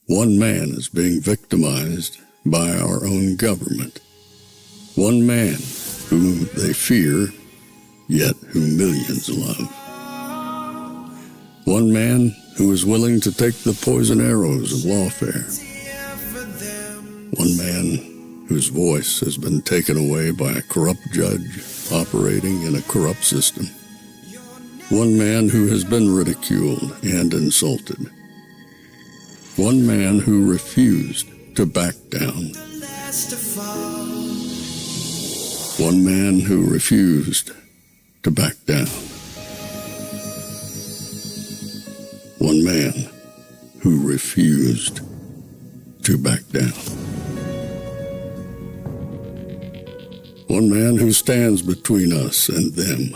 One man is being victimized by our own government. One man whom they fear, yet whom millions love. One man who is willing to take the poison arrows of lawfare. One man whose voice has been taken away by a corrupt judge operating in a corrupt system. One man who has been ridiculed and insulted. One man who refused to back down. One man who refused to back down. One man who refused to back down. One man who stands between us and them.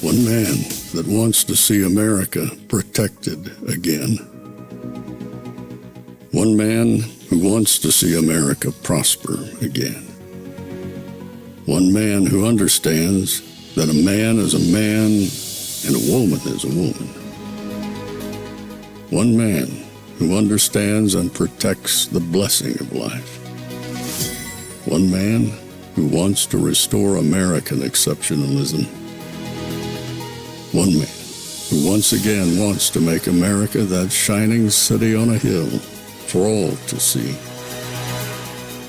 One man that wants to see America protected again. One man who wants to see America prosper again. One man who understands that a man is a man and a woman is a woman. One man who understands and protects the blessing of life. One man who wants to restore American exceptionalism. One man who once again wants to make America that shining city on a hill for all to see.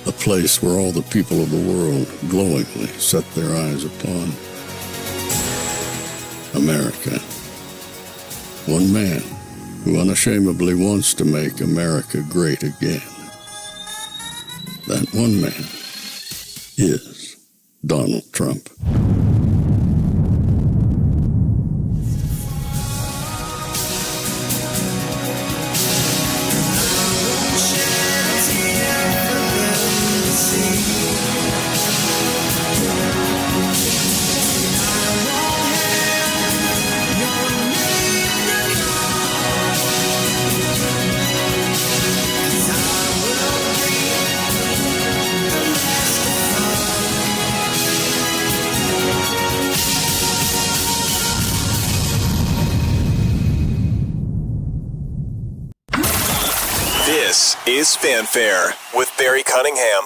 A place where all the people of the world glowingly set their eyes upon. America. One man who unashamedly wants to make America great again. That one man is Donald Trump. This is Fanfare with Barry Cunningham.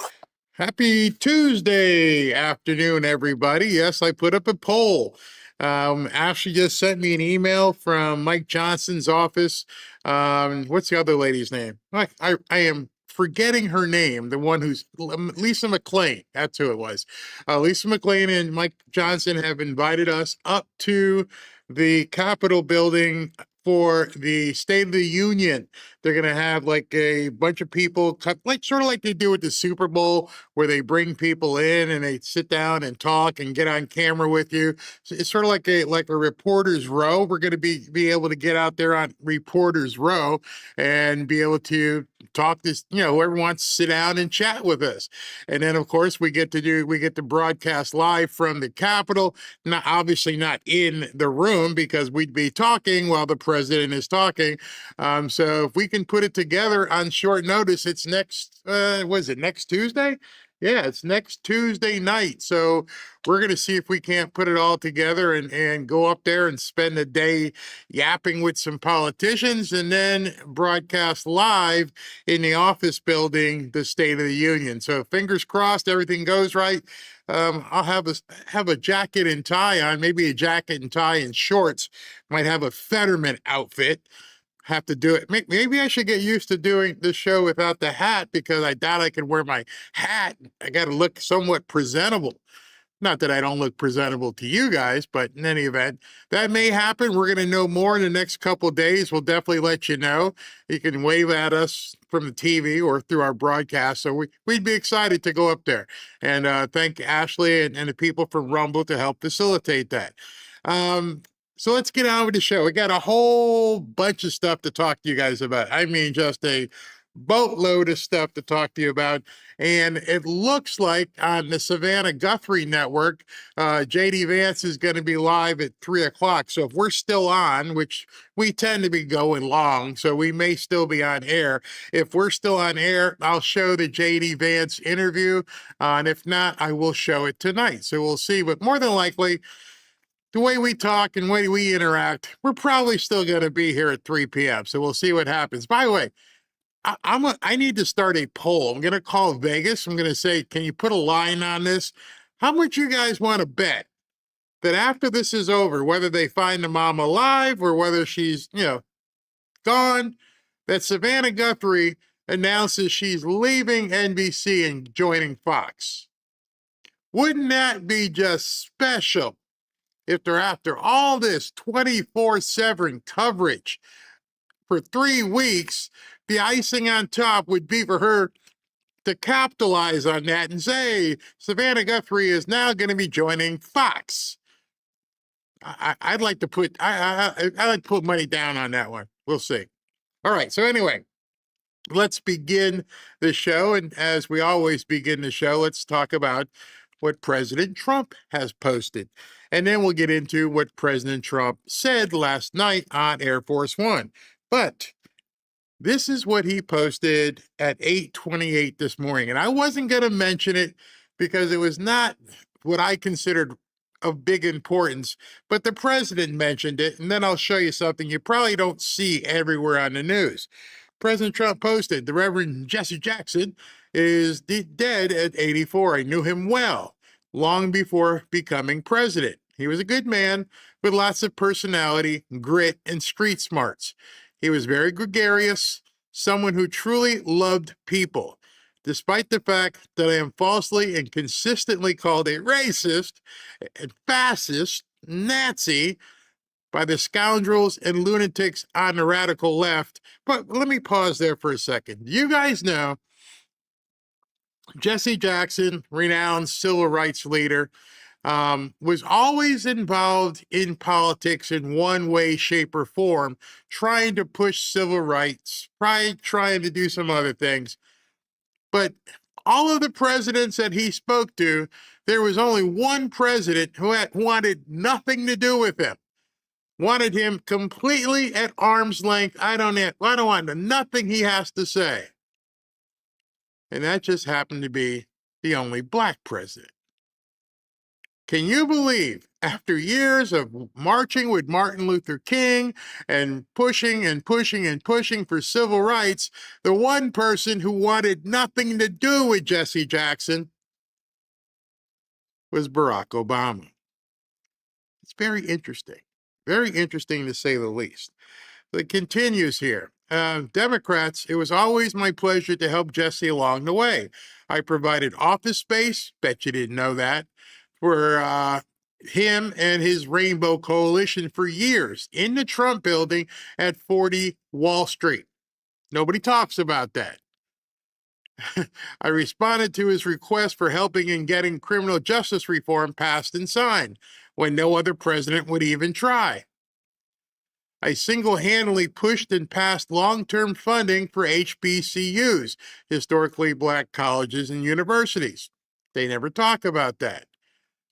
Happy Tuesday afternoon, everybody. Yes, I put up a poll. Ashley just sent me an email from Mike Johnson's office. What's the other lady's name? I am forgetting her name, the one who's Lisa McLean. That's who it was. Lisa McLean and Mike Johnson have invited us up to the Capitol building for the State of the Union. They're going to have like a bunch of people, like sort of like they do with the Super Bowl, where they bring people in and they sit down and talk and get on camera with you. So it's sort of like a reporter's row. We're going to be able to get out there on reporter's row and be able to talk this, whoever wants to sit down and chat with us. And then of course we get to broadcast live from the Capitol, obviously not in the room because we'd be talking while the president is talking. So if we can put it together on short notice, it's next Tuesday? Yeah, it's next Tuesday night. So we're going to see if we can't put it all together and go up there and spend a day yapping with some politicians and then broadcast live in the office building, the State of the Union. So fingers crossed, everything goes right. I'll have a jacket and tie on, maybe a jacket and tie and shorts. Might have a Fetterman outfit. Have to do it. Maybe I should get used to doing this show without the hat because I doubt I can wear my hat. I got to look somewhat presentable. Not that I don't look presentable to you guys, but in any event, that may happen. We're going to know more in the next couple of days. We'll definitely let you know. You can wave at us from the TV or through our broadcast. So we'd be excited to go up there. And thank Ashley and the people from Rumble to help facilitate that. So let's get on with the show. We got a whole bunch of stuff to talk to you guys about. I mean, just a boatload of stuff to talk to you about. And it looks like on the Savannah Guthrie Network, J.D. Vance is going to be live at 3 o'clock. So if we're still on, which we tend to be going long, so we may still be on air. If we're still on air, I'll show the J.D. Vance interview. And if not, I will show it tonight. So we'll see. But more than likely, the way we talk and the way we interact, we're probably still going to be here at 3 p.m. So we'll see what happens. By the way, I need to start a poll. I'm going to call Vegas. I'm going to say, can you put a line on this? How much you guys want to bet that after this is over, whether they find the mom alive or whether she's, gone, that Savannah Guthrie announces she's leaving NBC and joining Fox? Wouldn't that be just special if they're after all this 24/7 coverage for 3 weeks? The icing on top would be for her to capitalize on that and say, Savannah Guthrie is now going to be joining Fox. I'd like to put, I'd like to put money down on that one. We'll see. All right. So anyway, let's begin the show. And as we always begin the show, let's talk about what President Trump has posted. And then we'll get into what President Trump said last night on Air Force One. But this is what he posted at 8:28 this morning. And I wasn't going to mention it because it was not what I considered of big importance, but the president mentioned it. And then I'll show you something you probably don't see everywhere on the news. President Trump posted, the Reverend Jesse Jackson is dead at 84. I knew him well, long before becoming president. He was a good man with lots of personality, grit, and street smarts. He was very gregarious, someone who truly loved people. Despite the fact that I am falsely and consistently called a racist, a fascist, Nazi by the scoundrels and lunatics on the radical left. But let me pause there for a second. You guys know Jesse Jackson, renowned civil rights leader, was always involved in politics in one way, shape, or form, trying to push civil rights, trying to do some other things. But all of the presidents that he spoke to, there was only one president who wanted nothing to do with him, wanted him completely at arm's length. I don't want nothing he has to say. And that just happened to be the only black president. Can you believe, after years of marching with Martin Luther King and pushing for civil rights, the one person who wanted nothing to do with Jesse Jackson was Barack Obama? It's very interesting to say the least. It continues here. Democrats, it was always my pleasure to help Jesse along the way. I provided office space, bet you didn't know that, for him and his Rainbow Coalition for years in the Trump building at 40 Wall Street. Nobody talks about that. I responded to his request for helping in getting criminal justice reform passed and signed when no other president would even try. I single-handedly pushed and passed long-term funding for HBCUs, historically black colleges and universities. They never talk about that,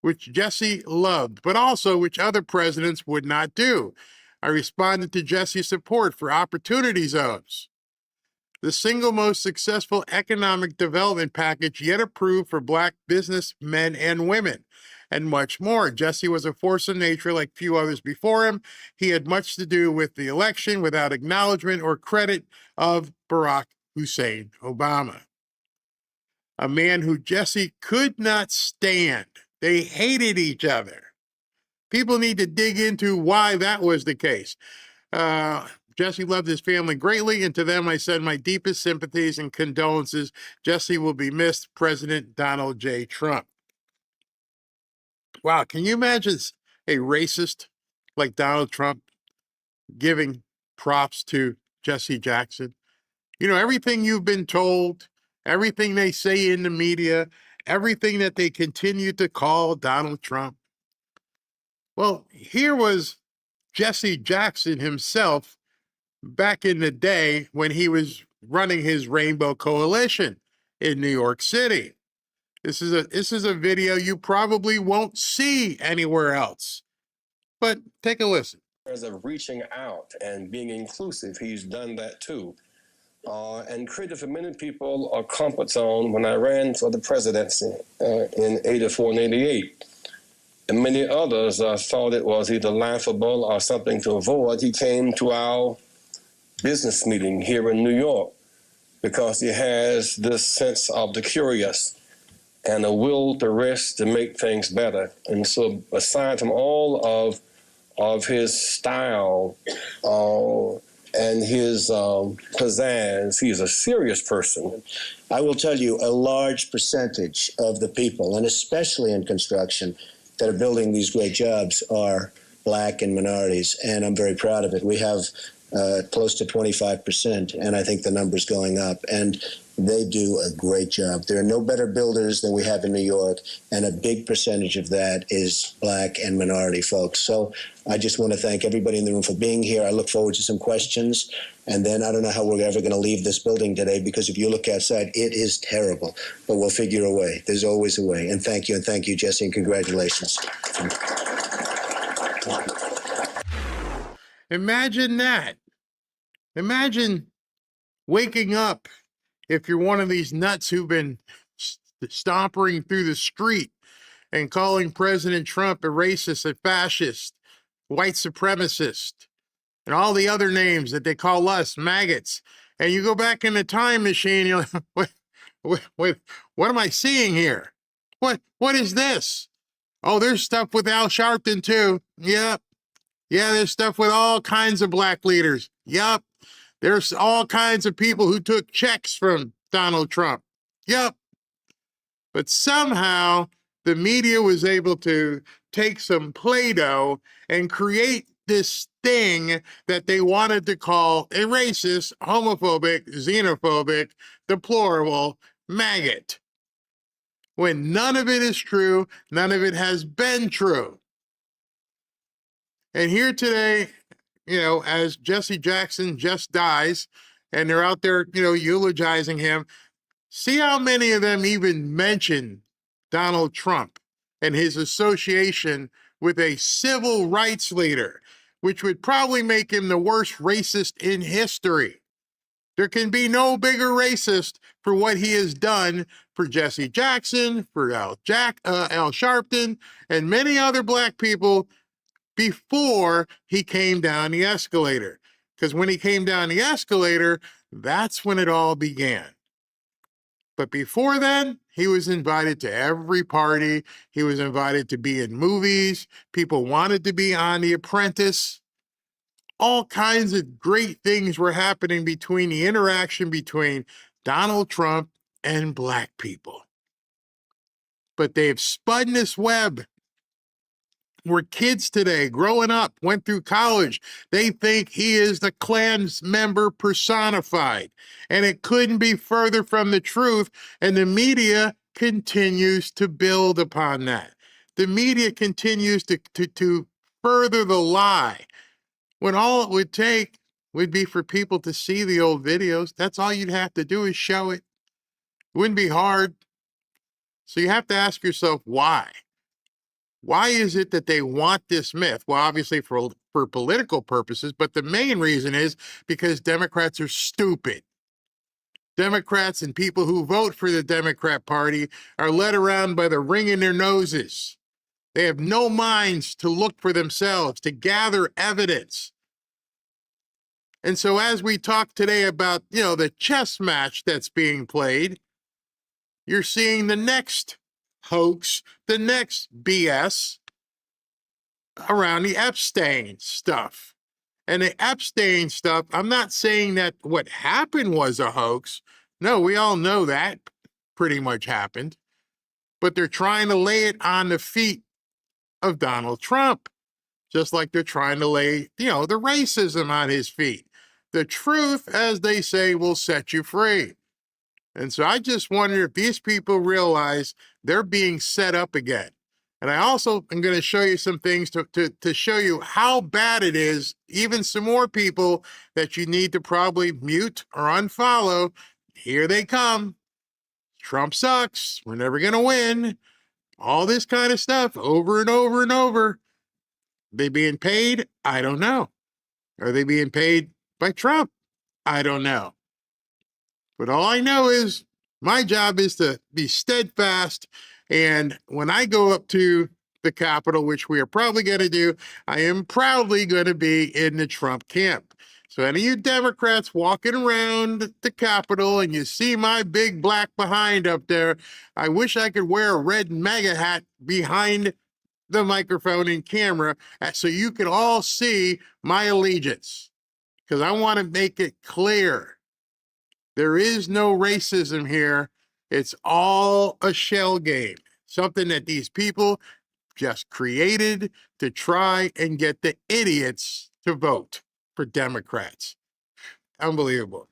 which Jesse loved, but also which other presidents would not do. I responded to Jesse's support for opportunity zones, the single most successful economic development package yet approved for black businessmen and women, and much more. Jesse was a force of nature like few others before him. He had much to do with the election without acknowledgement or credit of Barack Hussein Obama, a man who Jesse could not stand. They hated each other. People need to dig into why that was the case. Jesse loved his family greatly, and to them I send my deepest sympathies and condolences. Jesse will be missed. President Donald J. Trump. Wow, can you imagine a racist like Donald Trump giving props to Jesse Jackson? You know, everything you've been told, everything they say in the media, everything that they continue to call Donald Trump. Well, here was Jesse Jackson himself back in the day when he was running his Rainbow Coalition in New York City. This is a video you probably won't see anywhere else. But take a listen. As of reaching out and being inclusive, he's done that too. And created for many people a comfort zone when I ran for the presidency in 84 and 88. And many others thought it was either laughable or something to avoid. He came to our business meeting here in New York because he has this sense of the curious and a will to risk to make things better. And so aside from all of his style and his pizzazz, he's a serious person. I will tell you, a large percentage of the people, and especially in construction, that are building these great jobs are Black and minorities, and I'm very proud of it. We have close to 25%, and I think the number's going up, and they do a great job. There are no better builders than we have in New York, and a big percentage of that is Black and minority folks. So I just want to thank everybody in the room for being here. I look forward to some questions, and then I don't know how we're ever going to leave this building today, because if you look outside, it is terrible, but we'll figure a way. There's always a way, and thank you, Jesse, and congratulations. Imagine that. Imagine waking up, if you're one of these nuts who've been stomping through the street and calling President Trump a racist, a fascist, white supremacist, and all the other names that they call us, maggots. And you go back in the time machine, you're like, what am I seeing here? What is this? Oh, there's stuff with Al Sharpton too. Yep. Yeah, there's stuff with all kinds of Black leaders. Yep. There's all kinds of people who took checks from Donald Trump. Yep. But somehow the media was able to take some Play-Doh and create this thing that they wanted to call a racist, homophobic, xenophobic, deplorable maggot. When none of it is true, none of it has been true. And here today, as Jesse Jackson just dies, and they're out there, eulogizing him, see how many of them even mention Donald Trump and his association with a civil rights leader, which would probably make him the worst racist in history. There can be no bigger racist for what he has done for Jesse Jackson, for Al Sharpton, and many other Black people before he came down the escalator. Because when he came down the escalator, that's when it all began. But before then, he was invited to every party. He was invited to be in movies. People wanted to be on The Apprentice. All kinds of great things were happening between the interaction between Donald Trump and Black people. But they've spun this web where kids today, growing up, went through college, they think he is the Klan member personified. And it couldn't be further from the truth. And the media continues to build upon that. The media continues to further the lie, when all it would take would be for people to see the old videos. That's all you'd have to do is show it. It wouldn't be hard. So you have to ask yourself, why? Why is it that they want this myth? Well, obviously for political purposes, but the main reason is because Democrats are stupid. Democrats and people who vote for the Democrat Party are led around by the ring in their noses. They have no minds to look for themselves, to gather evidence. And so as we talk today about, the chess match that's being played, you're seeing the next hoax, the next BS around the Epstein stuff. And the Epstein stuff, I'm not saying that what happened was a hoax. No, we all know that pretty much happened. But they're trying to lay it on the feet of Donald Trump, just like they're trying to lay, the racism on his feet. The truth, as they say, will set you free. And so I just wonder if these people realize they're being set up again. And I also am going to show you some things to show you how bad it is, even some more people that you need to probably mute or unfollow. Here they come. Trump sucks. We're never going to win. All this kind of stuff over and over and over. They being paid? I don't know. Are they being paid by Trump? I don't know. But all I know is my job is to be steadfast. And when I go up to the Capitol, which we are probably going to do, I am proudly going to be in the Trump camp. So any of you Democrats walking around the Capitol and you see my big black behind up there, I wish I could wear a red MAGA hat behind the microphone and camera so you can all see my allegiance. Because I want to make it clear. There is no racism here. It's all a shell game. Something that these people just created to try and get the idiots to vote for Democrats. Unbelievable.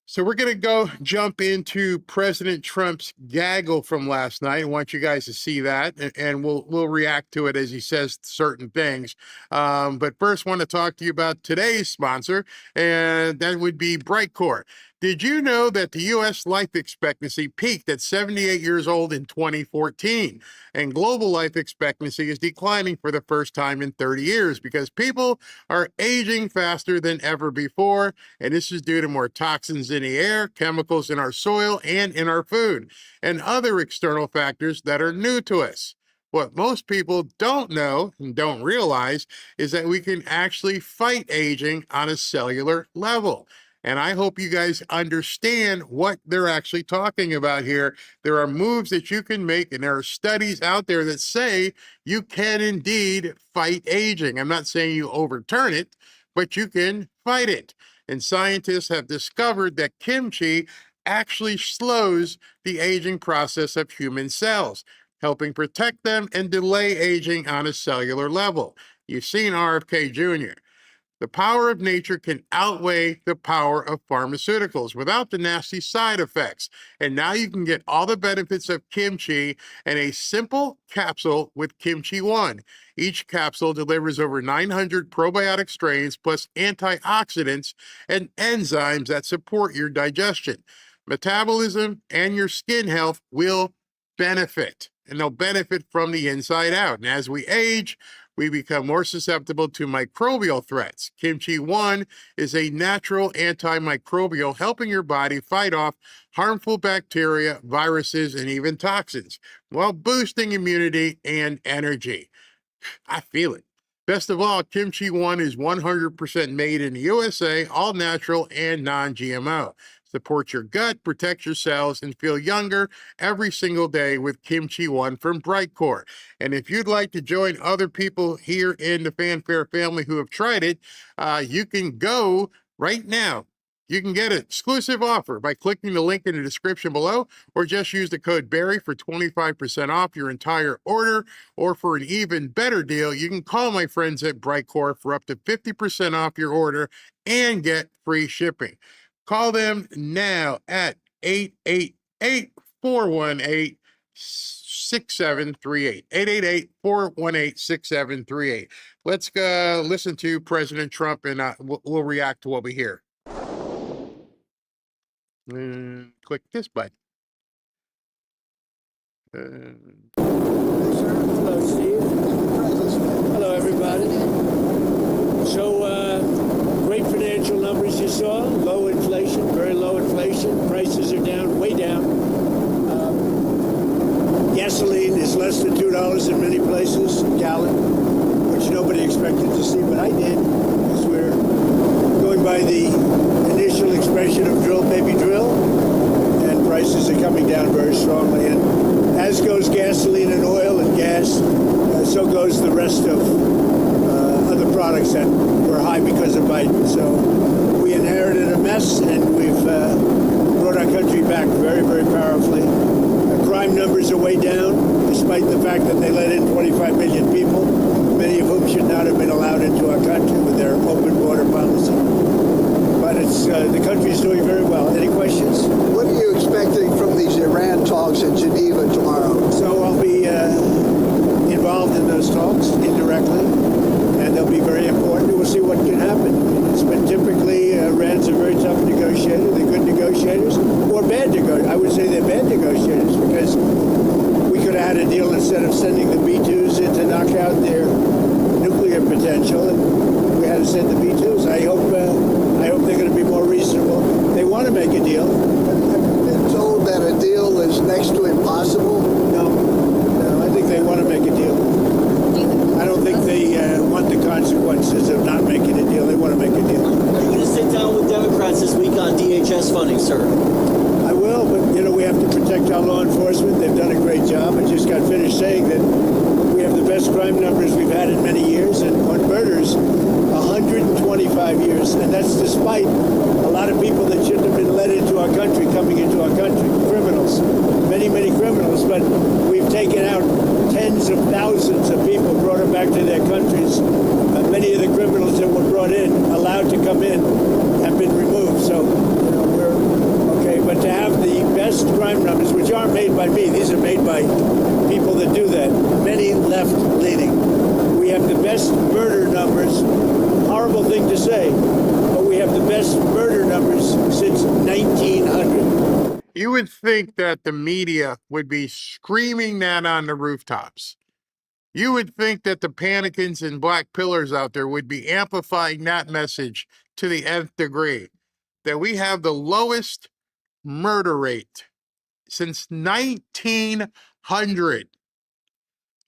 So we're going to go jump into President Trump's gaggle from last night. I want you guys to see that, and we'll react to it as he says certain things. But first, want to talk to you about today's sponsor, and that would be Brightcore. Did you know that the U.S. life expectancy peaked at 78 years old in 2014, and global life expectancy is declining for the first time in 30 years because people are aging faster than ever before, and this is due to more toxins in the air, chemicals in our soil, and in our food, and other external factors that are new to us. What most people don't know and don't realize is that we can actually fight aging on a cellular level. And I hope you guys understand what they're actually talking about here. There are moves that you can make, and there are studies out there that say you can indeed fight aging. I'm not saying you overturn it, but you can fight it. And scientists have discovered that kimchi actually slows the aging process of human cells, helping protect them and delay aging on a cellular level. You've seen RFK Jr. The power of nature can outweigh the power of pharmaceuticals without the nasty side effects. And now you can get all the benefits of kimchi in a simple capsule with Kimchi One. Each capsule delivers over 900 probiotic strains plus antioxidants and enzymes that support your digestion, metabolism, and your skin health will benefit. And they'll benefit from the inside out. And as we age, we become more susceptible to microbial threats. Kimchi One is a natural antimicrobial, helping your body fight off harmful bacteria, viruses, and even toxins, while boosting immunity and energy. I feel it. Best of all, Kimchi One is 100% made in the USA, all natural and non-GMO. Support your gut, protect your cells, and feel younger every single day with Kimchi One from Brightcore. And if you'd like to join other people here in the Fanfare family who have tried it, you can go right now. You can get an exclusive offer by clicking the link in the description below, or just use the code Barry for 25% off your entire order. Or for an even better deal, you can call my friends at Brightcore for up to 50% off your order and get free shipping. Call them now at 888-418-6738. 888-418-6738. Let's go listen to President Trump, and we'll react to what we hear. Click this button. Hello, Steve. Hello, everybody. So, great financial numbers you saw. Low inflation, very low inflation. Prices are down, way down. Gasoline is less than $2 in many places, a gallon, which nobody expected to see, but I did, because we're going by the initial expression of drill, baby, drill, and prices are coming down very strongly. And as goes gasoline and oil and gas, so goes the rest of other products that were high because of Biden. So we inherited a mess, and we've brought our country back very, very powerfully. Crime numbers are way down, despite the fact that they let in 25 million people, many of whom should not have been allowed into our country with their open border policy. But it's the country's doing very well. Any questions? What are you expecting from these Iran talks in Geneva tomorrow? So I'll be involved in those talks indirectly, and they'll be very important. We'll see what can happen. It's been typically Iran's a very tough negotiator. They're good negotiators, or bad negotiators. I would say they're bad negotiators, because we could have had a deal instead of sending the B-2s in to knock out their nuclear potential, and we had to send the B-2s. I hope they're going to be more reasonable. They want to make a deal. I've been told that a deal is next to impossible. No, I think they want to make a deal. I don't think they want the consequences of not making a deal. They want to make a deal. had in many years, and on murders, 125 years. And that's despite a lot of people that shouldn't have been let into our country coming into our country, criminals, many, many criminals. But we've taken out tens of thousands of people, brought them back to their countries. Many of the criminals that were brought in, allowed to come in, have been removed. So, we're okay. But to have the best crime numbers, which aren't made by me, these are made by people that do that, many left leaning. We have the best murder numbers. Horrible thing to say, but we have the best murder numbers since 1900. You would think that the media would be screaming that on the rooftops. You would think that the panicans and black pillars out there would be amplifying that message to the nth degree, that we have the lowest murder rate since 1900.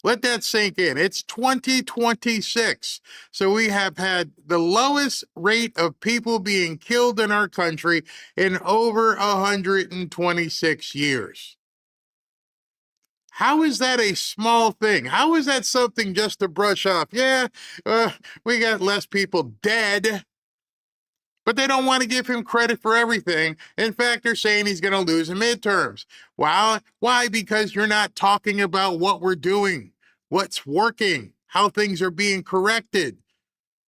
Let that sink in. It's 2026. So we have had the lowest rate of people being killed in our country in over 126 years. How is that a small thing? How is that something just to brush off? Yeah, we got less people dead, but they don't want to give him credit for everything. In fact, they're saying he's going to lose in midterms. Wow. Why? Because you're not talking about what we're doing, what's working, how things are being corrected.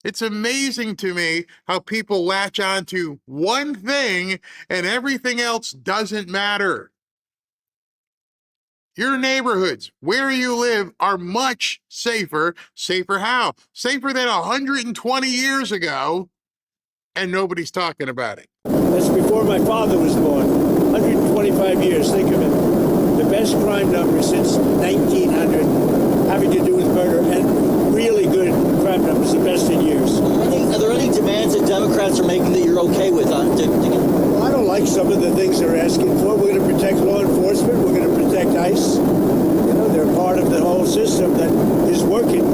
It's amazing to me how people latch on to one thing and everything else doesn't matter. Your neighborhoods, where you live, are much safer. Safer how? Safer than 120 years ago, and nobody's talking about it. That's before my father was born. 125 years, think of it. The best crime number since 1900, having to do with murder, and really good crime numbers, the best in years. Are there any demands that Democrats are making that you're okay with? Well, I don't like some of the things they're asking for. We're going to protect law enforcement. We're going to protect ICE. They're part of the whole system that is working.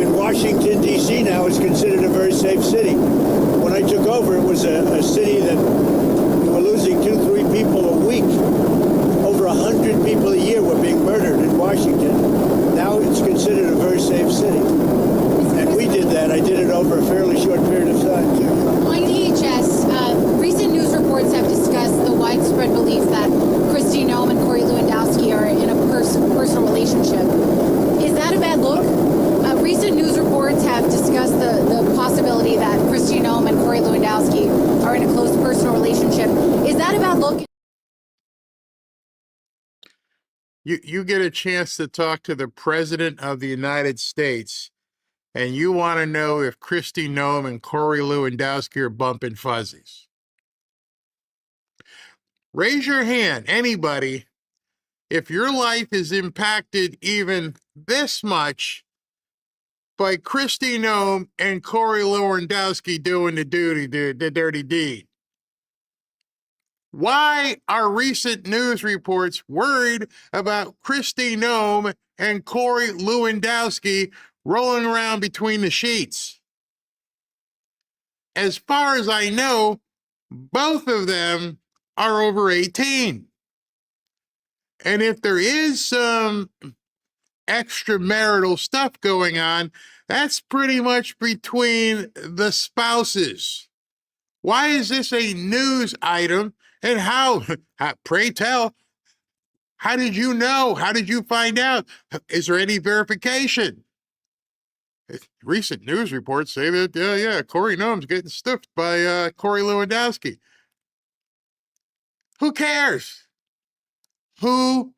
In Washington, D.C. now is considered a very safe city. When I took over, it was a city that we were losing 2-3 people a week. Over 100 people a year were being murdered in Washington. Now it's considered a very safe city. And we did that. I did it over a fairly short period of time, too. On DHS, recent news reports have discussed the widespread belief that Kristi Noem and Corey Lewandowski are in a personal relationship. Is that a bad look? Recent news reports have discussed the possibility that Kristi Noem and Corey Lewandowski are in a close personal relationship. Is that a bad look? You get a chance to talk to the President of the United States, and you want to know if Kristi Noem and Corey Lewandowski are bumping fuzzies. Raise your hand, anybody, if your life is impacted even this much by Kristi Noem and Corey Lewandowski doing the dirty deed. Why are recent news reports worried about Kristi Noem and Corey Lewandowski rolling around between the sheets? As far as I know, both of them are over 18. And if there is some extramarital stuff going on, that's pretty much between the spouses. Why is this a news item? And how pray tell, how did you know? How did you find out? Is there any verification? Recent news reports say that, Corey Noem's getting stuffed by Corey Lewandowski. Who cares? Who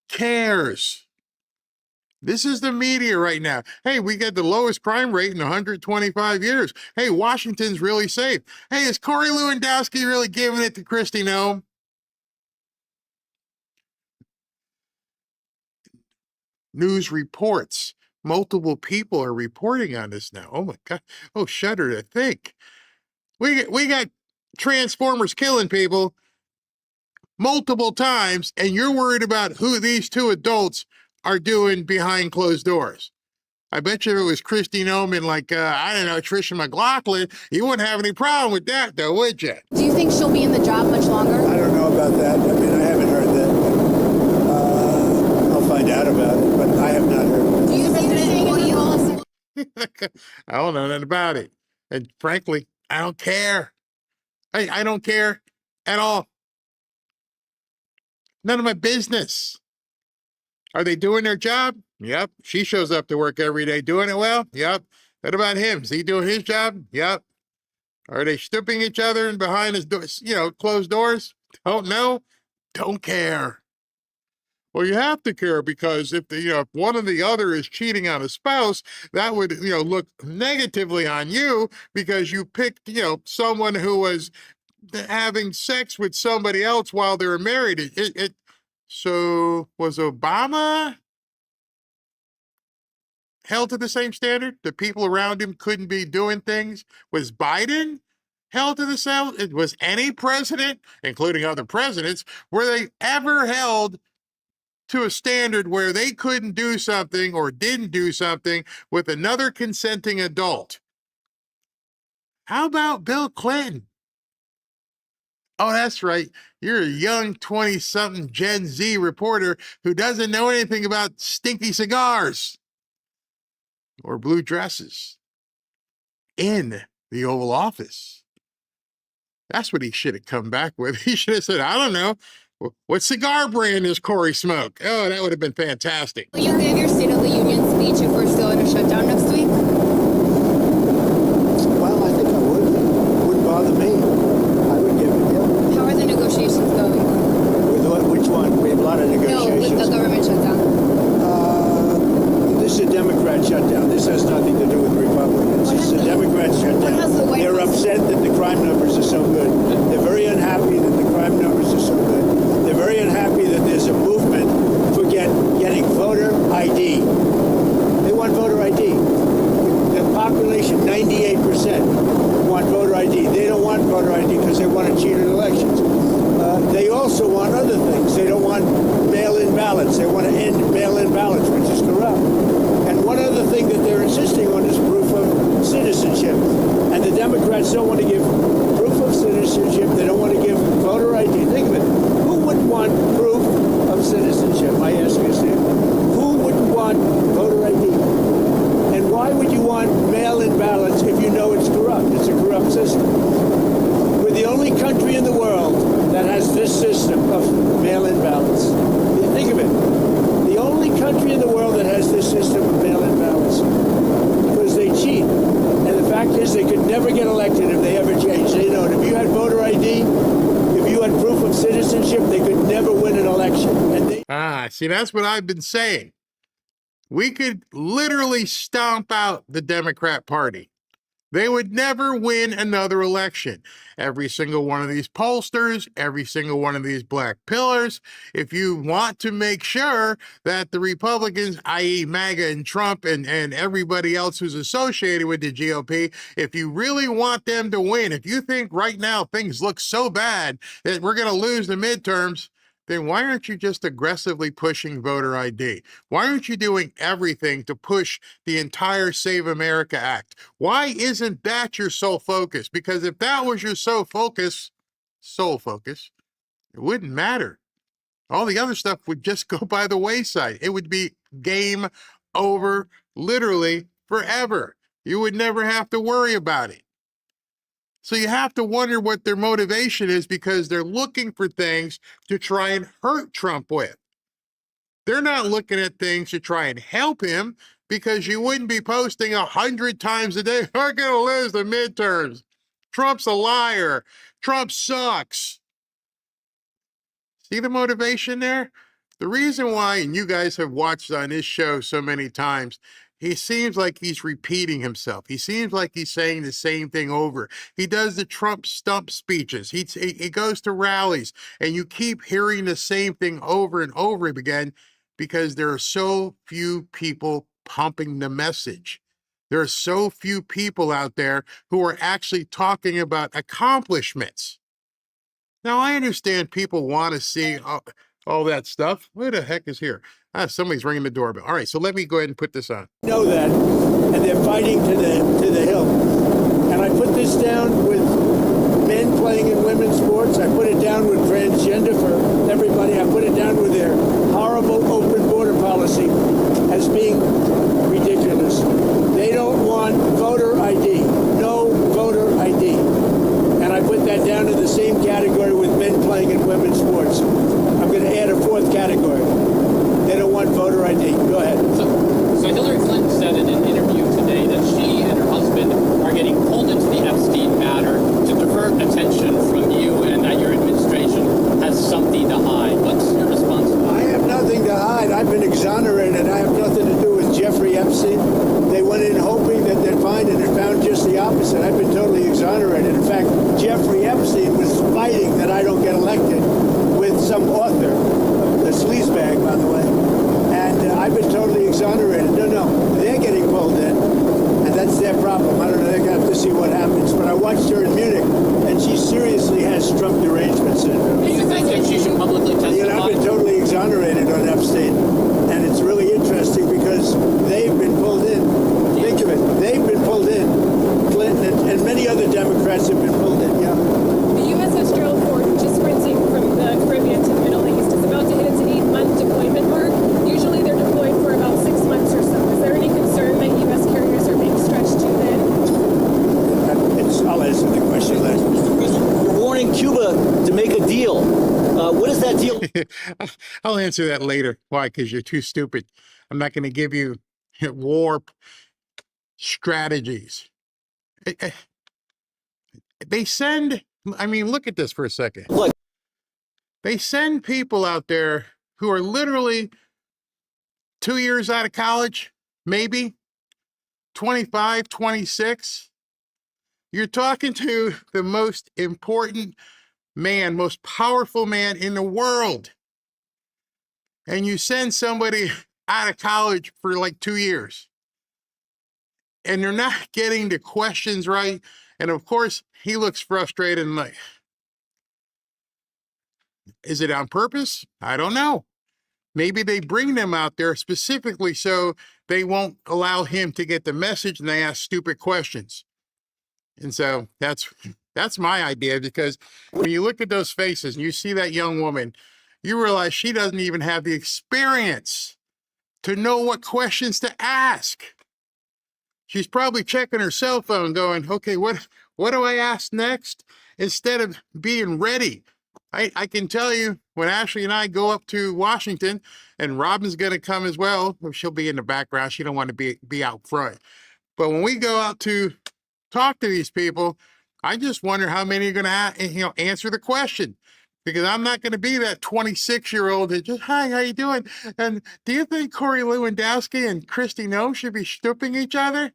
cares? This is the media right now. Hey, we got the lowest crime rate in 125 years. Hey, Washington's really safe. Hey, is Corey Lewandowski really giving it to Kristi Noem? News reports. Multiple people are reporting on this now. Oh my God. Oh, shudder to think. We got Transformers killing people multiple times, and you're worried about who these two adults are doing behind closed doors. I bet you if it was Kristi Noem and Tricia McLaughlin, you wouldn't have any problem with that, though, would you? Do you think she'll be in the job much longer? I don't know about that. I mean, I haven't heard that. I'll find out about it, but I have not heard. Do you think I don't know nothing about it. And frankly, I don't care. I don't care at all. None of my business. Are they doing their job? Yep. She shows up to work every day doing it well? Yep. What about him? Is he doing his job? Yep. Are they stooping each other and behind his doors, closed doors? Don't know. Don't care. Well, you have to care because if if one or the other is cheating on a spouse, that would, look negatively on you because you picked, someone who was having sex with somebody else while they were married. So was Obama held to the same standard? The people around him couldn't be doing things? Was Biden held to the same? Was any president, including other presidents, were they ever held to a standard where they couldn't do something or didn't do something with another consenting adult? How about Bill Clinton? Oh, that's right. You're a young 20-something Gen Z reporter who doesn't know anything about stinky cigars or blue dresses in the Oval Office. That's what he should have come back with. He should have said, I don't know, what cigar brand does Corey smoke? Oh, that would have been fantastic. Will you give your State of the Union speech if we're still in a shutdown next week? Well, I think I would. It wouldn't bother me. I would give it, yeah. How are the negotiations going? Which one? We have a lot of negotiations. No, with the government shutdown. This is a Democrat shutdown. This has nothing to do with Republicans. This is a Democrat shutdown. They're upset that the crime numbers are so good. They're very unhappy that the crime numbers are so good. They're very unhappy that there's a movement for getting voter ID. They want voter ID. The population, 98%, want voter ID. They don't want voter ID because they want to cheat in elections. They also want other things. They don't want mail-in ballots. They want to end mail-in ballots, which is corrupt. And one other thing that they're insisting on is proof of citizenship. And the Democrats don't want to give proof of citizenship. They don't want to give voter ID. Think of it. Who wouldn't want proof of citizenship? I ask you, Steve. Who wouldn't want voter ID? And why would you want mail-in ballots if you know it's corrupt? It's a corrupt system. We're the only country in the world that has this system of mail-in ballots. Think of it. The only country in the world that has this system of mail-in ballots because they cheat. And the fact is they could never get elected if they ever changed. They know if you had voter ID, if you had proof of citizenship, they could never win an election. And see, that's what I've been saying. We could literally stomp out the Democrat Party. They would never win another election. Every single one of these pollsters, every single one of these black pillars, if you want to make sure that the Republicans, i.e. MAGA and Trump and everybody else who's associated with the GOP, if you really want them to win, if you think right now things look so bad that we're going to lose the midterms, then why aren't you just aggressively pushing voter ID? Why aren't you doing everything to push the entire Save America Act? Why isn't that your sole focus? Because if that was your sole focus, it wouldn't matter. All the other stuff would just go by the wayside. It would be game over, literally forever. You would never have to worry about it. So you have to wonder what their motivation is because they're looking for things to try and hurt Trump with. They're not looking at things to try and help him because you wouldn't be posting 100 times a day, we're going to lose the midterms. Trump's a liar. Trump sucks. See the motivation there? The reason why, and you guys have watched on this show so many times, he seems like he's repeating himself. He seems like he's saying the same thing over. He does the Trump stump speeches. He goes to rallies, and you keep hearing the same thing over and over again because there are so few people pumping the message. There are so few people out there who are actually talking about accomplishments. Now, I understand people want to see all that stuff. Who the heck is here? Somebody's ringing the doorbell. All right, so let me go ahead and put this on. Know that, and they're fighting to the hill. And I put this down with men playing in women's sports. I put it down with transgender for everybody. I put it down with their horrible open border policy as being ridiculous. They don't listen, I've been totally exonerated. In fact, Jeffrey Epstein was fighting that I don't get elected with some author, a sleazebag, by the way. And I've been totally exonerated. No, they're getting pulled in, and that's their problem. I don't know, they're going to have to see what happens. But I watched her in Munich, and she seriously has Trump derangement syndrome. Do you think that she should publicly testify? You know, I've been totally exonerated on Epstein, and it's really interesting because they've been pulled in. Think of it, they've been pulled in. Clinton and many other Democrats have been pulled in, yeah. The USS Gerald Ford, which is sprinting from the Caribbean to the Middle East, is about to hit its 8-month deployment mark. Usually they're deployed for about 6 months or so. Is there any concern that U.S. carriers are being stretched too thin? I'll answer the question later. You're warning Cuba to make a deal. What is that deal? I'll answer that later. Why? Because you're too stupid. I'm not going to give you warp strategies. They send, I mean, look at this for a second. Look. They send people out there who are literally 2 years out of college, maybe 25, 26. You're talking to the most important man, most powerful man in the world. And you send somebody out of college for like 2 years. And they're not getting the questions right. And of course, he looks frustrated and like, is it on purpose? I don't know. Maybe they bring them out there specifically so they won't allow him to get the message and they ask stupid questions. And so that's my idea, because when you look at those faces and you see that young woman, you realize she doesn't even have the experience to know what questions to ask. She's probably checking her cell phone going, okay, what do I ask next? Instead of being ready. I can tell you, when Ashley and I go up to Washington, and Robin's going to come as well, she'll be in the background. She don't want to be out front. But when we go out to talk to these people, I just wonder how many are going to answer the question. Because I'm not going to be that 26-year-old that just, hi, how you doing? And do you think Corey Lewandowski and Kristi Noem should be stooping each other?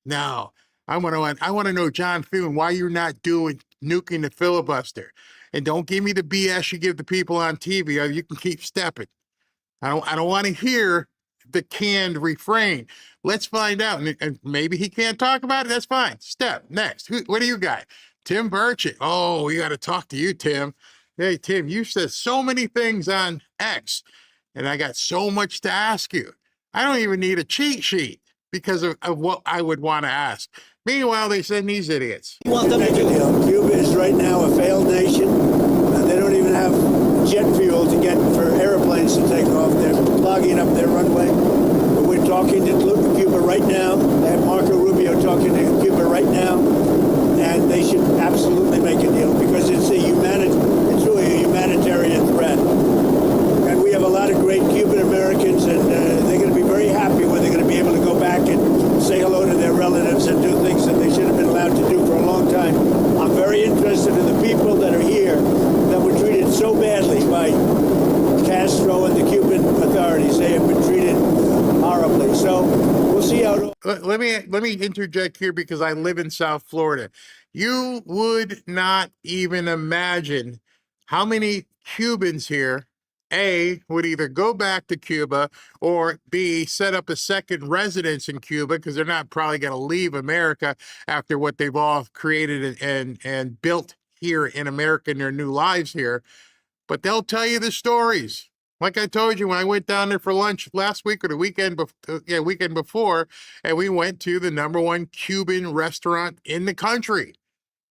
No. I want to know, John Thune, why you're not nuking the filibuster. And don't give me the BS you give the people on TV, or you can keep stepping. I don't want to hear the canned refrain. Let's find out. And maybe he can't talk about it. That's fine. Step next. What do you got? Tim Burchett. Oh, we got to talk to you, Tim. Hey, Tim, you said so many things on X, and I got so much to ask you. I don't even need a cheat sheet because of what I would want to ask. Meanwhile, they send these idiots. You want them to do? Cuba is right now a failed nation. They don't even have jet fuel to get for airplanes to take off. They're clogging up their runway. But we're talking to Cuba right now. They have Marco Rubio talking to Cuba right now. And they should absolutely make a deal because it's really a humanitarian threat. And we have a lot of great Cuban Americans, and they're going to be very happy when they're going to be able to go back and say hello to their relatives and do things that they should have been allowed to do for a long time. I'm very interested in the people that are here that were treated so badly by Castro and the Cuban authorities. They have been treated horribly. So we'll see how. Let me interject here because I live in South Florida. You would not even imagine how many Cubans here, A, would either go back to Cuba or B, set up a second residence in Cuba because they're not probably going to leave America after what they've all created and built here in America in their new lives here. But they'll tell you the stories. Like I told you, when I went down there for lunch last week or the weekend before, and we went to the #1 Cuban restaurant in the country.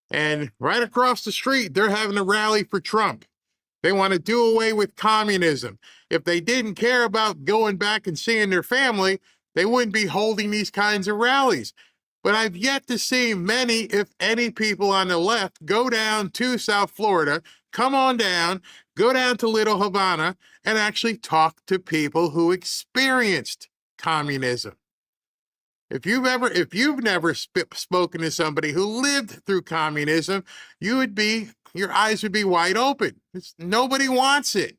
And right across the street, they're having a rally for Trump. They want to do away with communism. If they didn't care about going back and seeing their family, they wouldn't be holding these kinds of rallies. But I've yet to see many, if any, people on the left go down to South Florida, come on down, go down to Little Havana, and actually talk to people who experienced communism. If you've never spoken to somebody who lived through communism, your eyes would be wide open. Nobody wants it.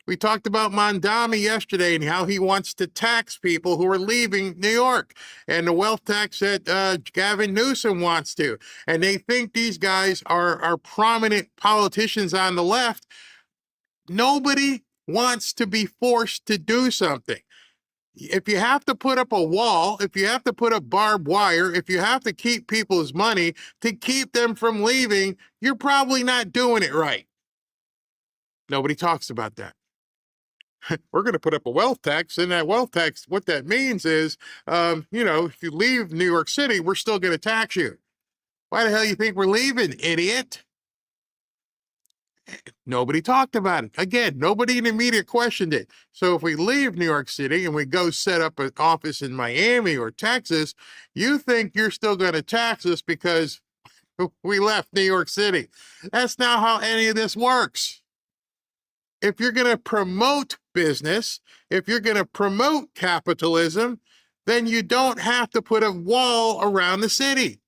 We talked about Mondami yesterday and how he wants to tax people who are leaving New York, and the wealth tax that Gavin Newsom wants to. And they think these guys are prominent politicians on the left. Nobody wants to be forced to do something. If you have to put up a wall, if you have to put up barbed wire, if you have to keep people's money to keep them from leaving, you're probably not doing it right. Nobody talks about that. We're going to put up a wealth tax, and that wealth tax, what that means is, if you leave New York City, we're still going to tax you. Why the hell you think we're leaving, idiot? Nobody talked about it. Again, nobody in the media questioned it. So if we leave New York City and we go set up an office in Miami or Texas, you think you're still going to tax us because we left New York City. That's not how any of this works. If you're going to promote business, if you're going to promote capitalism, then you don't have to put a wall around the city.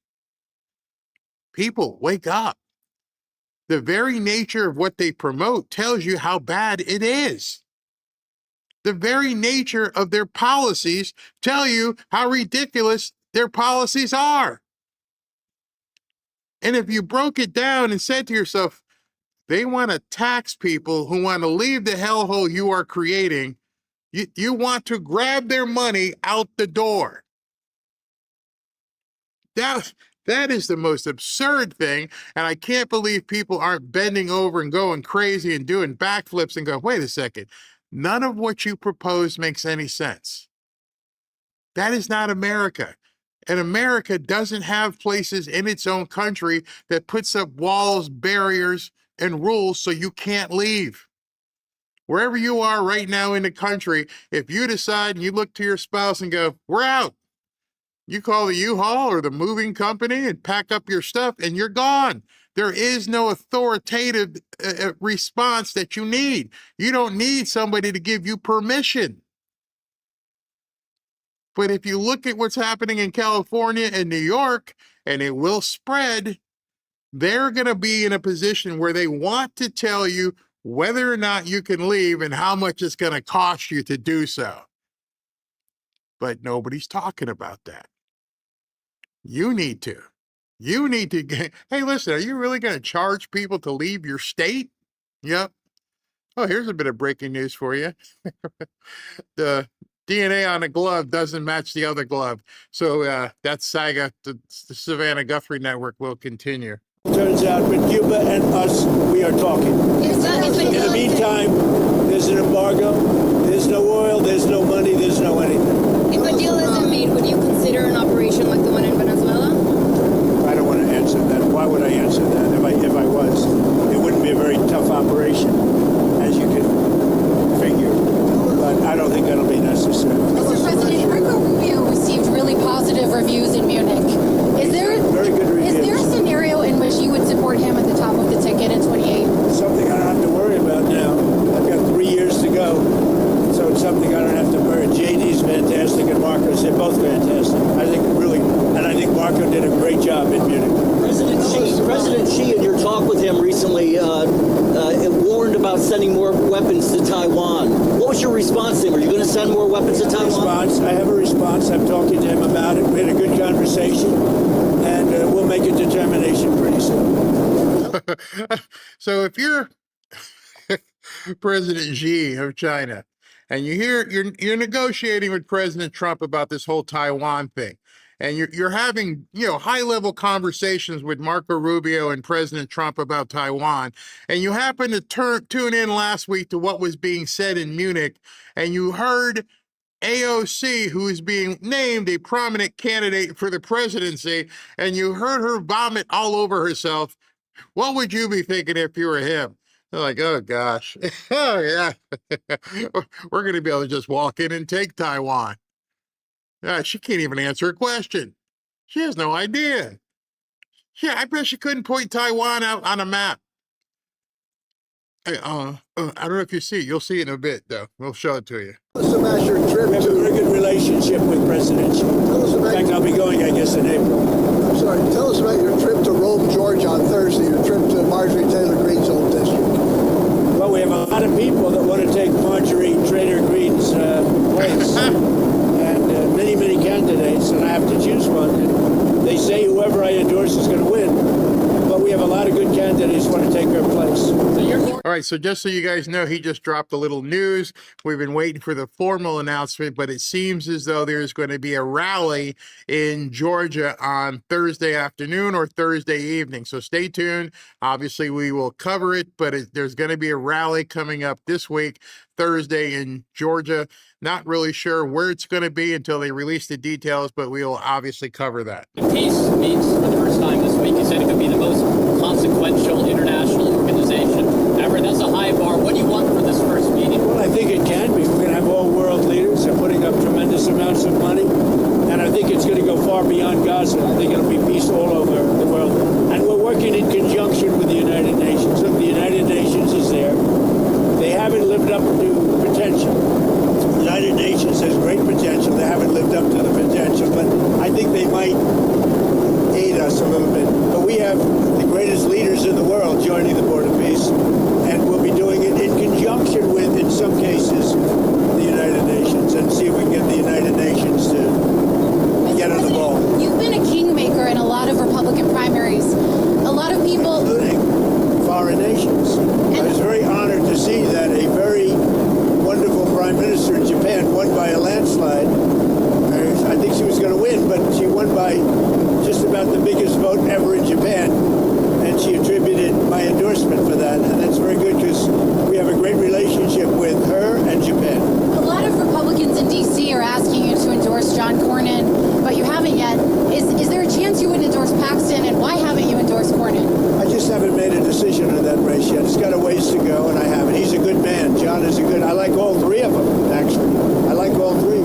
People, wake up. The very nature of what they promote tells you how bad it is. The very nature of their policies tell you how ridiculous their policies are. And if you broke it down and said to yourself, they want to tax people who want to leave the hellhole you are creating. You want to grab their money out the door. That is the most absurd thing, and I can't believe people aren't bending over and going crazy and doing backflips and going, wait a second, none of what you propose makes any sense. That is not America. And America doesn't have places in its own country that puts up walls, barriers, and rules so you can't leave. Wherever you are right now in the country, if you decide and you look to your spouse and go, we're out, you call the U-Haul or the moving company and pack up your stuff and you're gone. There is no authoritative response that you need. You don't need somebody to give you permission. But if you look at what's happening in California and New York, and it will spread, they're going to be in a position where they want to tell you whether or not you can leave and how much it's going to cost you to do so. But nobody's talking about that. You need to. You need to get, hey, listen, are you really going to charge people to leave your state? Yep. Oh, here's a bit of breaking news for you. The DNA on a glove doesn't match the other glove. So that saga, the Savannah Guthrie Network will continue. Turns out with Cuba and us, we are talking. In the meantime, there's an embargo, there's no oil, there's no money, there's no anything. If a deal isn't made, would you consider an operation like the one in Venezuela? I don't want to answer that. Why would I answer that? If I was, it wouldn't be a very tough operation, as you can figure. But I don't think that'll be necessary. Mr. President, Marco Rubio received really positive reviews in Munich. Is there a scenario in which you would support him at the top of the ticket in 28? Something I don't have to worry about now. I've got 3 years to go, so it's something I don't have to worry. JD's fantastic and Marco's, they're both fantastic. I think Marco did a great job in Munich. President Xi, in your talk with him recently, warned about sending more weapons to Taiwan. What was your response to him? Are you going to send more weapons to Taiwan? I have a response. I'm talking to him about it. We had a good conversation, and we'll make a determination pretty soon. So if you're President Xi of China, and you hear you're negotiating with President Trump about this whole Taiwan thing, and you're having high-level conversations with Marco Rubio and President Trump about Taiwan, and you happen to tune in last week to what was being said in Munich, and you heard AOC, who is being named a prominent candidate for the presidency, and you heard her vomit all over herself, what would you be thinking if you were him? They're like, oh gosh, oh yeah, we're going to be able to just walk in and take Taiwan. She can't even answer a question. She has no idea. Yeah, I bet she couldn't point Taiwan out on a map. Hey, I don't know if you see it. You'll see it in a bit, though. We'll show it to you. Tell us about your trip. We have a very good relationship with President Xi. In fact, I'll be going, I guess, in April. I'm sorry. Tell us about your trip to Rome, Georgia on Thursday, your trip to Marjorie Taylor Greene's old district. Well, we have a lot of people that want to take Marjorie Trader Greene's place, and many, many candidates, and I have to choose one. And they say whoever I endorse is going to win, but we have a lot of good candidates who want to take her place. All right, so just so you guys know, he just dropped a little news. We've been waiting for the formal announcement, but it seems as though there's going to be a rally in Georgia on Thursday afternoon or Thursday evening. So stay tuned. Obviously, we will cover it, but there's going to be a rally coming up this week, Thursday in Georgia. Not really sure where it's going to be until they release the details, but we will obviously cover that. Peace meets for the first time this week. You said it could be the most consequential international organization ever. That's a high bar. What do you want for this first meeting? Well, I think it can be. We're going to have all world leaders. They're putting up tremendous amounts of money. And I think it's going to go far beyond Gaza. I think it'll be peace all over the world. And we're working in conjunction with the United Nations. Look, the United Nations is there. They haven't lived up to potential. The United Nations has great potential. They haven't lived up to the potential. But I think they might aid us a little bit. But we have the greatest leaders in the world joining the Board of Peace. And we'll be doing it in conjunction with, in some cases, the United Nations, and see if we can get the United Nations to get on the ball. You've been a kingmaker in a lot of Republican primaries. A lot of people, including foreign nations. I was very honored to see that a very wonderful prime minister in Japan won by a landslide. I think she was going to win, but she won by just about the biggest vote ever in Japan. And she attributed my endorsement for that. And that's very good because we have a great relationship with her and Japan. a lot of Republicans in D.C. are asking you to endorse John Cornyn, but you haven't yet. Is there a chance you would endorse Paxton, and why haven't you endorsed Cornyn? I just haven't made a decision on that race yet. It's got a ways to go, and I haven't. He's a good man. John is a good. I like all three of them, actually. I like all three.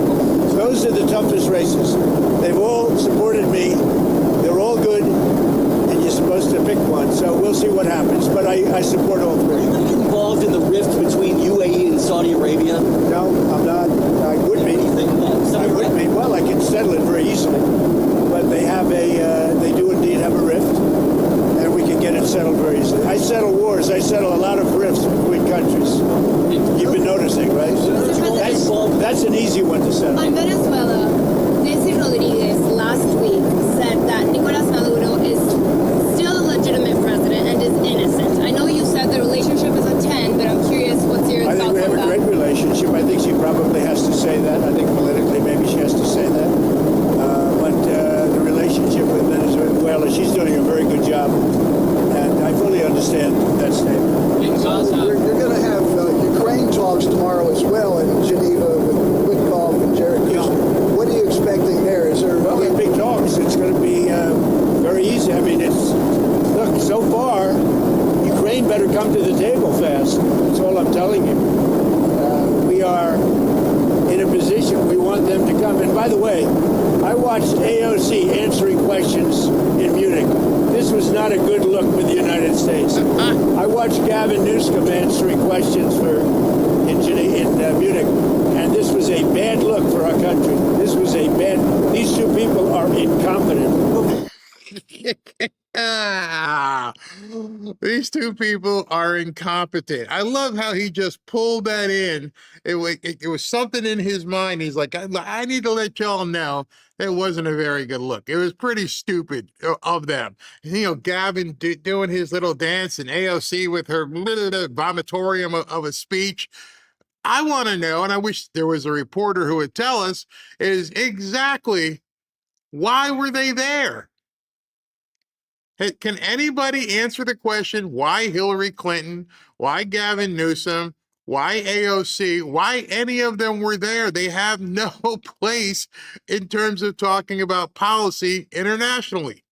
Those are the toughest races. They've all supported me. They're all good, and you're supposed to pick one. So we'll see what happens. But I support all three. Are you going to get involved in the rift between UAE and Saudi Arabia? No, I'm not. I would be. I would be. Well, I can settle it very easily. But they have they do indeed have a rift, and we can get it settled very easily. I settle wars. I settle a lot of rifts between countries. You've been noticing, right? That's an easy one to settle. On Venezuela, Nancy Rodriguez last week said that Nicolas Maduro is still a legitimate president and is innocent. I know you said the relationship is a 10, but I'm curious what's your thoughts on that? I think we have a great relationship. I think she probably has to say that. I think politically maybe she has to say that. But the relationship with Venezuela, she's doing a very good job. And I fully understand that statement. You're going to have Ukraine talks tomorrow as well in Geneva with Witkoff and Jared Kushner. What are you expecting there? Is there they're big talks? It's going to be very easy. I mean, look, so far, Ukraine better come to the table fast. That's all I'm telling you. We are in a position. We want them to come. And by the way, I watched AOC answering questions in Munich. This was not a good look for the United States. I watched Gavin Newsom answering questions in Munich, and this was a bad look for our country. These two people are incompetent. These two people are incompetent. I love how he just pulled that in. It was something in his mind. He's like, I need to let y'all know it wasn't a very good look. It was pretty stupid of them. You know, Gavin doing his little dance and AOC with her vomitorium of a speech. I want to know, and I wish there was a reporter who would tell us, is exactly why were they there? Can anybody answer the question why Hillary Clinton, why Gavin Newsom, why AOC, why any of them were there? They have no place in terms of talking about policy internationally.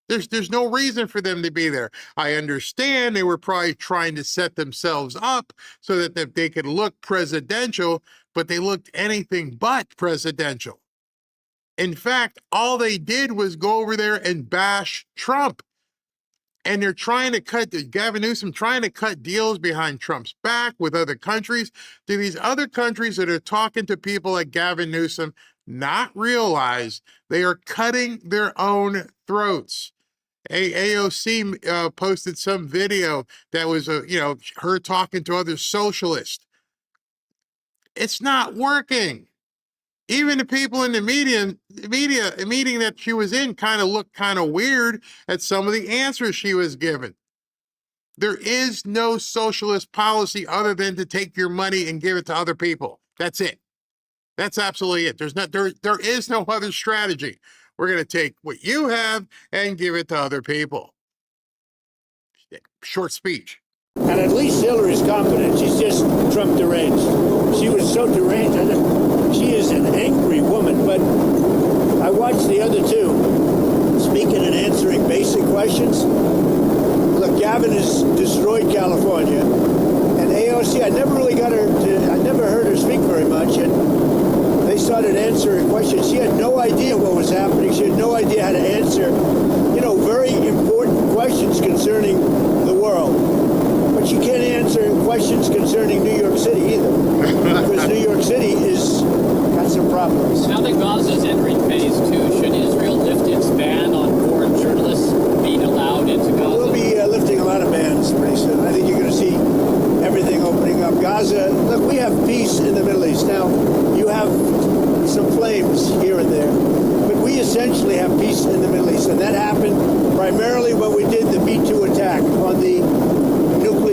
There's no reason for them to be there. I understand they were probably trying to set themselves up so that they could look presidential, but they looked anything but presidential. In fact, all they did was go over there and bash Trump. And they're trying to Gavin Newsom trying to cut deals behind Trump's back with other countries. Do these other countries that are talking to people like Gavin Newsom not realize they are cutting their own throats? AOC posted some video that was, her talking to other socialists. It's not working. Even the people in the media meeting that she was in kind of looked kind of weird at some of the answers she was given. There is no socialist policy other than to take your money and give it to other people. That's it. That's absolutely it. There is no other strategy. We're going to take what you have and give it to other people. Short speech. And at least Hillary's competent. She's just Trump deranged. She was so deranged. She is an angry woman. But I watched the other two speaking and answering basic questions. Look, Gavin has destroyed California. And AOC, I never heard her speak very much. And they started answering questions. She had no idea what was happening. She had no idea how to answer, very important questions concerning the world. But she can't answer questions concerning New York City either, because New York City is got some problems. Now that Gaza's entering phase 2, should Israel lift its ban on foreign journalists being allowed into Gaza? We'll be lifting a lot of bans pretty soon. I think you're going to see everything opening up. Gaza, look, we have peace in the Middle East. Now, you have some flames here and there, but we essentially have peace in the Middle East, and that happened primarily when we did the B-2 attack on the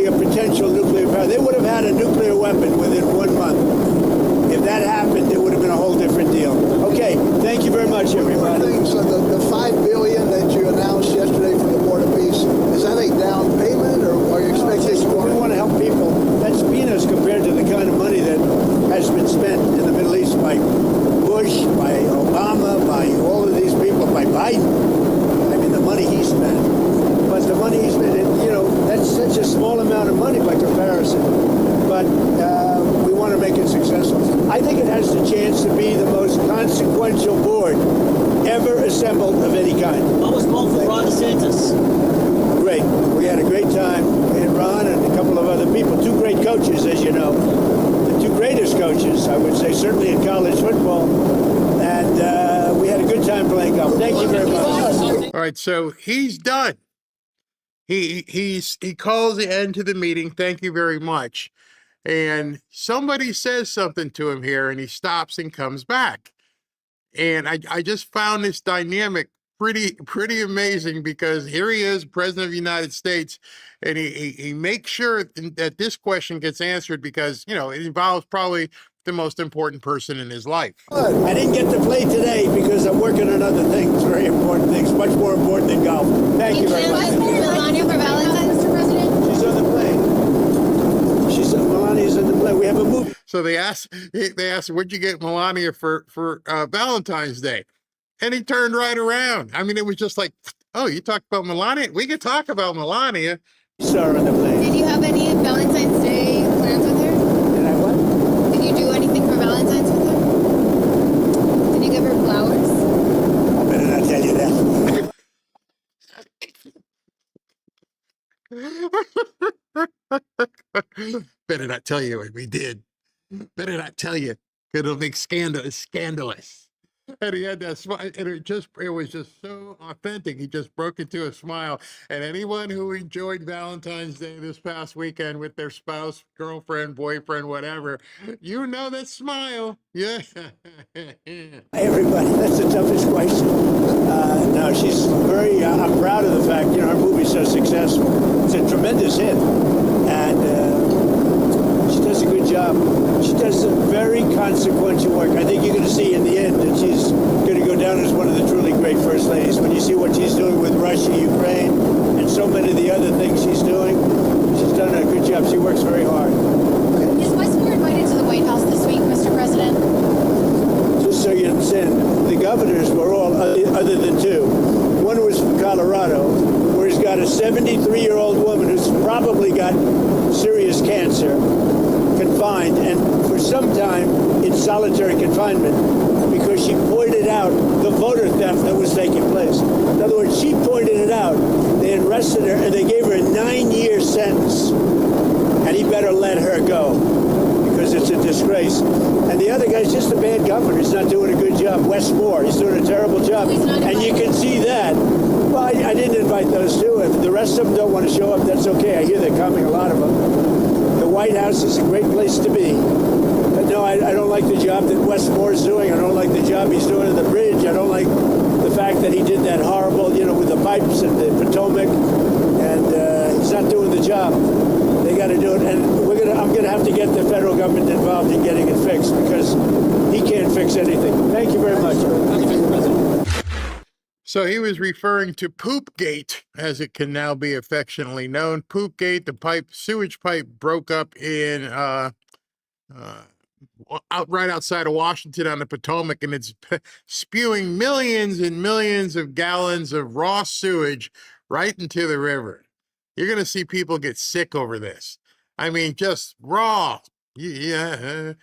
potential nuclear power. They would have had a nuclear weapon within 1 month. If that happened, it would have been a whole different deal. Okay, thank you very much, everybody. So the $5 billion that you announced yesterday for the Board of Peace, is that a down payment, or are you expecting more? We want to help people. That's peanuts compared to the kind of money that has been spent in the Middle East by Bush, by Obama, by all of these people, by Biden. I mean, the money he spent. But the money he spent, that's such a small amount of money by comparison. But we want to make it successful. I think it has the chance to be the most consequential board ever assembled of any kind. What was called for Ron DeSantis? Great. We had a great time in Ron and a couple of other people. Two great coaches, as you know. The two greatest coaches, I would say, certainly in college football. And we had a good time playing golf. Thank you very much. All right, so he's done. He calls the end to the meeting. Thank you very much. And somebody says something to him here, and he stops and comes back. And I just found this dynamic pretty amazing, because here he is, President of the United States, and he makes sure that this question gets answered, because it involves probably the most important person in his life. I didn't get to play today because I'm working on other things, very important things, much more important than golf. Thank you very much. Melania for Valentine's, Mr. President? She's on the plane. Melania's on the plane. We have a movie. So they asked, what'd you get Melania for Valentine's Day? And he turned right around. I mean, it was just like, oh, you talked about Melania? We could talk about Melania. Saw her on the plane. Did you have any Valentine's Day plans with her? Did I what? Did you do anything for Valentine's with her? Did you give her flowers? I better not tell you that. Better not tell you what we did. Better not tell you, because it'll make scandalous. And he had that smile, and it was just so authentic. He just broke into a smile. And anyone who enjoyed Valentine's Day this past weekend with their spouse, girlfriend, boyfriend, whatever, that smile. Yeah. Hey, everybody, that's the toughest question. No, she's very, I'm proud of the fact, her movie's so successful. It's a tremendous hit. And she does a good job. She does some very consequential work. I think you're going to see in the end that she's going to go down as one of the truly great first ladies. When you see what she's doing with Russia, Ukraine, and so many of the other things she's doing, she's done a good job. She works very hard. Is Westmore invited to the White House this week, Mr. President? Just so you understand, the governors were all, other than two. One was from Colorado, where he's got a 73-year-old woman who's probably got serious cancer, confined, and for some time in solitary confinement, because she pointed out the voter theft that was taking place. In other words, she pointed it out. They arrested her, and they gave her a 9-year sentence. And he better let her go, because it's a disgrace. And the other guy's just a bad governor. He's not doing a good job. Wes Moore, he's doing a terrible job. And you can see that Well, I didn't invite those two. If the rest of them don't want to show up, that's okay. I hear they're coming, a lot of them. The White House is a great place to be. But no, I don't like the job that Westmore's doing. I don't like the job he's doing at the bridge. I don't like the fact that he did that horrible, with the pipes and the Potomac. And he's not doing the job. They got to do it. And I'm going to have to get the federal government involved in getting it fixed because he can't fix anything. Thank you very much. So he was referring to Poopgate, as it can now be affectionately known. Poopgate, the sewage pipe broke up in right outside of Washington on the Potomac, and it's spewing millions and millions of gallons of raw sewage right into the river. You're going to see people get sick over this. I mean, just raw, Poopgate.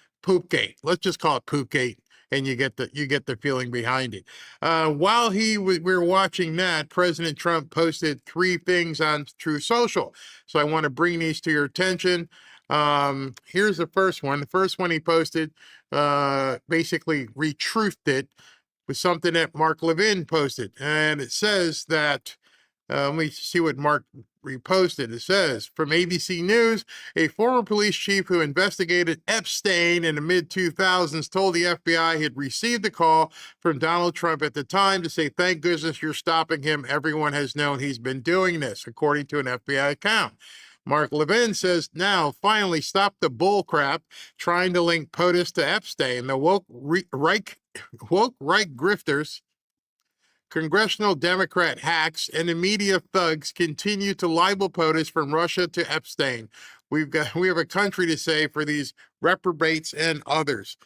Let's just call it Poopgate. And you get the feeling behind it. While we were watching that, President Trump posted 3 things on True Social. So I want to bring these to your attention. Here's the first one. The first one he posted, basically retruthed it with something that Mark Levin posted. And it says that, let me see what Mark reposted. It says, from ABC News, a former police chief who investigated Epstein in the mid-2000s told the FBI he had received a call from Donald Trump at the time to say, thank goodness you're stopping him. Everyone has known he's been doing this, according to an FBI account. Mark Levin says, now, finally, stop the bull crap trying to link POTUS to Epstein. The woke right grifters, congressional Democrat hacks, and the media thugs continue to libel POTUS from Russia to Epstein. We have a country to save for these reprobates and others.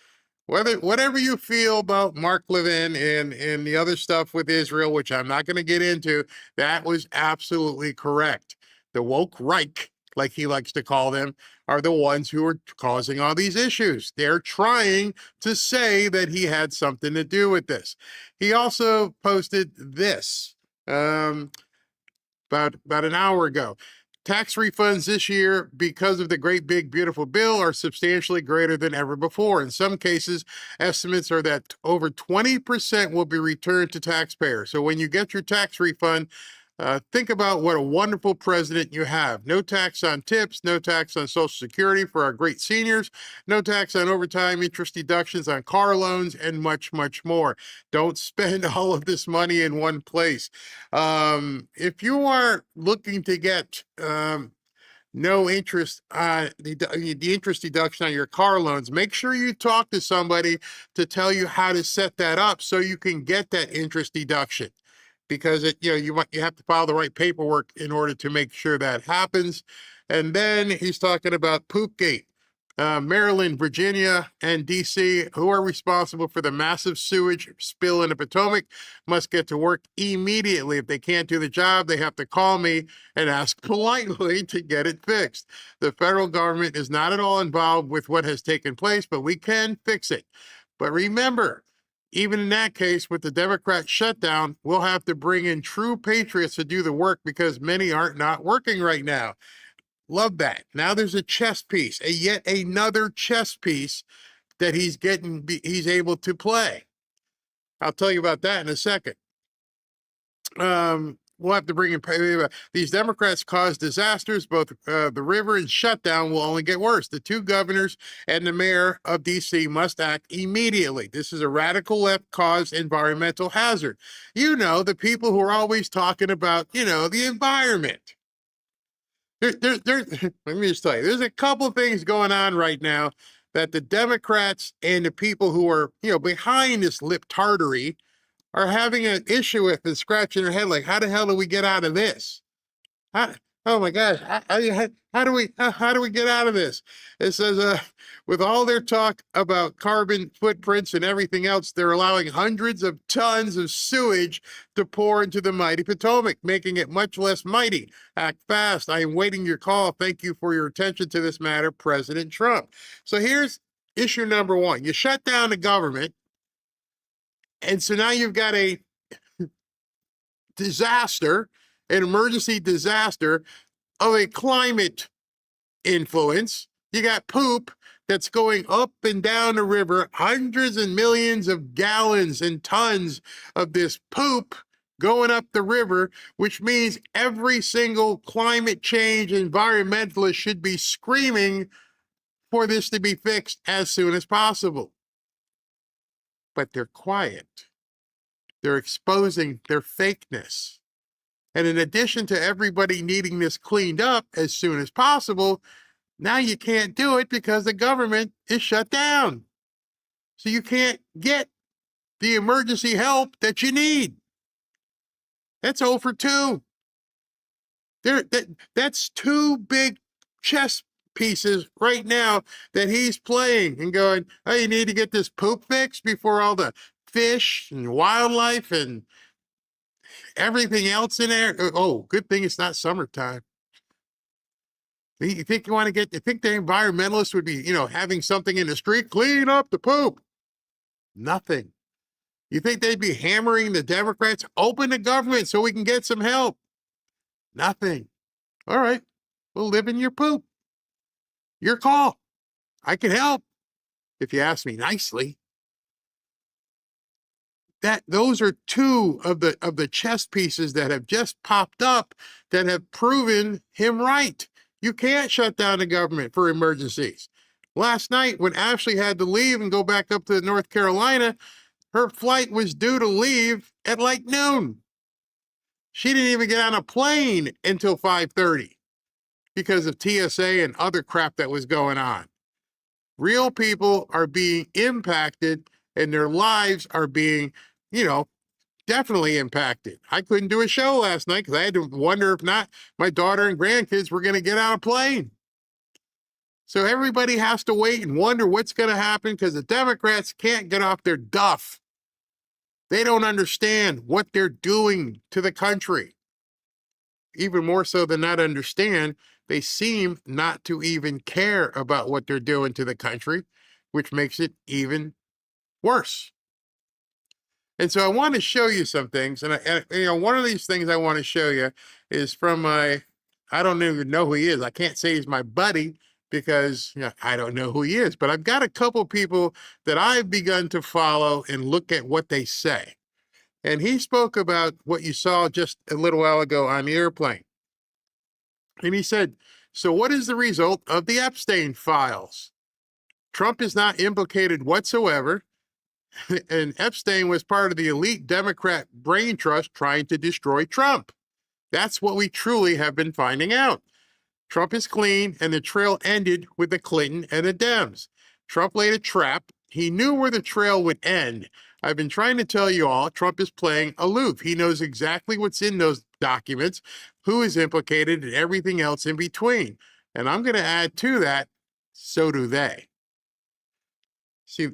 Whatever you feel about Mark Levin and the other stuff with Israel, which I'm not going to get into, that was absolutely correct. The woke Reich, like he likes to call them, are the ones who are causing all these issues. They're trying to say that he had something to do with this. He also posted this about an hour ago. Tax refunds this year, because of the great big beautiful bill, are substantially greater than ever before. In some cases, estimates are that over 20% will be returned to taxpayers. So when you get your tax refund, think about what a wonderful president you have. No tax on tips, no tax on Social Security for our great seniors, no tax on overtime, interest deductions on car loans, and much, much more. Don't spend all of this money in one place. If you are looking to get no interest on the interest deduction on your car loans, make sure you talk to somebody to tell you how to set that up so you can get that interest deduction. Because you have to file the right paperwork in order to make sure that happens. And then he's talking about Poopgate. Maryland, Virginia, and D.C., who are responsible for the massive sewage spill in the Potomac, must get to work immediately. If they can't do the job, they have to call me and ask politely to get it fixed. The federal government is not at all involved with what has taken place, but we can fix it. But remember, even in that case, with the Democrat shutdown, we'll have to bring in true patriots to do the work because many aren't not working right now. Love that. Now there's a chess piece, yet another chess piece that he's able to play. I'll tell you about that in a second. We'll have to bring in these Democrats cause disasters. Both the river and shutdown will only get worse. The 2 governors and the mayor of D.C. must act immediately. This is a radical left caused environmental hazard. The people who are always talking about, the environment. Let me just tell you, there's a couple of things going on right now that the Democrats and the people who are, behind this lip tartary are having an issue with and scratching their head like, how the hell do we get out of this? Oh my gosh, how do we get out of this? It says, with all their talk about carbon footprints and everything else, they're allowing hundreds of tons of sewage to pour into the mighty Potomac, making it much less mighty. Act fast. I am waiting your call. Thank you for your attention to this matter, President Trump. So here's issue number 1. You shut down the government, and so now you've got a disaster, an emergency disaster of a climate influence. You got poop that's going up and down the river, hundreds and millions of gallons and tons of this poop going up the river, which means every single climate change environmentalist should be screaming for this to be fixed as soon as possible. But they're quiet. They're exposing their fakeness. And in addition to everybody needing this cleaned up as soon as possible, now you can't do it because the government is shut down. So you can't get the emergency help that you need. That's 0 for 2. That's 2 big chess pieces right now that he's playing and going, oh, you need to get this poop fixed before all the fish and wildlife and everything else in there. Oh, good thing it's not summertime. You think you want to you think the environmentalists would be, having something in the street, clean up the poop? Nothing. You think they'd be hammering the Democrats, open the government so we can get some help? Nothing. All right, we'll live in your poop. Your call. I can help if you ask me nicely. Those are 2 of the chess pieces that have just popped up that have proven him right. You can't shut down the government for emergencies. Last night, when Ashley had to leave and go back up to North Carolina, her flight was due to leave at like noon. She didn't even get on a plane until 5:30 because of TSA and other crap that was going on. Real people are being impacted and their lives are being, definitely impacted. I couldn't do a show last night because I had to wonder if not my daughter and grandkids were going to get on a plane. So everybody has to wait and wonder what's going to happen because the Democrats can't get off their duff. They don't understand what they're doing to the country. Even more so than not understand, they seem not to even care about what they're doing to the country, which makes it even worse. And so I want to show you some things. And, one of these things I want to show you is from I don't even know who he is. I can't say he's my buddy because I don't know who he is. But I've got a couple people that I've begun to follow and look at what they say. And he spoke about what you saw just a little while ago on the airplane. And he said, so what is the result of the Epstein files? Trump is not implicated whatsoever. And Epstein was part of the elite Democrat brain trust trying to destroy Trump. That's what we truly have been finding out. Trump is clean, and the trail ended with the Clinton and the Dems. Trump laid a trap. He knew where the trail would end. I've been trying to tell you all, Trump is playing aloof. He knows exactly what's in those documents, who is implicated, and everything else in between. And I'm going to add to that, so do they. See,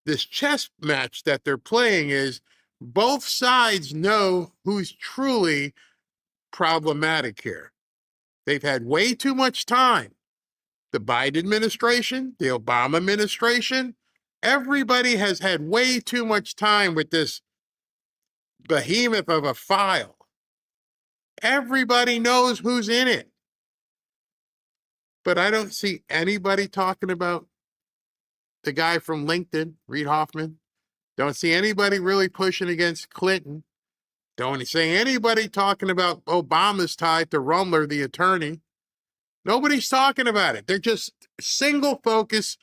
this chess match that they're playing is both sides know who's truly problematic here. They've had way too much time. The Biden administration, the Obama administration, everybody has had way too much time with this behemoth of a file. Everybody knows who's in it. But I don't see anybody talking about the guy from LinkedIn, Reid Hoffman. Don't see anybody really pushing against Clinton. Don't see anybody talking about Obama's tie to Rumler, the attorney. Nobody's talking about it. They're just single focus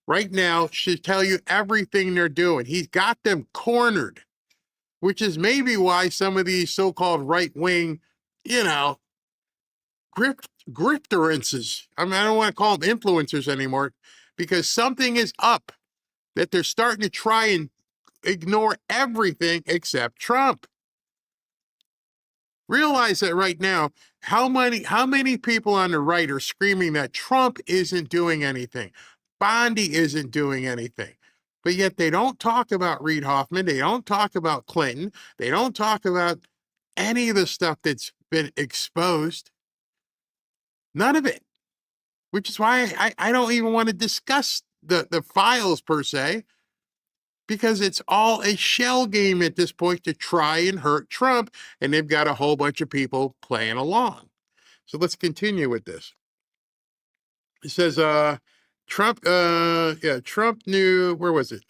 right now should tell you everything they're doing. He's got them cornered, which is maybe why some of these so-called right-wing, grifterances, I don't want to call them influencers anymore, because something is up that they're starting to try and ignore everything except Trump. Realize that right now, how many people on the right are screaming that Trump isn't doing anything, Bondi isn't doing anything, but yet they don't talk about Reid Hoffman, they don't talk about Clinton, they don't talk about any of the stuff that's been exposed. None of it. Which is why I don't even want to discuss the files per se, because it's all a shell game at this point to try and hurt Trump, and they've got a whole bunch of people playing along. So let's continue with this. It says, Trump knew, where was it?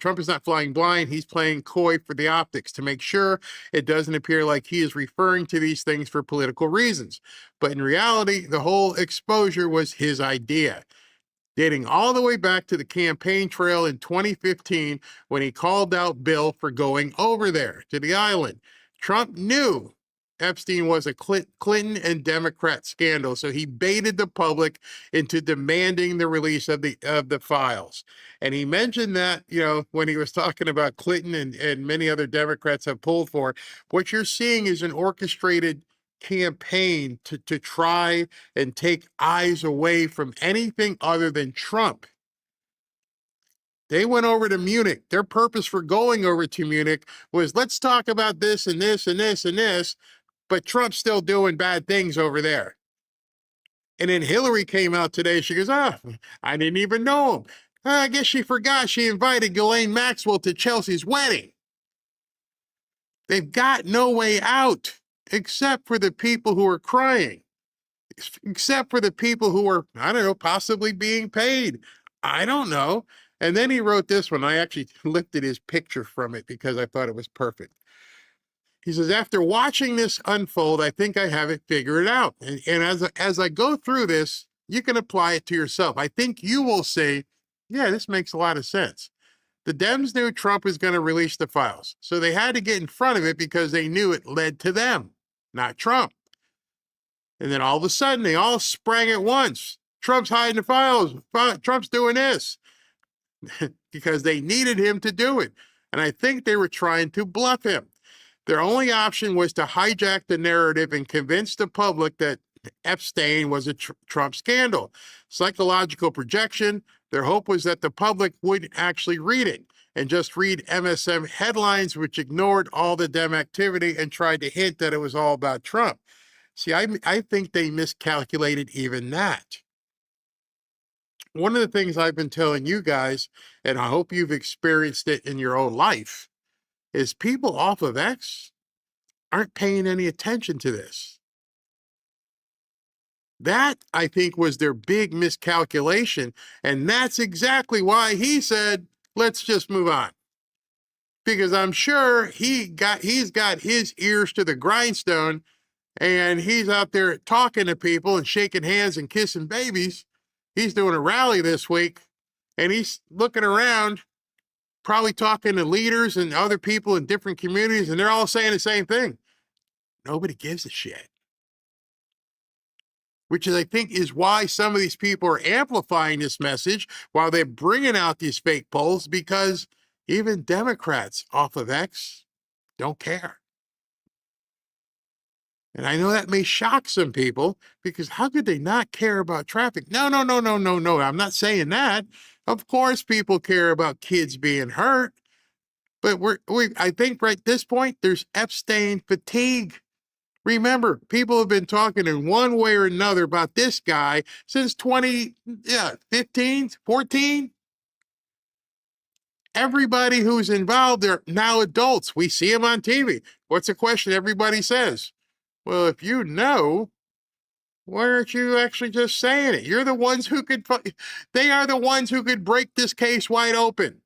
Trump is not flying blind. He's playing coy for the optics to make sure it doesn't appear like he is referring to these things for political reasons. But in reality, the whole exposure was his idea, dating all the way back to the campaign trail in 2015 when he called out Bill for going over there to the island. Trump knew Epstein was a Clinton and Democrat scandal, so he baited the public into demanding the release of the files. And he mentioned that, when he was talking about Clinton and many other Democrats have pulled for. What you're seeing is an orchestrated campaign to try and take eyes away from anything other than Trump. They went over to Munich. Their purpose for going over to Munich was, let's talk about this and this and this and this, but Trump's still doing bad things over there. And then Hillary came out today. She goes, I didn't even know him. I guess she forgot she invited Ghislaine Maxwell to Chelsea's wedding. They've got no way out except for the people who are crying, except for the people who are, I don't know, possibly being paid. I don't know. And then he wrote this one. I actually lifted his picture from it because I thought it was perfect. He says, after watching this unfold, I think I have it figured out. And as I go through this, you can apply it to yourself. I think you will say, yeah, this makes a lot of sense. The Dems knew Trump was going to release the files, so they had to get in front of it because they knew it led to them, not Trump. And then all of a sudden, they all sprang at once. Trump's hiding the files. Trump's doing this because they needed him to do it. And I think they were trying to bluff him. Their only option was to hijack the narrative and convince the public that Epstein was a Trump scandal. Psychological projection. Their hope was that the public wouldn't actually read it and just read MSM headlines, which ignored all the Dem activity and tried to hint that it was all about Trump. See, I think they miscalculated even that. One of the things I've been telling you guys, and I hope you've experienced it in your own life, is people off of X aren't paying any attention to this. That, I think, was their big miscalculation, and that's exactly why he said, let's just move on. Because I'm sure he's got his ears to the grindstone, and he's out there talking to people and shaking hands and kissing babies. He's doing a rally this week, and he's looking around, probably talking to leaders and other people in different communities, and they're all saying the same thing. Nobody gives a shit. Which is, I think, is why some of these people are amplifying this message while they're bringing out these fake polls, because even Democrats off of X don't care. And I know that may shock some people, because how could they not care about traffic? No. I'm not saying that. Of course, people care about kids being hurt. But I think right at this point, there's Epstein fatigue. Remember, people have been talking in one way or another about this guy since 2015, 14. Everybody who's involved, they're now adults. We see them on TV. What's the question everybody says? Well, if you know, why aren't you actually just saying it? You're the ones who they are the ones who could break this case wide open.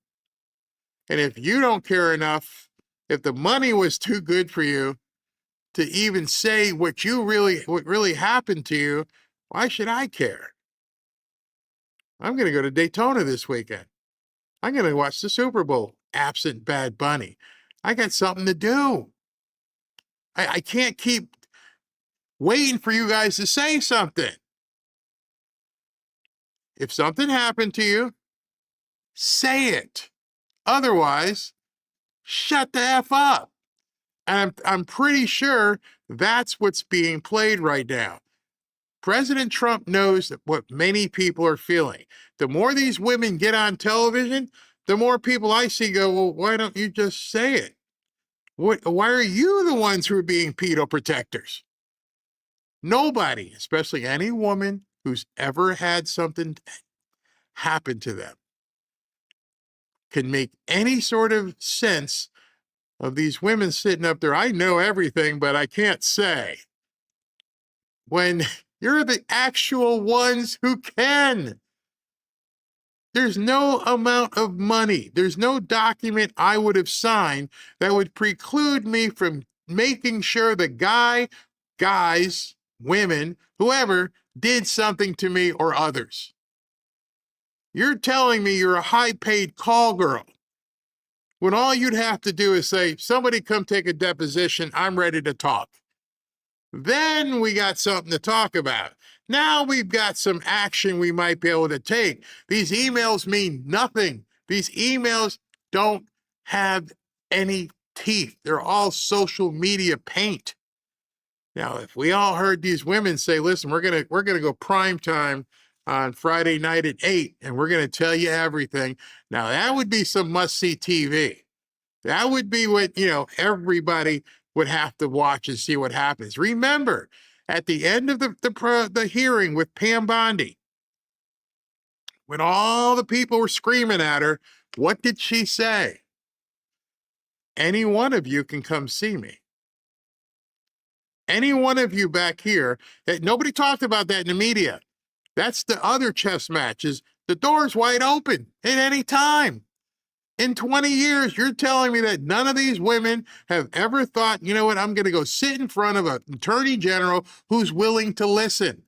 And if you don't care enough, if the money was too good for you to even say what really happened to you, why should I care? I'm going to go to Daytona this weekend. I'm going to watch the Super Bowl, absent Bad Bunny. I got something to do. I can't keep waiting for you guys to say something. If something happened to you, say it. Otherwise, shut the F up. And I'm pretty sure that's what's being played right now. President Trump knows what many people are feeling. The more these women get on television, the more people I see go, well, why don't you just say it? Why are you the ones who are being pedo protectors? Nobody, especially any woman who's ever had something happen to them, can make any sort of sense of these women sitting up there. I know everything, but I can't say. When you're the actual ones who can. There's no amount of money, there's no document I would have signed that would preclude me from making sure the guys, women, whoever did something to me or others. You're telling me you're a high-paid call girl when all you'd have to do is say, somebody come take a deposition, I'm ready to talk. Then we got something to talk about. Now we've got some action we might be able to take. These emails mean nothing. These emails don't have any teeth. They're all social media paint. Now, if we all heard these women say, listen, we're gonna go prime time on Friday night at 8, and we're gonna tell you everything. Now that would be some must-see TV. That would be what, everybody would have to watch and see what happens. Remember, at the end of the hearing with Pam Bondi, when all the people were screaming at her, what did she say? Any one of you can come see me. Any one of you back here, nobody talked about that in the media. That's the other chess match, is the door's wide open at any time. In 20 years, you're telling me that none of these women have ever thought, you know what, I'm going to go sit in front of an attorney general who's willing to listen.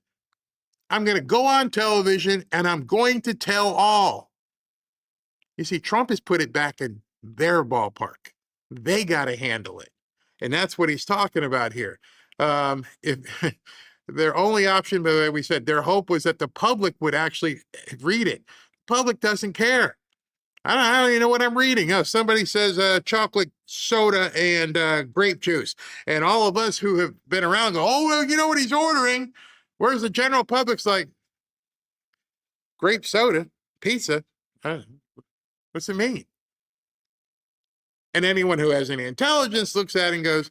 I'm going to go on television and I'm going to tell all. You see, Trump has put it back in their ballpark. They got to handle it. And that's what he's talking about here. If their only option, by the way, we said their hope was that the public would actually read it. The public doesn't care. I don't even know what I'm reading. Oh, somebody says chocolate soda and grape juice. And all of us who have been around go, oh, well, you know what he's ordering? Whereas the general public's like, grape soda, pizza. What's it mean? And anyone who has any intelligence looks at it and goes,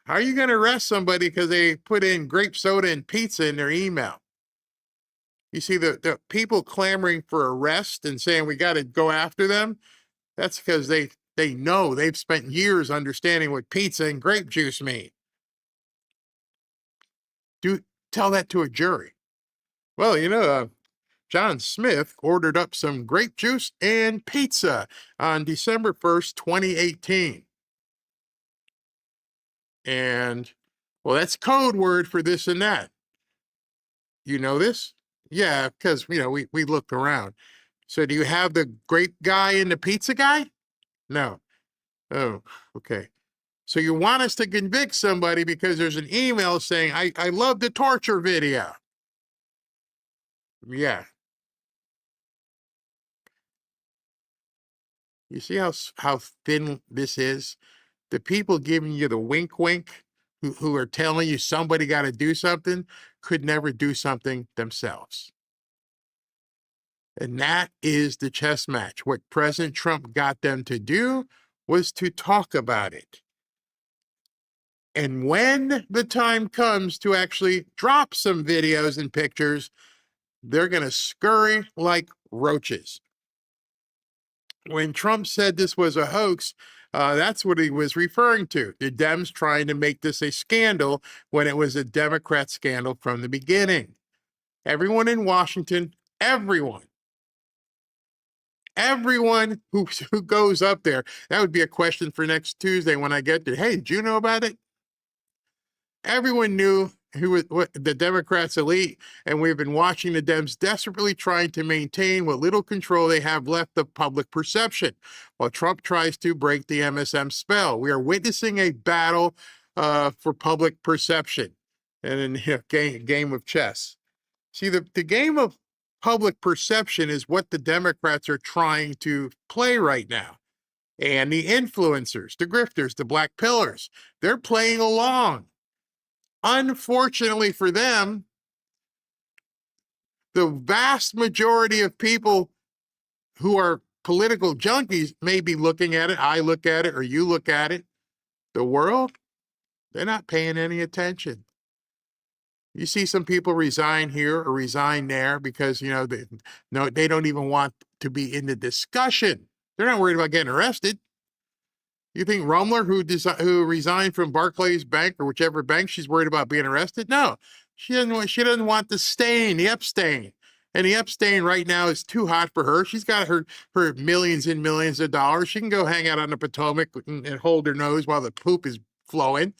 how are you going to arrest somebody because they put in grape soda and pizza in their email? You see, the people clamoring for arrest and saying we got to go after them, that's because they know they've spent years understanding what pizza and grape juice mean. Tell that to a jury. Well, John Smith ordered up some grape juice and pizza on December 1st, 2018. And, well, that's code word for this and that. You know this? Yeah, because, we looked around. So do you have the grape guy and the pizza guy? No. Oh, okay. So you want us to convict somebody because there's an email saying, I love the torture video. Yeah. You see how thin this is? The people giving you the wink wink, who are telling you somebody got to do something, could never do something themselves. And that is the chess match. What President Trump got them to do was to talk about it. And when the time comes to actually drop some videos and pictures, they're going to scurry like roaches. When Trump said this was a hoax, that's what he was referring to. The Dems trying to make this a scandal when it was a Democrat scandal from the beginning. Everyone in Washington, everyone who goes up there, that would be a question for next Tuesday when I get there. Hey, did you know about it? Everyone knew what the Democrats elite, and we've been watching the Dems desperately trying to maintain what little control they have left of public perception, while Trump tries to break the MSM spell. We are witnessing a battle for public perception, and in game of chess. See, the game of public perception is what the Democrats are trying to play right now. And the influencers, the grifters, the black pillars, they're playing along. Unfortunately for them, the vast majority of people who are political junkies may be looking at it, I look at it, or you look at it. The world, they're not paying any attention. You see some people resign here or resign there because, they don't even want to be in the discussion. They're not worried about getting arrested. You think Rumler, who resigned from Barclays Bank or whichever bank, she's worried about being arrested? No, she doesn't want the stain, the Epstein. And the Epstein right now is too hot for her. She's got her millions and millions of dollars. She can go hang out on the Potomac and hold her nose while the poop is flowing.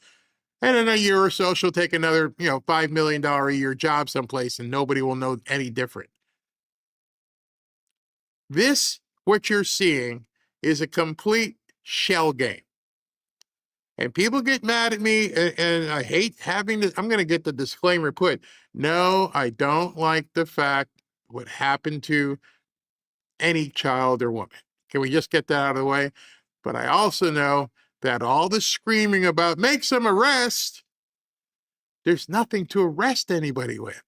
And in a year or so, she'll take another, $5 million a year job someplace and nobody will know any different. This, what you're seeing, is a complete shell game. And people get mad at me, and I hate having this. I'm going to get the disclaimer put. No, I don't like the fact what happened to any child or woman. Can we just get that out of the way? But I also know that all the screaming about make some arrest, there's nothing to arrest anybody with.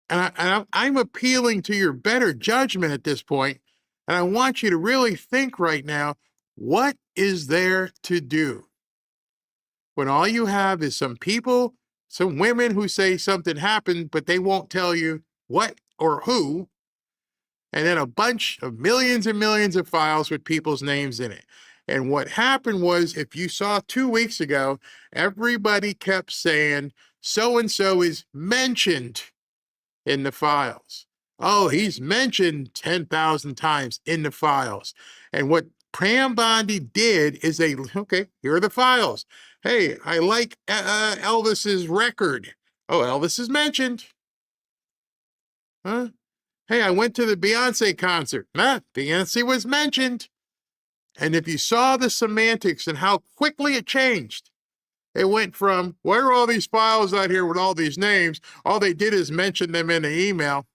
And I'm appealing to your better judgment at this point, and I want you to really think right now, what is there to do when all you have is some people, some women who say something happened, but they won't tell you what or who, and then a bunch of millions and millions of files with people's names in it. And what happened was, if you saw 2 weeks ago, everybody kept saying, so-and-so is mentioned in the files. Oh, he's mentioned 10,000 times in the files. And what Pam Bondi did is okay, here are the files. Hey, I like Elvis's record. Oh, Elvis is mentioned. Huh? Hey, I went to the Beyonce concert. Beyonce was mentioned. And if you saw the semantics and how quickly it changed, it went from, why are all these files out here with all these names? All they did is mention them in an email.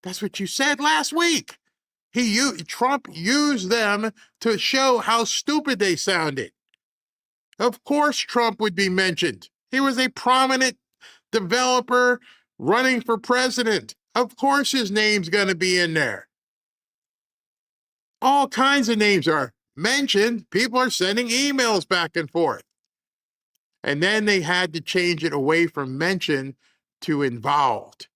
That's what you said last week. Trump used them to show how stupid they sounded. Of course Trump would be mentioned. He was a prominent developer running for president. Of course his name's going to be in there. All kinds of names are mentioned. People are sending emails back and forth. And then they had to change it away from mentioned to involved.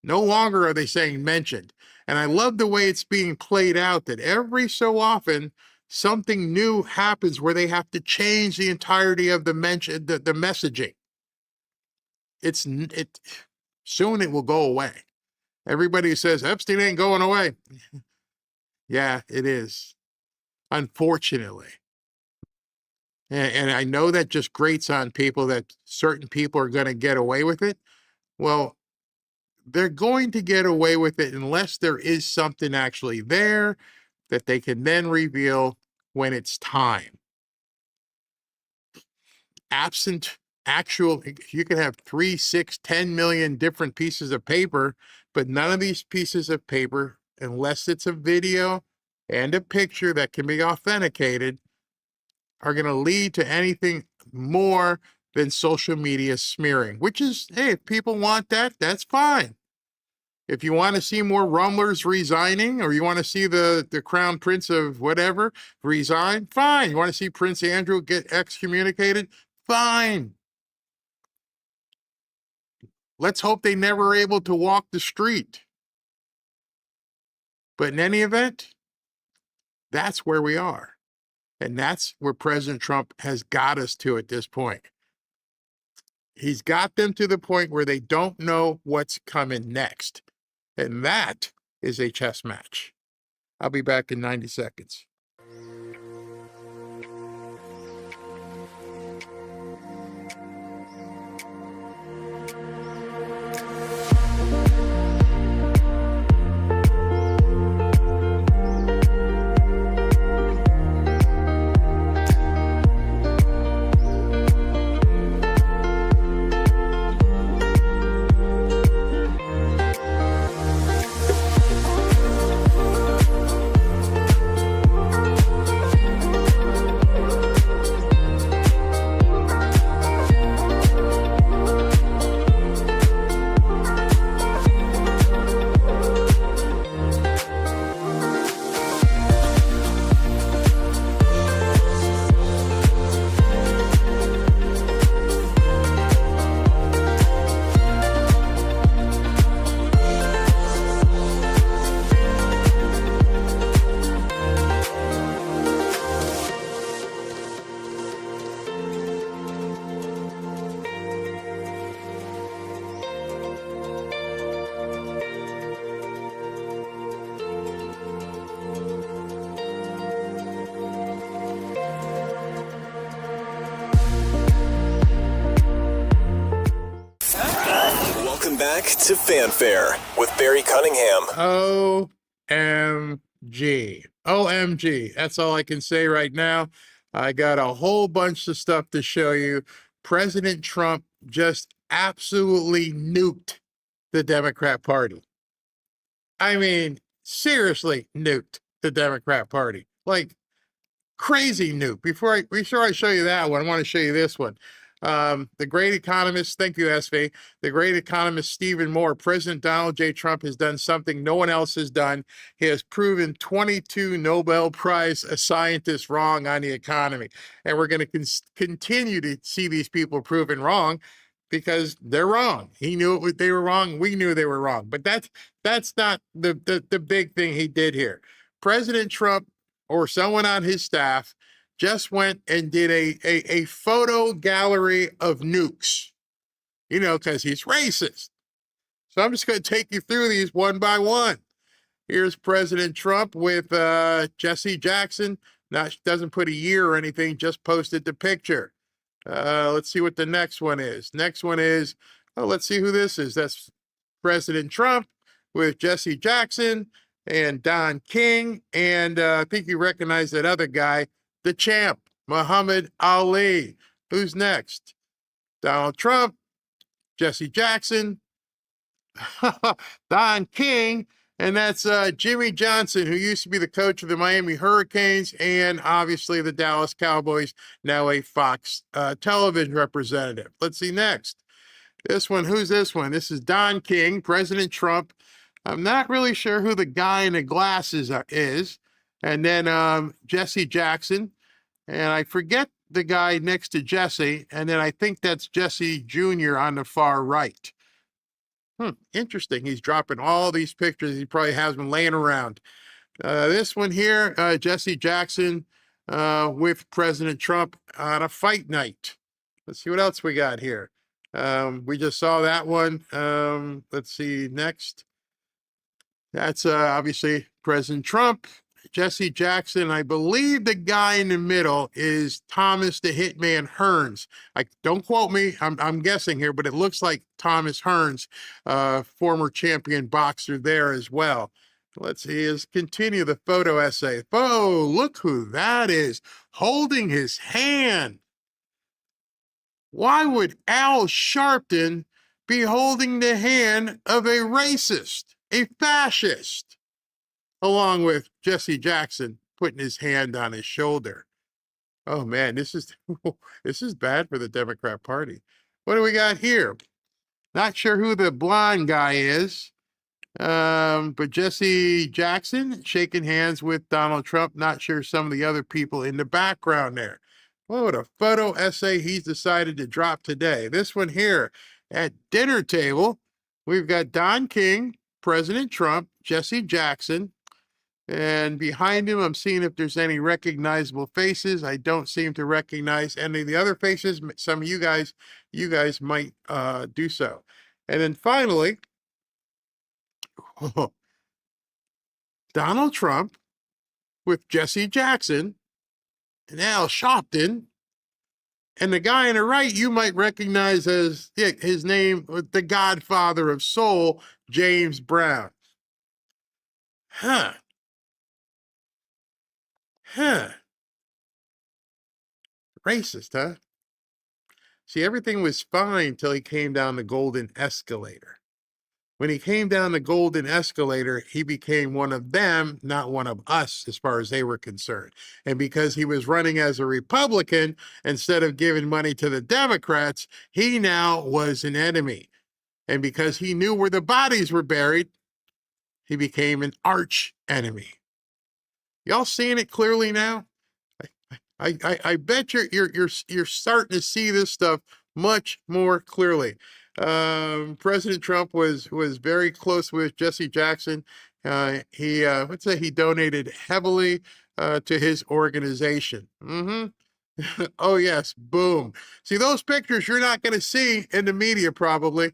No longer are they saying mentioned. And I love the way it's being played out, that every so often something new happens where they have to change the entirety of the messaging. Soon it will go away. Everybody says Epstein ain't going away. Yeah, it is. Unfortunately. And I know that just grates on people that certain people are going to get away with it. Well, they're going to get away with it unless there is something actually there that they can then reveal when it's time. Absent actual, you can have 3, 6, 10 million different pieces of paper, but none of these pieces of paper, unless it's a video and a picture that can be authenticated, are going to lead to anything more than social media smearing, which is, hey, if people want that, that's fine. If you want to see more rumblers resigning, or you want to see the crown prince of whatever resign, fine. You want to see Prince Andrew get excommunicated, fine. Let's hope they never are able to walk the street. But in any event, that's where we are. And that's where President Trump has got us to at this point. He's got them to the point where they don't know what's coming next. And that is a chess match. I'll be back in 90 seconds. back to Fanfare with Barry Cunningham. OMG. OMG. That's all I can say right now. I got a whole bunch of stuff to show you. President Trump just absolutely nuked the Democrat Party. I mean, seriously nuked the Democrat Party. Like, crazy nuke. Before I show you that one, I want to show you this one. The great economist, thank you, SV. The great economist Stephen Moore, President Donald J. Trump has done something no one else has done. He has proven 22 Nobel Prize scientists wrong on the economy. And we're going to continue to see these people proven wrong because they're wrong. He knew they were wrong. We knew they were wrong. But that's not the big thing he did here. President Trump or someone on his staff just went and did a photo gallery of nukes, you know, because he's racist. So I'm just going to take you through these one by one. Here's President Trump with Jesse Jackson. Doesn't put a year or anything, just posted the picture. Let's see what the next one is. Next one is, let's see who this is. That's President Trump with Jesse Jackson and Don King. And I think you recognize that other guy, the champ, Muhammad Ali. Who's next? Donald Trump, Jesse Jackson, Don King, and that's Jimmy Johnson, who used to be the coach of the Miami Hurricanes and obviously the Dallas Cowboys, now a Fox television representative. Let's see next. This one, who's this one? This is Don King, President Trump. I'm not really sure who the guy in the glasses is. And then Jesse Jackson. And I forget the guy next to Jesse. And then I think that's Jesse Jr. on the far right. Interesting. He's dropping all these pictures. He probably has them laying around. This one here, Jesse Jackson with President Trump on a fight night. Let's see what else we got here. We just saw that one. Let's see next. That's obviously President Trump, Jesse Jackson. I believe the guy in the middle is Thomas the Hitman Hearns. Don't quote me. I'm guessing here, but it looks like Thomas Hearns, former champion boxer there as well. Let's see. Let's continue the photo essay. Oh, look who that is holding his hand. Why would Al Sharpton be holding the hand of a racist, a fascist, along with Jesse Jackson putting his hand on his shoulder? Oh man, this is bad for the Democrat Party. What do we got here? Not sure who the blonde guy is, but Jesse Jackson shaking hands with Donald Trump. Not sure some of the other people in the background there. What a photo essay he's decided to drop today. This one here at dinner table, we've got Don King, President Trump, Jesse Jackson, and behind him, I'm seeing if there's any recognizable faces. I don't seem to recognize any of the other faces. Some of you guys might do so. And then finally, Donald Trump with Jesse Jackson and Al Sharpton, and the guy on the right you might recognize as his name, the Godfather of Soul, James Brown. Huh. Racist, huh? See, everything was fine till he came down the golden escalator. When he came down the golden escalator, he became one of them, not one of us, as far as they were concerned. And because he was running as a Republican, instead of giving money to the Democrats, he now was an enemy. And because he knew where the bodies were buried, he became an arch enemy. Y'all seeing it clearly now? I bet you're starting to see this stuff much more clearly. President Trump was very close with Jesse Jackson. He donated heavily to his organization. Oh yes, boom. See, those pictures you're not going to see in the media probably.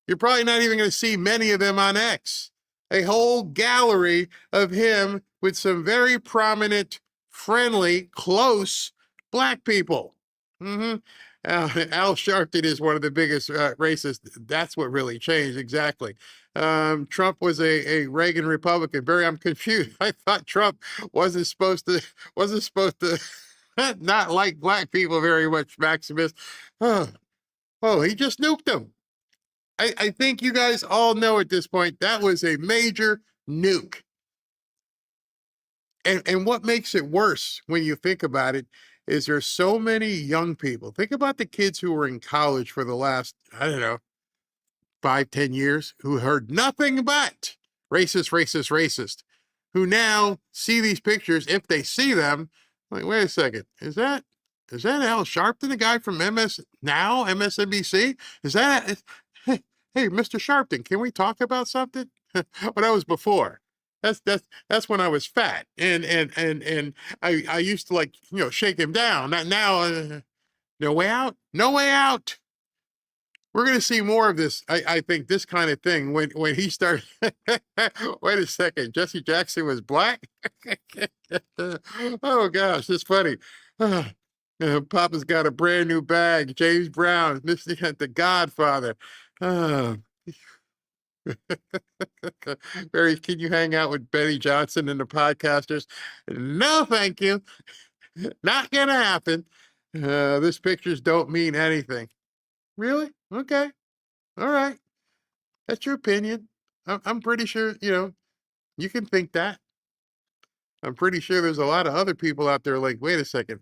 You're probably not even going to see many of them on X. A whole gallery of him with some very prominent, friendly, close black people. And Al Sharpton is one of the biggest racists. That's what really changed. Exactly. Trump was a Reagan Republican. Barry, I'm confused. I thought Trump wasn't supposed to not like black people very much, Maximus. Oh, he just nuked them. I think you guys all know at this point that was a major nuke. And what makes it worse when you think about it is there's so many young people. Think about the kids who were in college for the last, I don't know, 5, 10 years, who heard nothing but racist, racist, racist, who now see these pictures. If they see them, like, wait a second, is that Al Sharpton, the guy from MSNBC? Is that, hey, Mr. Sharpton, can we talk about something? Well, that was before. That's when I was fat, and I used to, like, shake him down. Not now. No way out. No way out. We're going to see more of this. I think this kind of thing when he started. Wait a second. Jesse Jackson was black. Oh gosh, it's funny. Papa's got a brand new bag. James Brown, the Godfather. Barry, can you hang out with Benny Johnson and the podcasters? No, thank you. Not gonna happen. These pictures don't mean anything. Really? Okay. All right. That's your opinion. I'm pretty sure, you can think that. I'm pretty sure there's a lot of other people out there like, wait a second.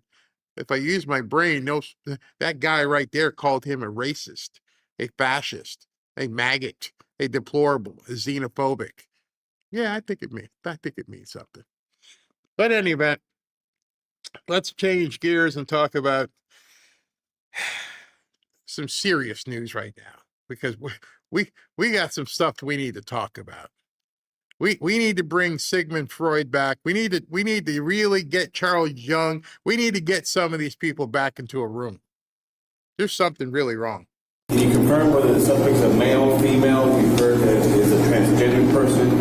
If I use my brain, that guy right there called him a racist, a fascist, a maggot, a deplorable, a xenophobic. Yeah, I think it means something. But in any event, let's change gears and talk about some serious news right now, because we got some stuff we need to talk about. We need to bring Sigmund Freud back. We need to really get Charles Jung. We need to get some of these people back into a room. There's something really wrong. Can you confirm whether the suspect's a male, female? We've heard that is a transgender person.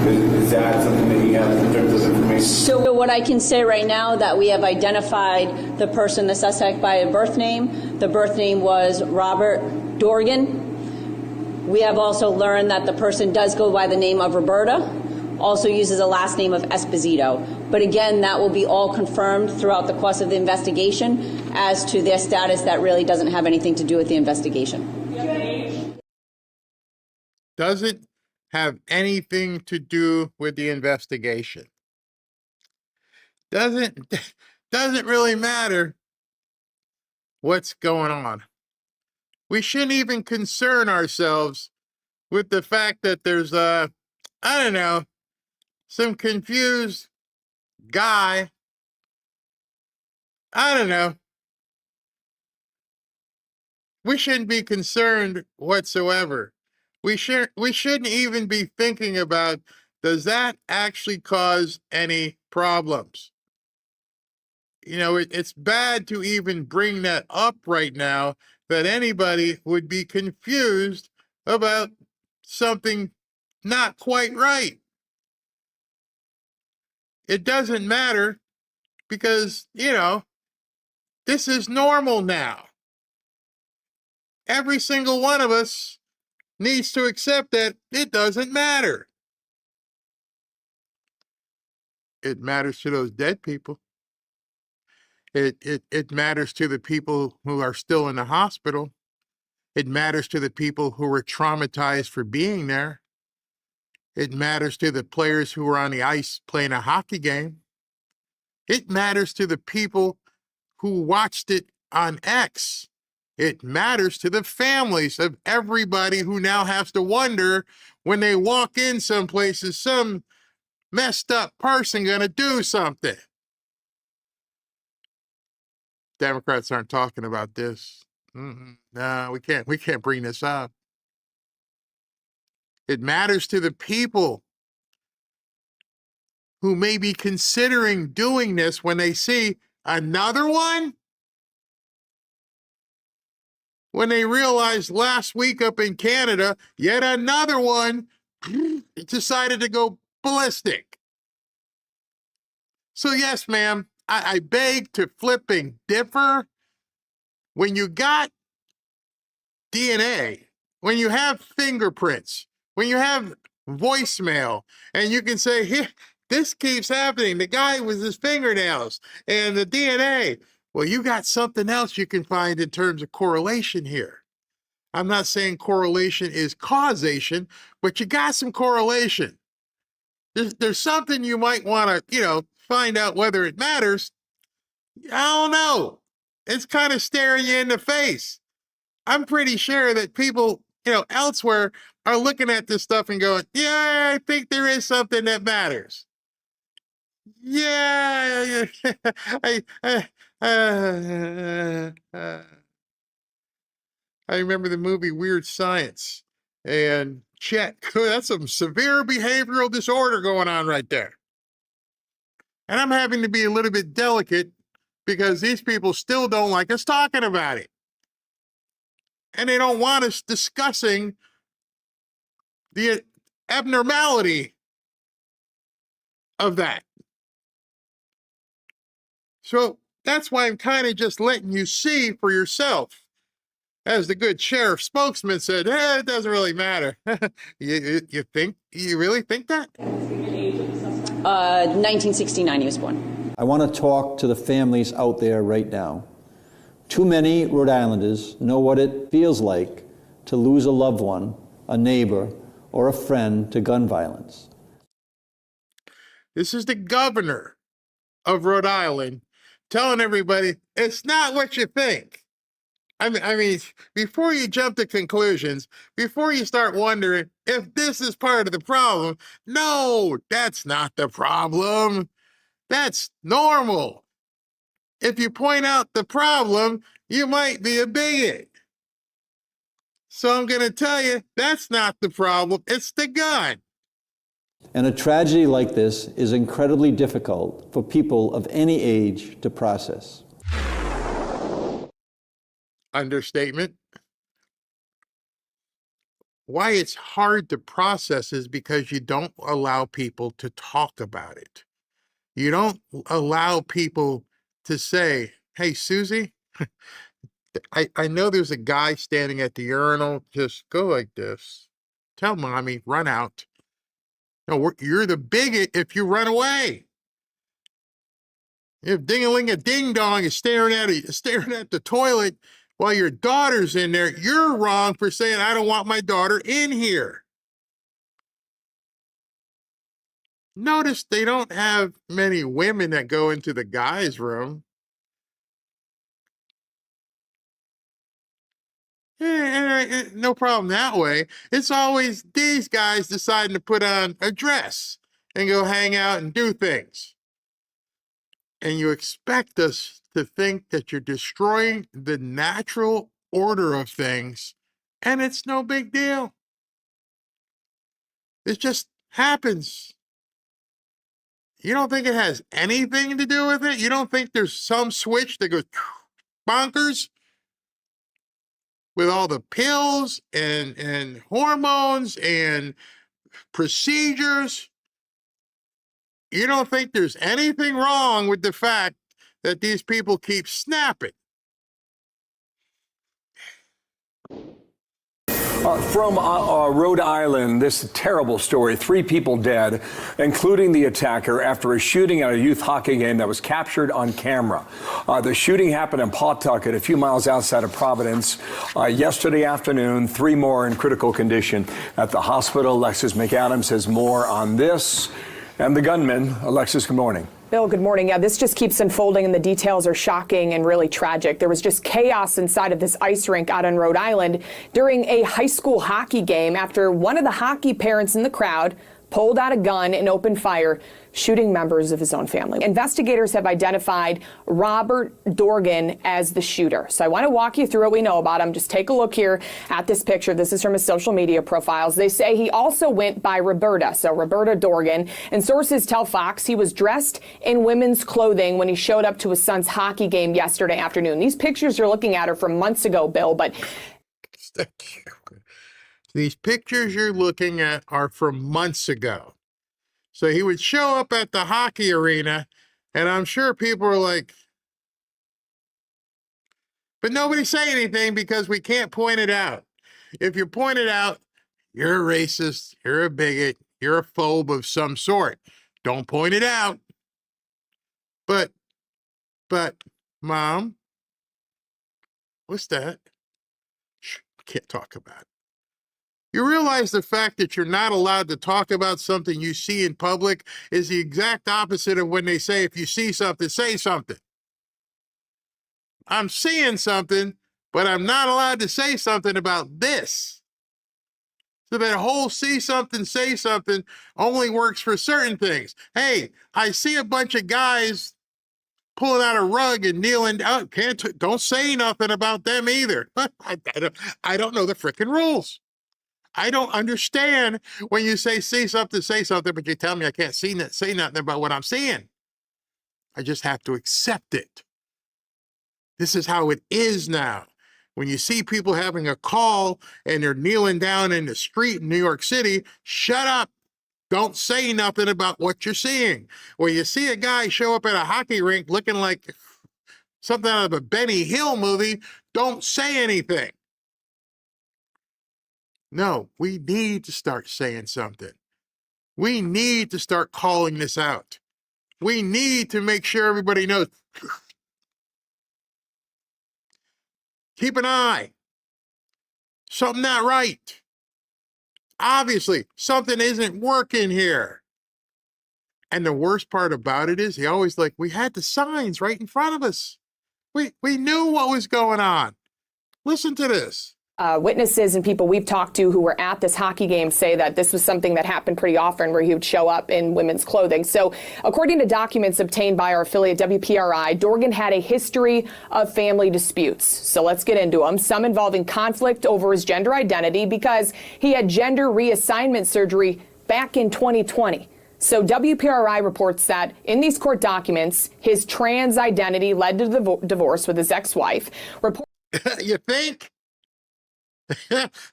Is that something that you have in terms of information? So what I can say right now that we have identified the person, the suspect, by a birth name. The birth name was Robert Dorgan. We have also learned that the person does go by the name of Roberta, also uses a last name of Esposito. But again, that will be all confirmed throughout the course of the investigation as to their status. That really doesn't have anything to do with the investigation. Doesn't have anything to do with the investigation. Doesn't really matter what's going on. We shouldn't even concern ourselves with the fact that there's some confused guy. We shouldn't be concerned whatsoever. We shouldn't even be thinking about, does that actually cause any problems? It's bad to even bring that up right now, that anybody would be confused about something not quite right. It doesn't matter because, this is normal now. Every single one of us needs to accept that it doesn't matter. It matters to those dead people. It matters to the people who are still in the hospital. It matters to the people who were traumatized for being there. It matters to the players who were on the ice playing a hockey game. It matters to the people who watched it on X. It matters to the families of everybody who now has to wonder when they walk in some places, some messed up person gonna do something. Democrats aren't talking about this. No, we can't bring this up. It matters to the people who may be considering doing this when they see another one. When they realized last week up in Canada, yet another one decided to go ballistic. So yes, ma'am, I beg to flipping differ. when you got DNA, when you have fingerprints, when you have voicemail, and you can say, here, this keeps happening. The guy with his fingernails and the DNA. Well, you got something else you can find in terms of correlation here. I'm not saying correlation is causation, but you got some correlation. There's something you might want to, find out whether it matters. I don't know. It's kind of staring you in the face. I'm pretty sure that people, elsewhere are looking at this stuff and going, yeah, I think there is something that matters. Yeah. I remember the movie Weird Science, and Chet, that's some severe behavioral disorder going on right there. And I'm having to be a little bit delicate because these people still don't like us talking about it. And they don't want us discussing the abnormality of that. So that's why I'm kind of just letting you see for yourself. As the good sheriff spokesman said, it doesn't really matter. You really think that? 1969 he was born. I want to talk to the families out there right now. Too many Rhode Islanders know what it feels like to lose a loved one, a neighbor, or a friend to gun violence. This is the governor of Rhode Island telling everybody it's not what you think. I mean, before you jump to conclusions, before you start wondering if this is part of the problem, no, that's not the problem. That's normal. If you point out the problem, you might be a bigot. So I'm going to tell you, that's not the problem. It's the gun. And a tragedy like this is incredibly difficult for people of any age to process. Understatement. Why it's hard to process is because you don't allow people to talk about it. You don't allow people to say, hey, Susie, I know there's a guy standing at the urinal. Just go like this. Tell mommy, run out. No, you're the bigot if you run away. If ding-a-ling-a-ding-dong is staring at the toilet while your daughter's in there, you're wrong for saying, I don't want my daughter in here. Notice they don't have many women that go into the guy's room. No problem that way. It's always these guys deciding to put on a dress and go hang out and do things. And you expect us to think that you're destroying the natural order of things, and it's no big deal. It just happens. You don't think it has anything to do with it? You don't think there's some switch that goes bonkers with all the pills and hormones and procedures? You don't think there's anything wrong with the fact that these people keep snapping? From Rhode Island, this terrible story. 3 people dead, including the attacker, after a shooting at a youth hockey game that was captured on camera. The shooting happened in Pawtucket, a few miles outside of Providence, yesterday afternoon. 3 more in critical condition at the hospital. Alexis McAdams has more on this. And the gunman. Alexis, good morning. Bill, good morning. Yeah, this just keeps unfolding and the details are shocking and really tragic. There was just chaos inside of this ice rink out in Rhode Island during a high school hockey game after one of the hockey parents in the crowd pulled out a gun and opened fire, shooting members of his own family. Investigators have identified Robert Dorgan as the shooter. So I want to walk you through what we know about him. Just take a look here at this picture. This is from his social media profiles. They say he also went by Roberta, so Roberta Dorgan. And sources tell Fox he was dressed in women's clothing when he showed up to his son's hockey game yesterday afternoon. These pictures you're looking at are from months ago, Bill, but... These pictures you're looking at are from months ago. So he would show up at the hockey arena, and I'm sure people are like, But nobody say anything because we can't point it out. If you point it out, you're a racist, you're a bigot, you're a phobe of some sort. Don't point it out. But, Mom, what's that? Shh, can't talk about it. You realize the fact that you're not allowed to talk about something you see in public is the exact opposite of when they say, if you see something, say something. I'm seeing something, but I'm not allowed to say something about this. So that whole see something, say something only works for certain things. Hey, I see a bunch of guys pulling out a rug and kneeling down. Don't say nothing about them either. I don't know the frickin' rules. I don't understand when you say something, but you tell me I can't say nothing about what I'm seeing. I just have to accept it. This is how it is now. When you see people having a call and they're kneeling down in the street in New York City, shut up. Don't say nothing about what you're seeing. When you see a guy show up at a hockey rink looking like something out of a Benny Hill movie, don't say anything. No, we need to start saying something. We need to start calling this out. We need to make sure everybody knows. Keep an eye. Something not right. Obviously, something isn't working here. And the worst part about it is we had the signs right in front of us. We knew what was going on. Listen to this. Witnesses and people we've talked to who were at this hockey game say that this was something that happened pretty often where he would show up in women's clothing. So according to documents obtained by our affiliate WPRI, Dorgan had a history of family disputes. So let's get into them. Some involving conflict over his gender identity because he had gender reassignment surgery back in 2020. So WPRI reports that in these court documents, his trans identity led to the divorce with his ex-wife. You think?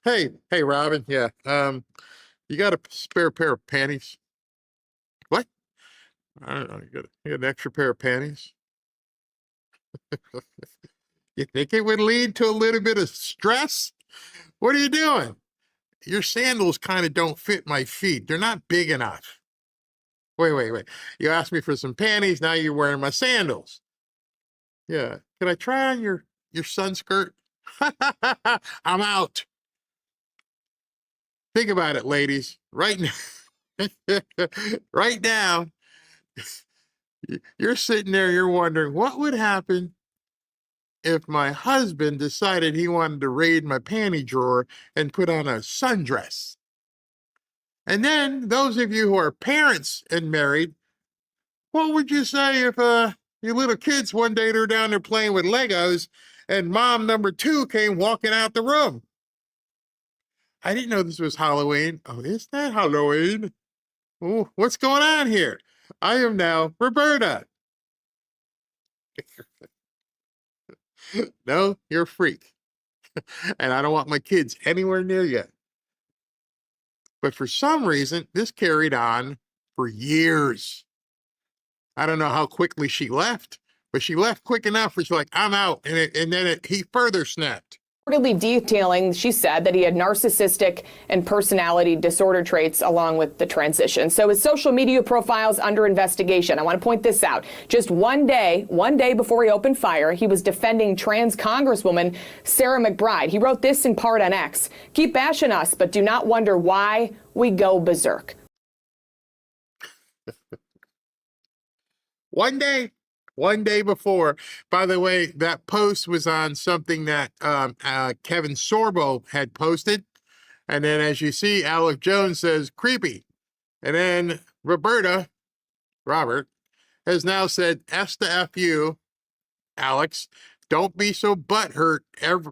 Hey, Robin. Yeah. You got a spare pair of panties? What? I don't know. You got an extra pair of panties? You think it would lead to a little bit of stress? What are you doing? Your sandals kind of don't fit my feet. They're not big enough. Wait. You asked me for some panties. Now you're wearing my sandals. Yeah. Can I try on your sun skirt? I'm out. Think about it, ladies. Right now, you're sitting there, you're wondering, what would happen if my husband decided he wanted to raid my panty drawer and put on a sundress? And then, those of you who are parents and married, what would you say if your little kids one day they're down there playing with Legos and mom number 2 came walking out the room? I didn't know this was Halloween. Oh, is that Halloween? Oh, what's going on here? I am now Roberta. No, you're a freak. And I don't want my kids anywhere near you. But for some reason, this carried on for years. I don't know how quickly she left, but she left quick enough where she's like, I'm out. And then he further snapped. Reportedly detailing, she said, that he had narcissistic and personality disorder traits along with the transition. So his social media profile's under investigation. I want to point this out. Just one day before he opened fire, he was defending trans Congresswoman Sarah McBride. He wrote this in part on X: "Keep bashing us, but do not wonder why we go berserk." One day before. By the way, that post was on something that Kevin Sorbo had posted. And then as you see, Alec Jones says, creepy. And then Robert, has now said, S to F you, Alex. Don't be so butthurt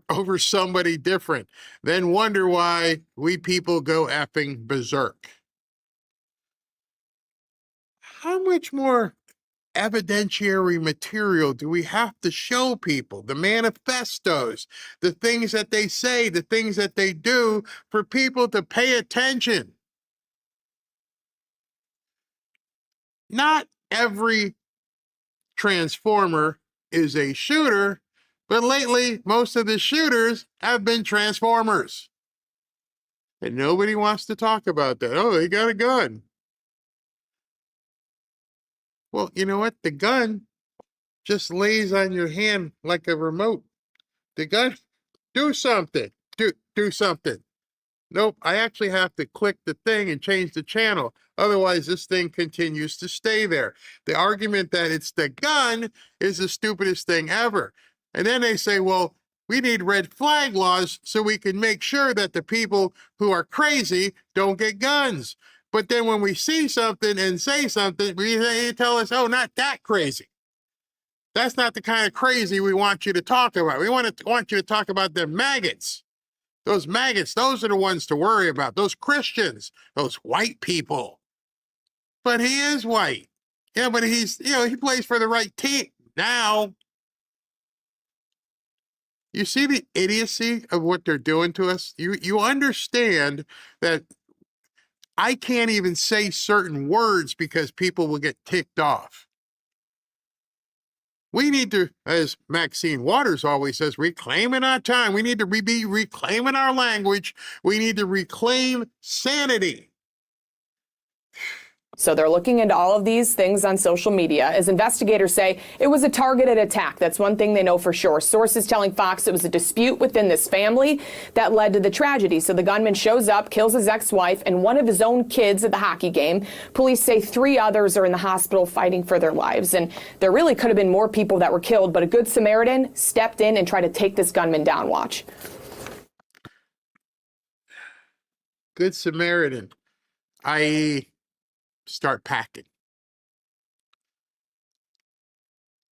over somebody different. Then wonder why we people go effing berserk. How much more evidentiary material do we have to show people? The manifestos, the things that they say, the things that they do for people to pay attention. Not every transformer is a shooter, But lately, most of the shooters have been Transformers. And nobody wants to talk about that. Oh, they got a gun. Well, you know what? The gun just lays on your hand like a remote. The gun, do something. Do something. Nope, I actually have to click the thing and change the channel. Otherwise, this thing continues to stay there. The argument that it's the gun is the stupidest thing ever. And then they say, well, we need red flag laws so we can make sure that the people who are crazy don't get guns. But then when we see something and say something, they tell us, oh, not that crazy. That's not the kind of crazy we want you to talk about. We want you to talk about the maggots. Those maggots, those are the ones to worry about. Those Christians, those white people. But he is white. Yeah, but he's, he plays for the right team. Now, you see the idiocy of what they're doing to us? You understand that I can't even say certain words because people will get ticked off. We need to, as Maxine Waters always says, reclaiming our time. We need to be reclaiming our language. We need to reclaim sanity. So they're looking into all of these things on social media. As investigators say, it was a targeted attack. That's one thing they know for sure. Sources telling Fox it was a dispute within this family that led to the tragedy. So the gunman shows up, kills his ex-wife and one of his own kids at the hockey game. Police say 3 others are in the hospital fighting for their lives. And there really could have been more people that were killed, but a good Samaritan stepped in and tried to take this gunman down. Watch. Good Samaritan, i.e., start packing.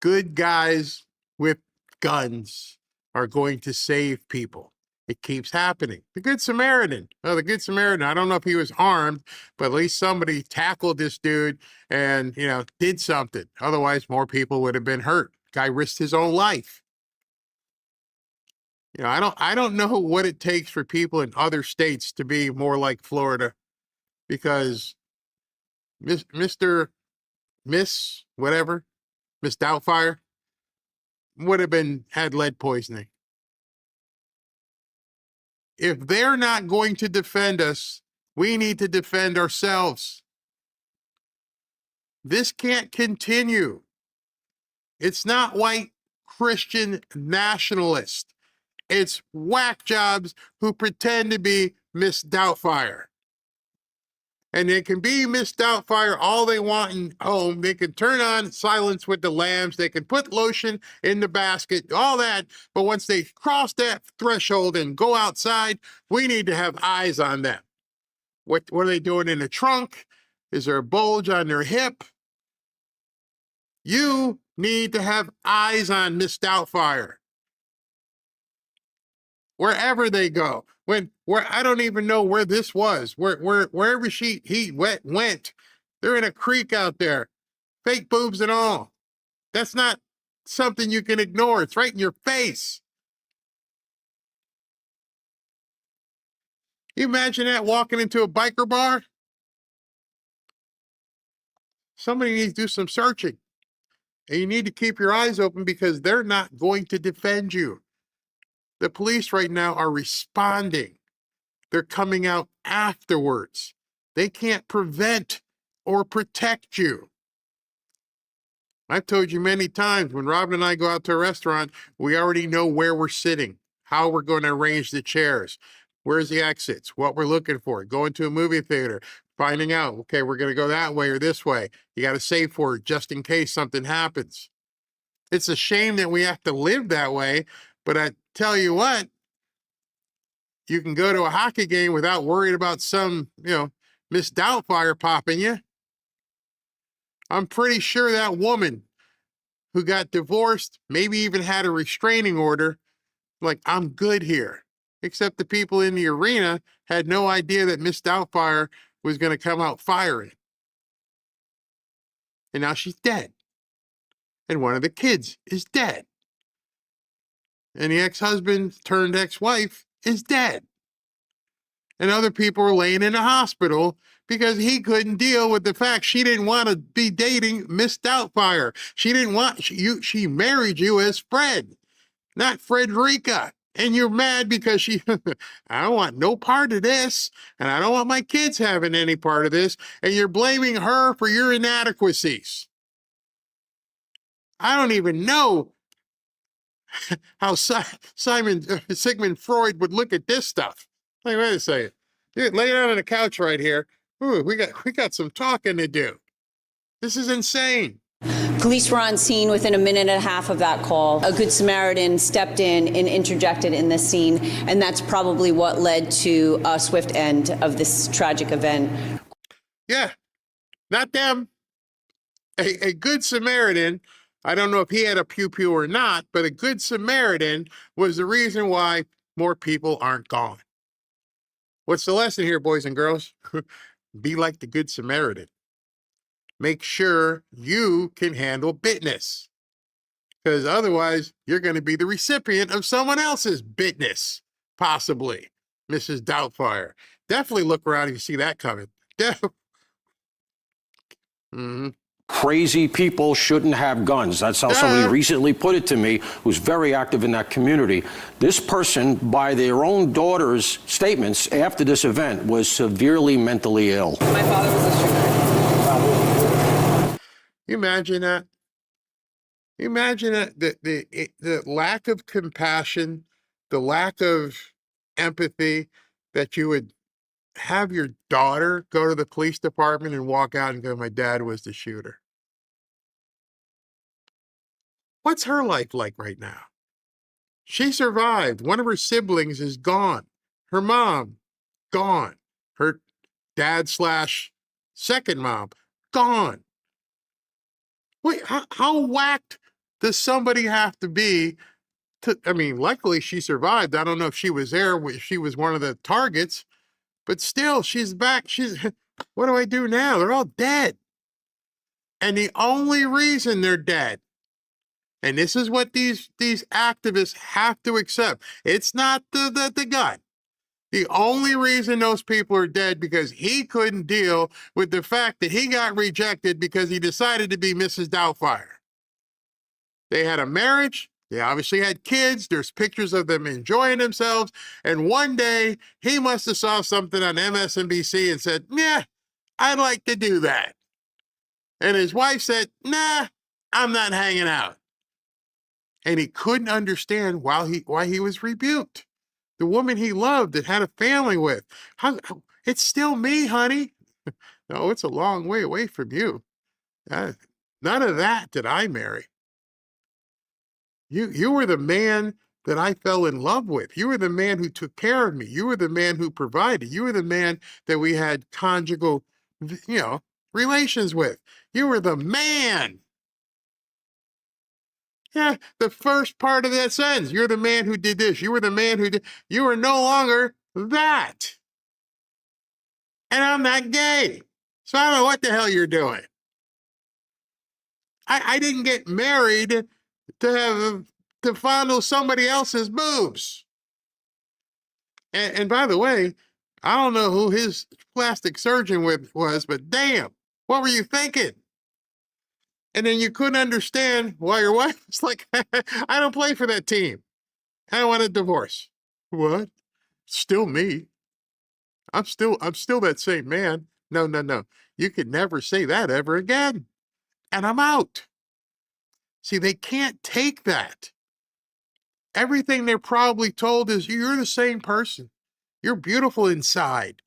Good guys with guns are going to save people. It keeps happening. The Good Samaritan. Well, the Good Samaritan, I don't know if he was armed, but at least somebody tackled this dude and, did something. Otherwise, more people would have been hurt. Guy risked his own life. I don't know what it takes for people in other states to be more like Florida, because Miss Doubtfire would have had lead poisoning. If they're not going to defend us, we need to defend ourselves. This can't continue. It's not white Christian nationalists. It's whack jobs who pretend to be Miss Doubtfire. And they can be Miss Doubtfire all they want in home. They can turn on Silence with the Lambs. They can put lotion in the basket, all that. But once they cross that threshold and go outside, we need to have eyes on them. What are they doing in the trunk? Is there a bulge on their hip? You need to have eyes on Miss Doubtfire. Wherever they go, where I don't even know where this was, wherever he went, they're in a creek out there, fake boobs and all. That's not something you can ignore. It's right in your face. You imagine that walking into a biker bar? Somebody needs to do some searching, and you need to keep your eyes open because they're not going to defend you. The police right now are responding. They're coming out afterwards. They can't prevent or protect you. I've told you many times, when Robin and I go out to a restaurant, we already know where we're sitting, how we're going to arrange the chairs, where's the exits, what we're looking for. Going to a movie theater, finding out, okay, we're going to go that way or this way. You got a safe word just in case something happens. It's a shame that we have to live that way, but I tell you what, you can go to a hockey game without worrying about some, Miss Doubtfire popping you. I'm pretty sure that woman who got divorced, maybe even had a restraining order, like, I'm good here. Except the people in the arena had no idea that Miss Doubtfire was going to come out firing. And now she's dead. And one of the kids is dead. And the ex-husband turned ex-wife is dead. And other people are laying in the hospital because he couldn't deal with the fact she didn't want to be dating Miss Doubtfire. She didn't want you. She married you as Fred. not Frederica. And you're mad because she, I don't want no part of this, and I don't want my kids having any part of this, and you're blaming her for your inadequacies. I don't even know how Sigmund Freud would look at this stuff. Like, wait a second. You lay down on the couch right here. Ooh, we got some talking to do. This is insane. Police were on scene within a minute and a half of that call. A Good Samaritan stepped in and interjected in this scene, and that's probably what led to a swift end of this tragic event. Yeah, not them. A Good Samaritan, I don't know if he had a pew-pew or not, but a Good Samaritan was the reason why more people aren't gone. What's the lesson here, boys and girls? Be like the Good Samaritan. Make sure you can handle bitness, because otherwise you're going to be the recipient of someone else's bitness, possibly. Mrs. Doubtfire. Definitely look around if you see that coming. Crazy people shouldn't have guns. That's how somebody recently put it to me, who's very active in that community. This person, by their own daughter's statements after this event, was severely mentally ill. My father was a shooter. You imagine that? You imagine that the lack of compassion, the lack of empathy, that you would have your daughter go to the police department and walk out and go, my dad was the shooter. What's her life like right now? She survived. One of her siblings is gone. Her mom, gone. Her dad / second mom, gone. Wait, how whacked does somebody have to be to, I mean, luckily she survived. I don't know if she was there, if she was one of the targets, but still, she's back. What do I do now? They're all dead. And the only reason they're dead, and this is what these activists have to accept, it's not the gun. The only reason those people are dead because he couldn't deal with the fact that he got rejected because he decided to be Mrs. Doubtfire. They had a marriage. They obviously had kids. There's pictures of them enjoying themselves. And one day he must have saw something on MSNBC and said, yeah, I'd like to do that. And his wife said, nah, I'm not hanging out. And he couldn't understand why he was rebuked. The woman he loved and had a family with. It's still me, honey. No, it's a long way away from you. None of that did I marry. You were the man that I fell in love with. You were the man who took care of me. You were the man who provided. You were the man that we had conjugal, relations with. You were the man. Yeah, the first part of that sentence. You're the man who did this. You were the man who did. You are no longer that. And I'm not gay. So I don't know what the hell you're doing. I didn't get married to fondle somebody else's boobs. And by the way, I don't know who his plastic surgeon was, but damn, what were you thinking? And then you couldn't understand why your wife was like, I don't play for that team. I want a divorce. What? Still me. I'm still that same man. No. You could never say that ever again. And I'm out. See, they can't take that. Everything they're probably told is you're the same person. You're beautiful inside.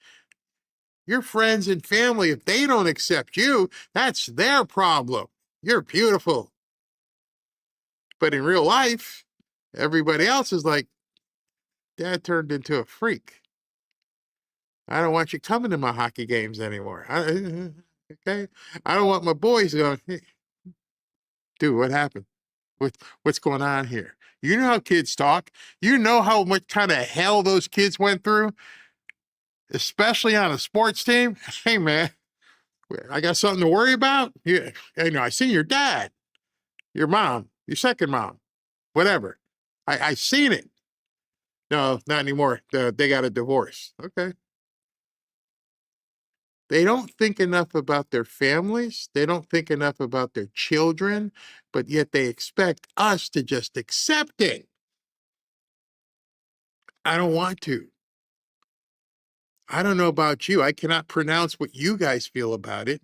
Your friends and family, if they don't accept you, that's their problem. You're beautiful. But in real life, everybody else is like, Dad turned into a freak. I don't want you coming to my hockey games anymore. Okay? I don't want my boys going, hey, dude, what happened? What's going on here? You know how kids talk. You know how much kind of hell those kids went through, especially on a sports team. Hey, man, I got something to worry about. Yeah, I seen your dad, your mom, your second mom, whatever. I seen it. No, not anymore. They got a divorce. Okay. They don't think enough about their families. They don't think enough about their children, but yet they expect us to just accept it. I don't want to. I don't know about you. I cannot pronounce what you guys feel about it.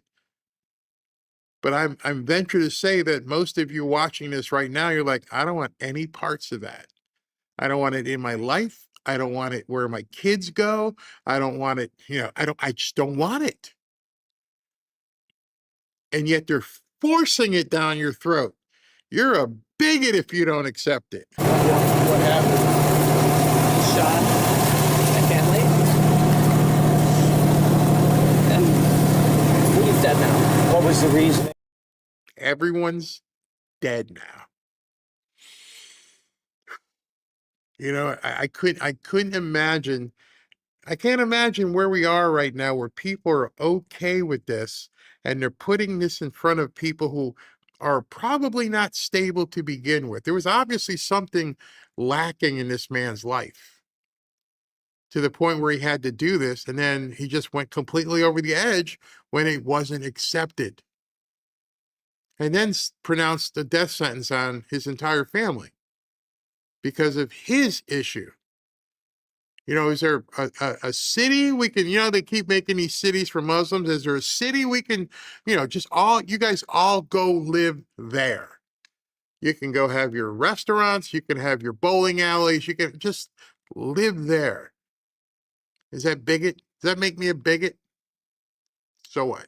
But I'm venture to say that most of you watching this right now, you're like, I don't want any parts of that. I don't want it in my life. I don't want it where my kids go. I don't want it, I just don't want it. And yet they're forcing it down your throat. You're a bigot if you don't accept it. What happened? Shot my family. And he's dead now. What was the reason? Everyone's dead now. I couldn't imagine. I can't imagine where we are right now where people are okay with this and they're putting this in front of people who are probably not stable to begin with. There was obviously something lacking in this man's life to the point where he had to do this, and then he just went completely over the edge when it wasn't accepted. And then pronounced a death sentence on his entire family because of his issue. Is there a city we can, they keep making these cities for Muslims. Is there a city we can, you guys all go live there? You can go have your restaurants. You can have your bowling alleys. You can just live there. Is that bigot? Does that make me a bigot? So what?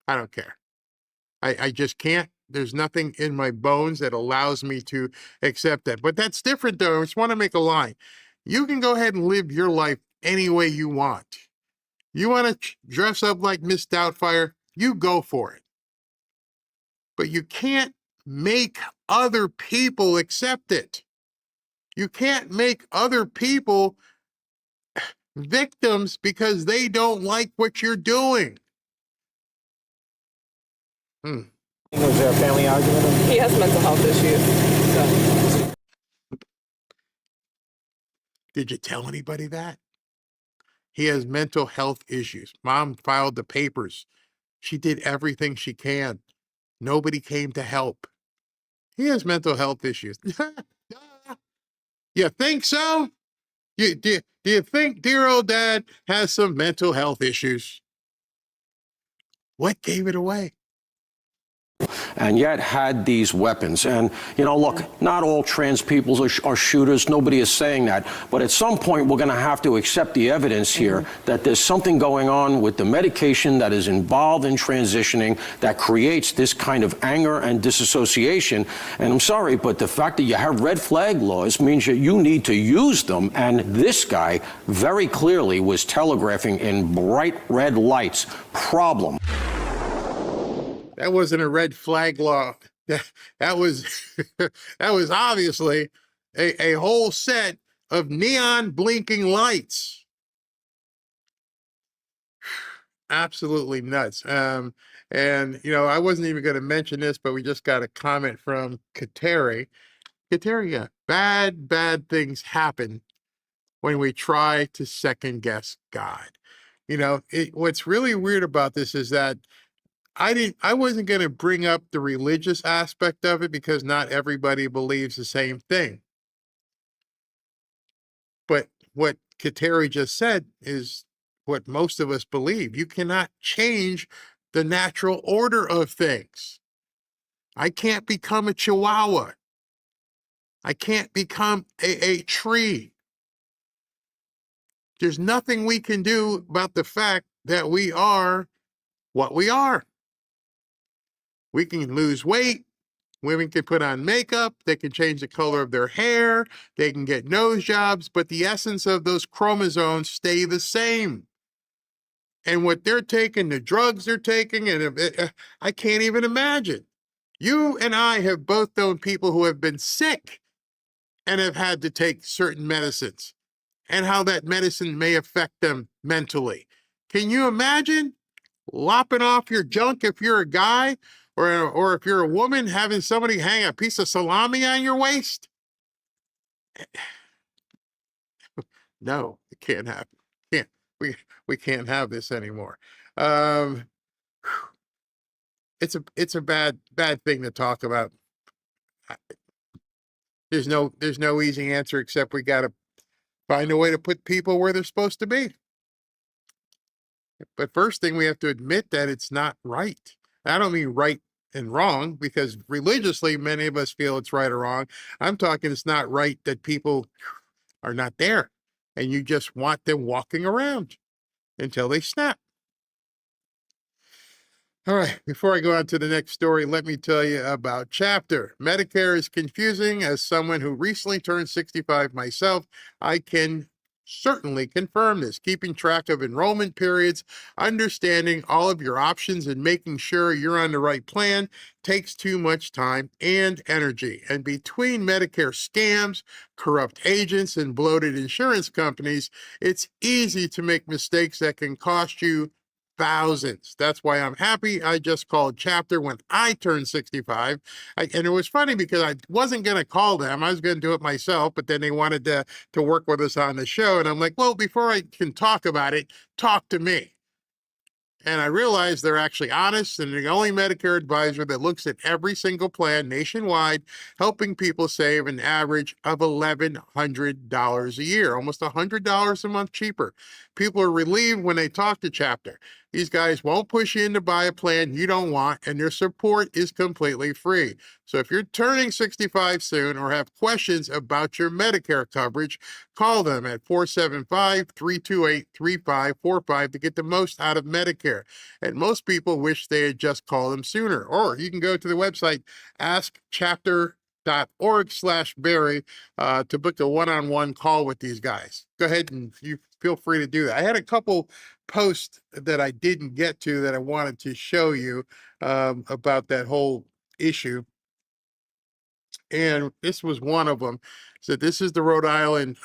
I don't care. I just can't. There's nothing in my bones that allows me to accept that. But that's different, though. I just want to make a line. You can go ahead and live your life any way you want. You want to dress up like Miss Doubtfire? You go for it. But you can't make other people accept it. You can't make other people victims because they don't like what you're doing. Was there a family argument? He has mental health issues. So. Did you tell anybody that? He has mental health issues. Mom filed the papers. She did everything she can. Nobody came to help. He has mental health issues. You think so? Do you think dear old dad has some mental health issues? What gave it away? And yet had these weapons. And, look, not all trans people are shooters. Nobody is saying that. But at some point, we're going to have to accept the evidence here that there's something going on with the medication that is involved in transitioning that creates this kind of anger and disassociation. And I'm sorry, but the fact that you have red flag laws means that you need to use them. And this guy very clearly was telegraphing in bright red lights. Problem. That wasn't a red flag law. That was that was obviously a whole set of neon blinking lights. Absolutely nuts. And I wasn't even going to mention this, but we just got a comment from Kateri. Kateri, yeah, bad things happen when we try to second guess God. What's really weird about this is that I wasn't going to bring up the religious aspect of it because not everybody believes the same thing. But what Kateri just said is what most of us believe. You cannot change the natural order of things. I can't become a chihuahua. I can't become a tree. There's nothing we can do about the fact that we are what we are. We can lose weight. Women can put on makeup. They can change the color of their hair. They can get nose jobs, but the essence of those chromosomes stay the same. And what they're taking, the drugs they're taking, and I can't even imagine. You and I have both known people who have been sick and have had to take certain medicines and how that medicine may affect them mentally. Can you imagine lopping off your junk if you're a guy? Or if you're a woman, having somebody hang a piece of salami on your waist? No, it can't happen. We can't have this anymore. It's a bad thing to talk about. There's no easy answer except we gotta Find a way to put people where they're supposed to be. But first thing, we have to admit that it's not right. I don't mean right and wrong, because religiously, many of us feel it's right or wrong. I'm talking it's not right that people are not there and you just want them walking around until they snap. All right, before I go on to the next story, let me tell you about Chapter. Medicare is confusing. As someone who recently turned 65 myself, I can certainly confirm this. Keeping track of enrollment periods, understanding all of your options, and making sure you're on the right plan takes too much time and energy. And between Medicare scams, corrupt agents, and bloated insurance companies, it's easy to make mistakes that can cost you thousands. That's why I'm happy I just called Chapter when I turned 65. And it was funny because I wasn't going to call them. I was going to do it myself, but then they wanted to work with us on the show. And I'm like, well, before I can talk about it, talk to me. And I realized they're actually honest, and the only Medicare advisor that looks at every single plan nationwide, helping people save an average of $1,100 a year, almost $100 a month cheaper. People are relieved when they talk to Chapter. These guys won't push you in to buy a plan you don't want, and their support is completely free. So if you're turning 65 soon or have questions about your Medicare coverage, call them at 475-328-3545 to get the most out of Medicare. And most people wish they had just called them sooner. Or you can go to the website askchapter.org/Barry to book a one-on-one call with these guys. Go ahead and you feel free to do that. I had a couple posts that I didn't get to that I wanted to show you about that whole issue. And this was one of them. So this is the Rhode Island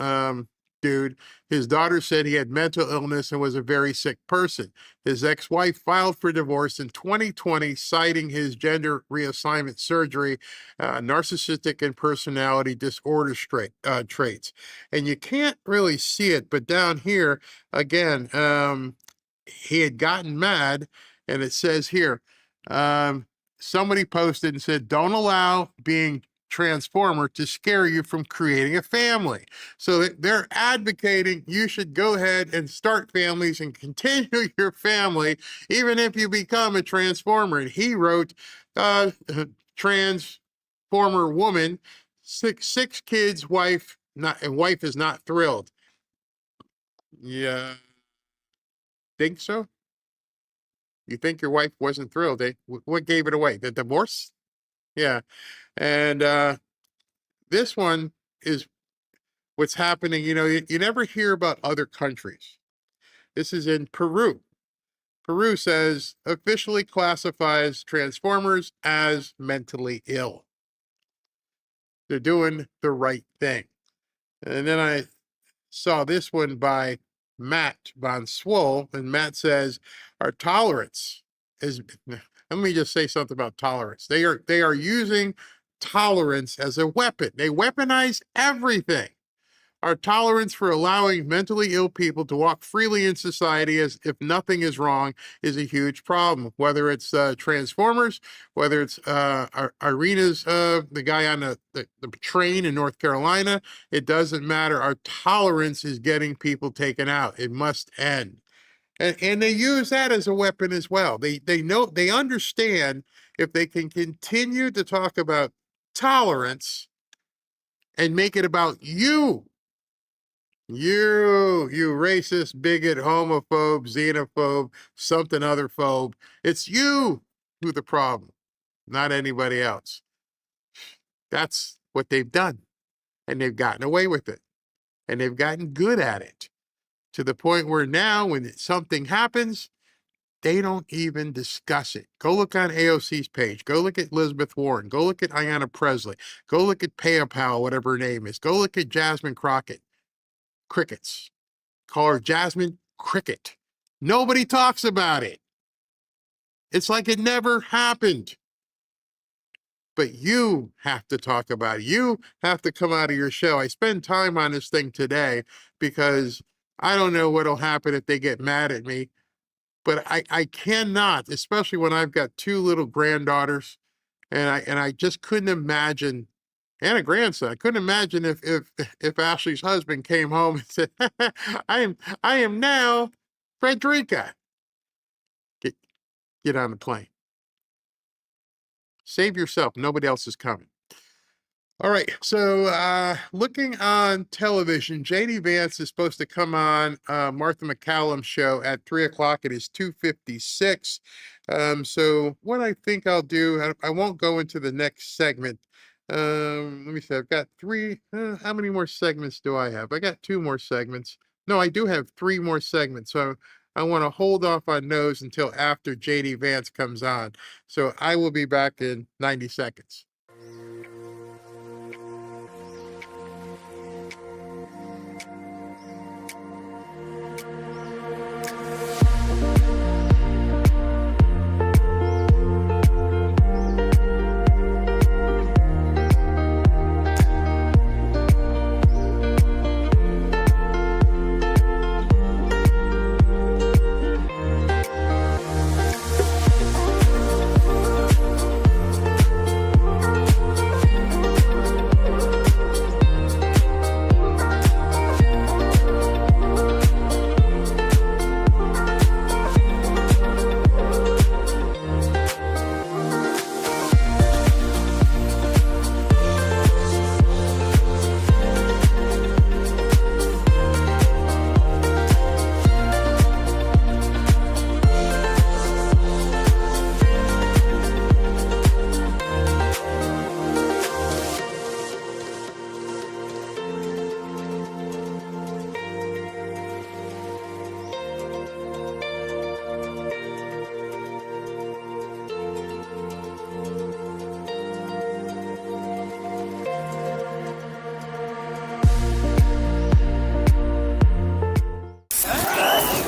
dude. His daughter said he had mental illness and was a very sick person. His ex-wife filed for divorce in 2020, citing his gender reassignment surgery, narcissistic and personality disorder traits. And you can't really see it, but down here, again, he had gotten mad, and it says here, somebody posted and said, don't allow being transformer to scare you from creating a family. So they're advocating you should go ahead and start families and continue your family, even if you become a transformer. And he wrote, transformer woman, six kids, wife is not thrilled. Yeah. Think so? You think your wife wasn't thrilled? Eh? What gave it away? The divorce? Yeah. And this one is what's happening. You know, you never hear about other countries. This is in Peru. Peru says officially classifies transformers as mentally ill. They're doing the right thing. And then I saw this one by Matt Von Swole, and Matt says our tolerance is. Let me just say something about tolerance. They are using tolerance as a weapon. They weaponize everything. Our tolerance for allowing mentally ill people to walk freely in society as if nothing is wrong is a huge problem. Whether it's Transformers, whether it's Arena's, the guy on the train in North Carolina, it doesn't matter. Our tolerance is getting people taken out. It must end. And they use that as a weapon as well. They know, they understand if they can continue to talk about tolerance and make it about you, racist, bigot, homophobe, xenophobe, something other phobe. It's you who's the problem, not anybody else. That's what they've done. And they've gotten away with it. And they've gotten good at it. To the point where now when something happens, they don't even discuss it. Go look on AOC's page. Go look at Elizabeth Warren. Go look at Ayanna Presley. Go look at Paya Powell, whatever her name is. Go look at Jasmine Crockett. Crickets. Call her Jasmine Cricket. Nobody talks about it. It's like it never happened. But you have to talk about it. You have to come out of your shell. I spend time on this thing today because I don't know what'll happen if they get mad at me. But I cannot, especially when I've got two little granddaughters, and I just couldn't imagine and a grandson. I couldn't imagine if Ashley's husband came home and said, I am now Frederica. Get on the plane. Save yourself. Nobody else is coming. All right. So looking on television, JD Vance is supposed to come on Martha McCallum's show at 3 o'clock. It is 2:56. So what I think I'll do, I won't go into the next segment. Let me see. I've got three. How many more segments do I have? I got 2 more segments. No, I do have 3 more segments. So I want to hold off on those until after JD Vance comes on. So I will be back in 90 seconds.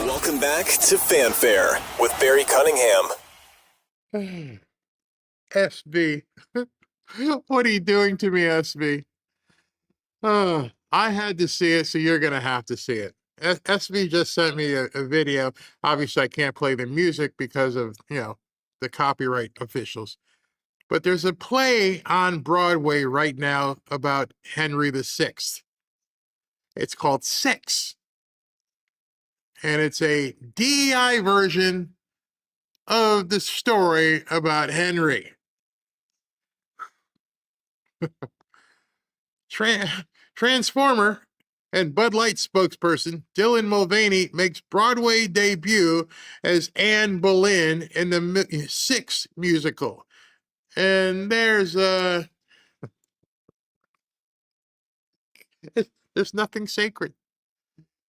Welcome back to Fanfare with Barry Cunningham. SB. What are you doing to me, SB? I had to see it, so you're going to have to see it. SB just sent me a video. Obviously, I can't play the music because of, the copyright officials. But there's a play on Broadway right now about Henry VI. It's called Six. And it's a DEI version of the story about Henry. Transformer and Bud Light spokesperson Dylan Mulvaney makes Broadway debut as Anne Boleyn in the Six musical. And there's nothing sacred.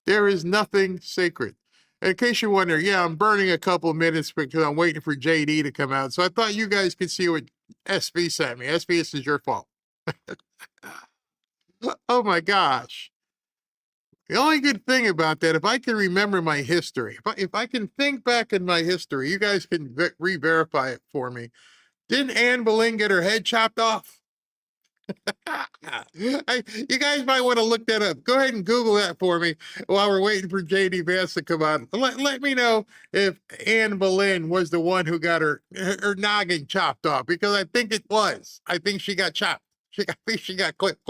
There is nothing sacred. In case you wonder, I'm burning a couple of minutes because I'm waiting for JD to come out. So I thought you guys could see what SB sent me. SB, this is your fault. Oh my gosh. The only good thing about that, if I can remember my history, if I can think back in my history, you guys can re-verify it for me. Didn't Anne Boleyn get her head chopped off? You guys might want to look that up. Go ahead and Google that for me while we're waiting for JD Vance to come on. Let me know if Anne Boleyn was the one who got her noggin chopped off, because I think it was. I think she got chopped. I think she got clipped.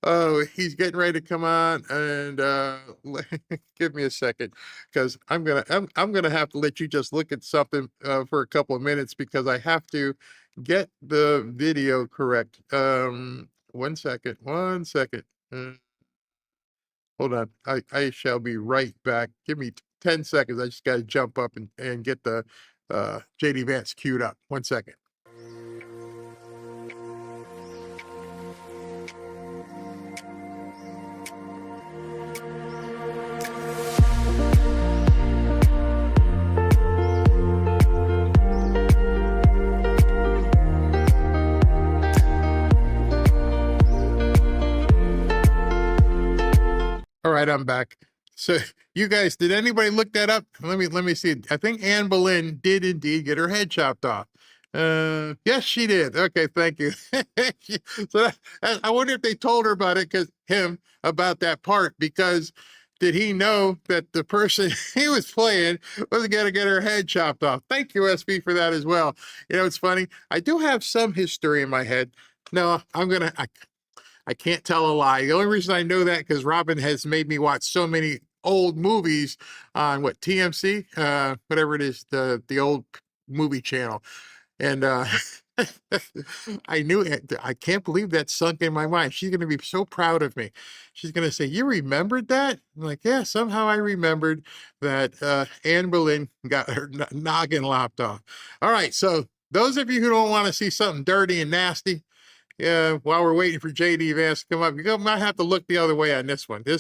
Oh, he's getting ready to come on, and give me a second, because I'm gonna have to let you just look at something for a couple of minutes, because I have to get the video correct. 1 second. Hold on. I shall be right back. Give me 10 seconds. I just got to jump up and get the JD Vance queued up. 1 second. All right, I'm back. So you guys, did anybody look that up? Let me see. I think Anne Boleyn did indeed get her head chopped off. Yes, she did. Okay, thank you. I wonder if they told her about it, about that part, because did he know that the person he was playing was going to get her head chopped off? Thank you, SB, for that as well. It's funny. I do have some history in my head. No, I can't tell a lie. The only reason I know that because Robin has made me watch so many old movies on what TMC, whatever it is, the old movie channel, and I knew it. I can't believe that sunk in my mind. She's going to be so proud of me. She's going to say, "You remembered that?" I'm like, "Yeah, somehow I remembered that Anne Boleyn got her noggin lopped off." All right, so those of you who don't want to see something dirty and nasty, yeah, while we're waiting for JD Vance to come up, you might have to look the other way on this one. You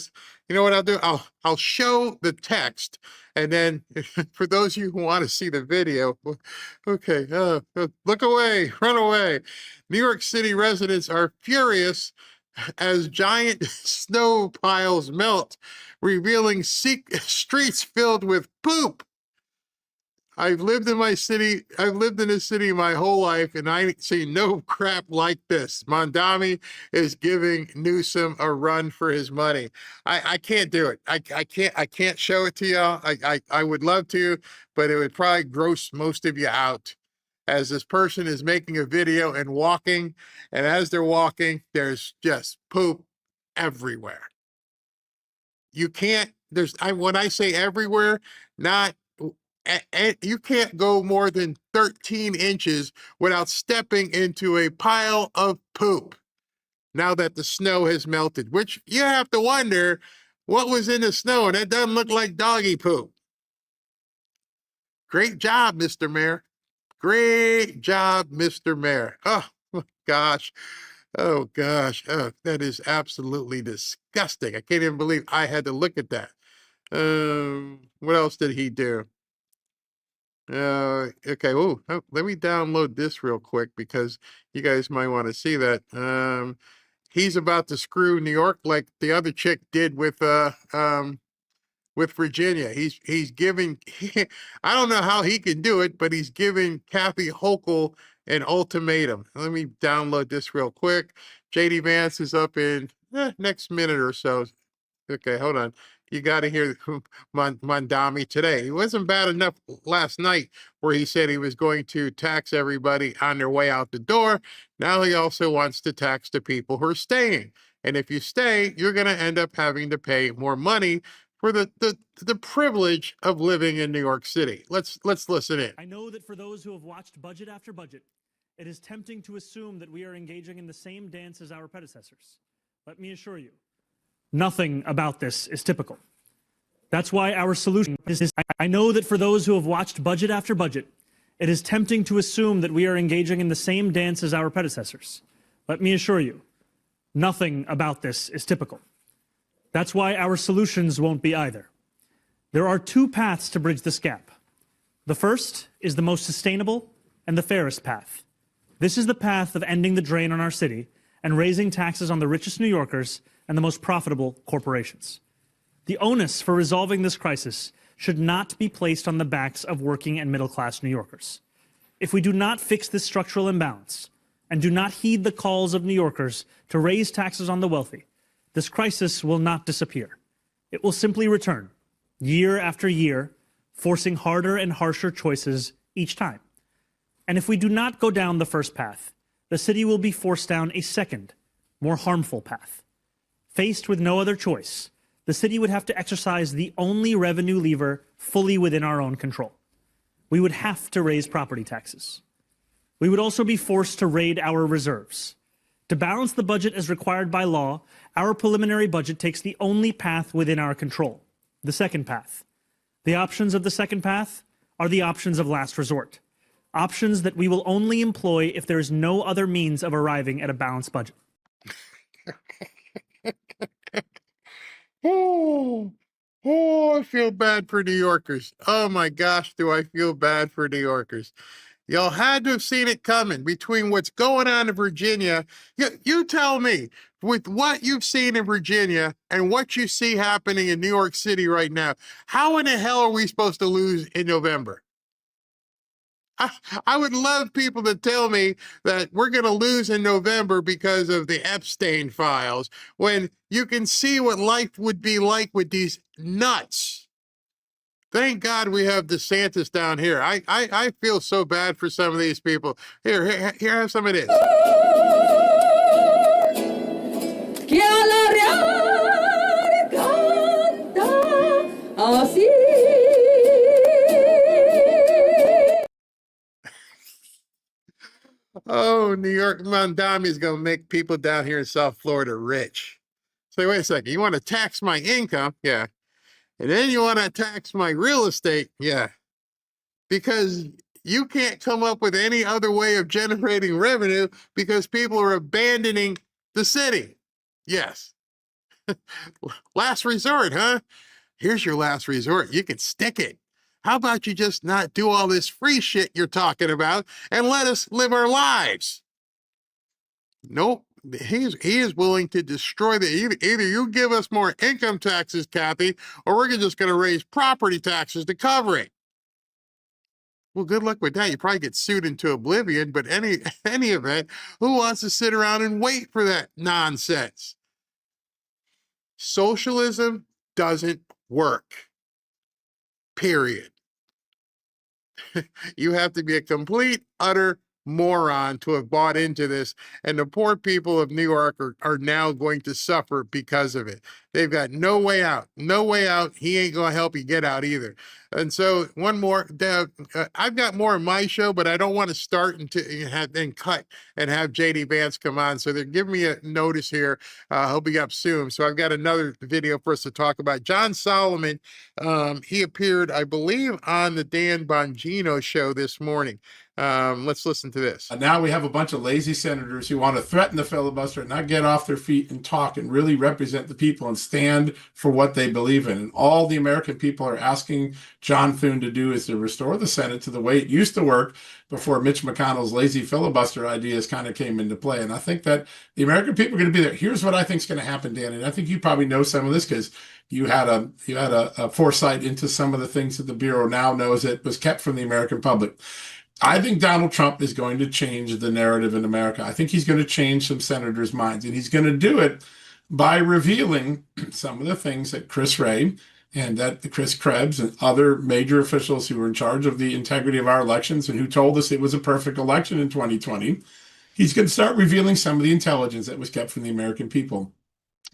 know what I'll do? I'll show the text, and then for those of you who want to see the video, okay, look away, run away. New York City residents are furious as giant snow piles melt, revealing streets filled with poop. I've lived in this city my whole life, and I ain't seen no crap like this. Mondami is giving Newsom a run for his money. I can't do it. I can't show it to y'all. I would love to, but it would probably gross most of you out. As this person is making a video and walking, and as they're walking, there's just poop everywhere. You can't, when I say everywhere, not, you can't go more than 13 inches without stepping into a pile of poop now that the snow has melted, which you have to wonder what was in the snow, and it doesn't look like doggy poop. Great job, Mr. Mayor. Great job, Mr. Mayor. Oh, gosh. Oh, gosh. Oh, that is absolutely disgusting. I can't even believe I had to look at that. What else did he do? Okay. Oh, let me download this real quick because you guys might want to see that. He's about to screw New York like the other chick did with Virginia. He's giving. I don't know how he can do it, but he's giving Kathy Hochul an ultimatum. Let me download this real quick. JD Vance is up in next minute or so. Okay, hold on. You got to hear Mondami today. It wasn't bad enough last night where he said he was going to tax everybody on their way out the door. Now he also wants to tax the people who are staying. And if you stay, you're going to end up having to pay more money for the privilege of living in New York City. Let's listen in. I know that for those who have watched budget after budget, it is tempting to assume that we are engaging in the same dance as our predecessors. Let me assure you, nothing about this is typical. That's why our solution is, I know that for those who have watched budget after budget, it is tempting to assume that we are engaging in the same dance as our predecessors. Let me assure you, nothing about this is typical. That's why our solutions won't be either. There are two paths to bridge this gap. The first is the most sustainable and the fairest path. This is the path of ending the drain on our city and raising taxes on the richest New Yorkers and the most profitable corporations. The onus for resolving this crisis should not be placed on the backs of working and middle-class New Yorkers. If we do not fix this structural imbalance and do not heed the calls of New Yorkers to raise taxes on the wealthy, this crisis will not disappear. It will simply return, year after year, forcing harder and harsher choices each time. And if we do not go down the first path, the city will be forced down a second, more harmful path. Faced with no other choice, the city would have to exercise the only revenue lever fully within our own control. We would have to raise property taxes. We would also be forced to raid our reserves. To balance the budget as required by law, our preliminary budget takes the only path within our control, the second path. The options of the second path are the options of last resort, options that we will only employ if there is no other means of arriving at a balanced budget. Oh, I feel bad for New Yorkers. Oh my gosh, do I feel bad for New Yorkers. Y'all had to have seen it coming between what's going on in Virginia. You tell me, with what you've seen in Virginia and what you see happening in New York City right now, how in the hell are we supposed to lose in November? I would love people to tell me that we're going to lose in November because of the Epstein files, when you can see what life would be like with these nuts. Thank God we have DeSantis down here. I feel so bad for some of these people. Here, have some of this. Así. Oh, New York Mondami is going to make people down here in South Florida rich. Say, wait a second, you want to tax my income? Yeah. And then you want to tax my real estate? Yeah. Because you can't come up with any other way of generating revenue because people are abandoning the city. Yes. Last resort, huh? Here's your last resort. You can stick it. How about you just not do all this free shit you're talking about and let us live our lives? Nope. He is willing to destroy either you give us more income taxes, Kathy, or we're just going to raise property taxes to cover it. Well, good luck with that. You probably get sued into oblivion, but any event, who wants to sit around and wait for that nonsense? Socialism doesn't work. Period. You have to be a complete, utter moron to have bought into this. And the poor people of New York are now going to suffer because of it. They've got no way out. No way out. He ain't going to help you get out either. And so one more, I've got more in my show, but I don't want to start and cut and have JD Vance come on. So they're giving me a notice here. He'll be up soon. So I've got another video for us to talk about. John Solomon, he appeared, I believe, on the Dan Bongino show this morning. Let's listen to this. Now we have a bunch of lazy senators who want to threaten the filibuster and not get off their feet and talk and really represent the people and stand for what they believe in. And all the American people are asking John Thune to do is to restore the Senate to the way it used to work before Mitch McConnell's lazy filibuster ideas kind of came into play. And I think that the American people are going to be there. Here's what I think is going to happen, Dan. And I think you probably know some of this because you had a foresight into some of the things that the Bureau now knows that was kept from the American public. I think Donald Trump is going to change the narrative in America. I think he's going to change some senators' minds, and he's going to do it by revealing some of the things that Chris Wray and that Chris Krebs and other major officials who were in charge of the integrity of our elections and who told us it was a perfect election in 2020. He's going to start revealing some of the intelligence that was kept from the American people.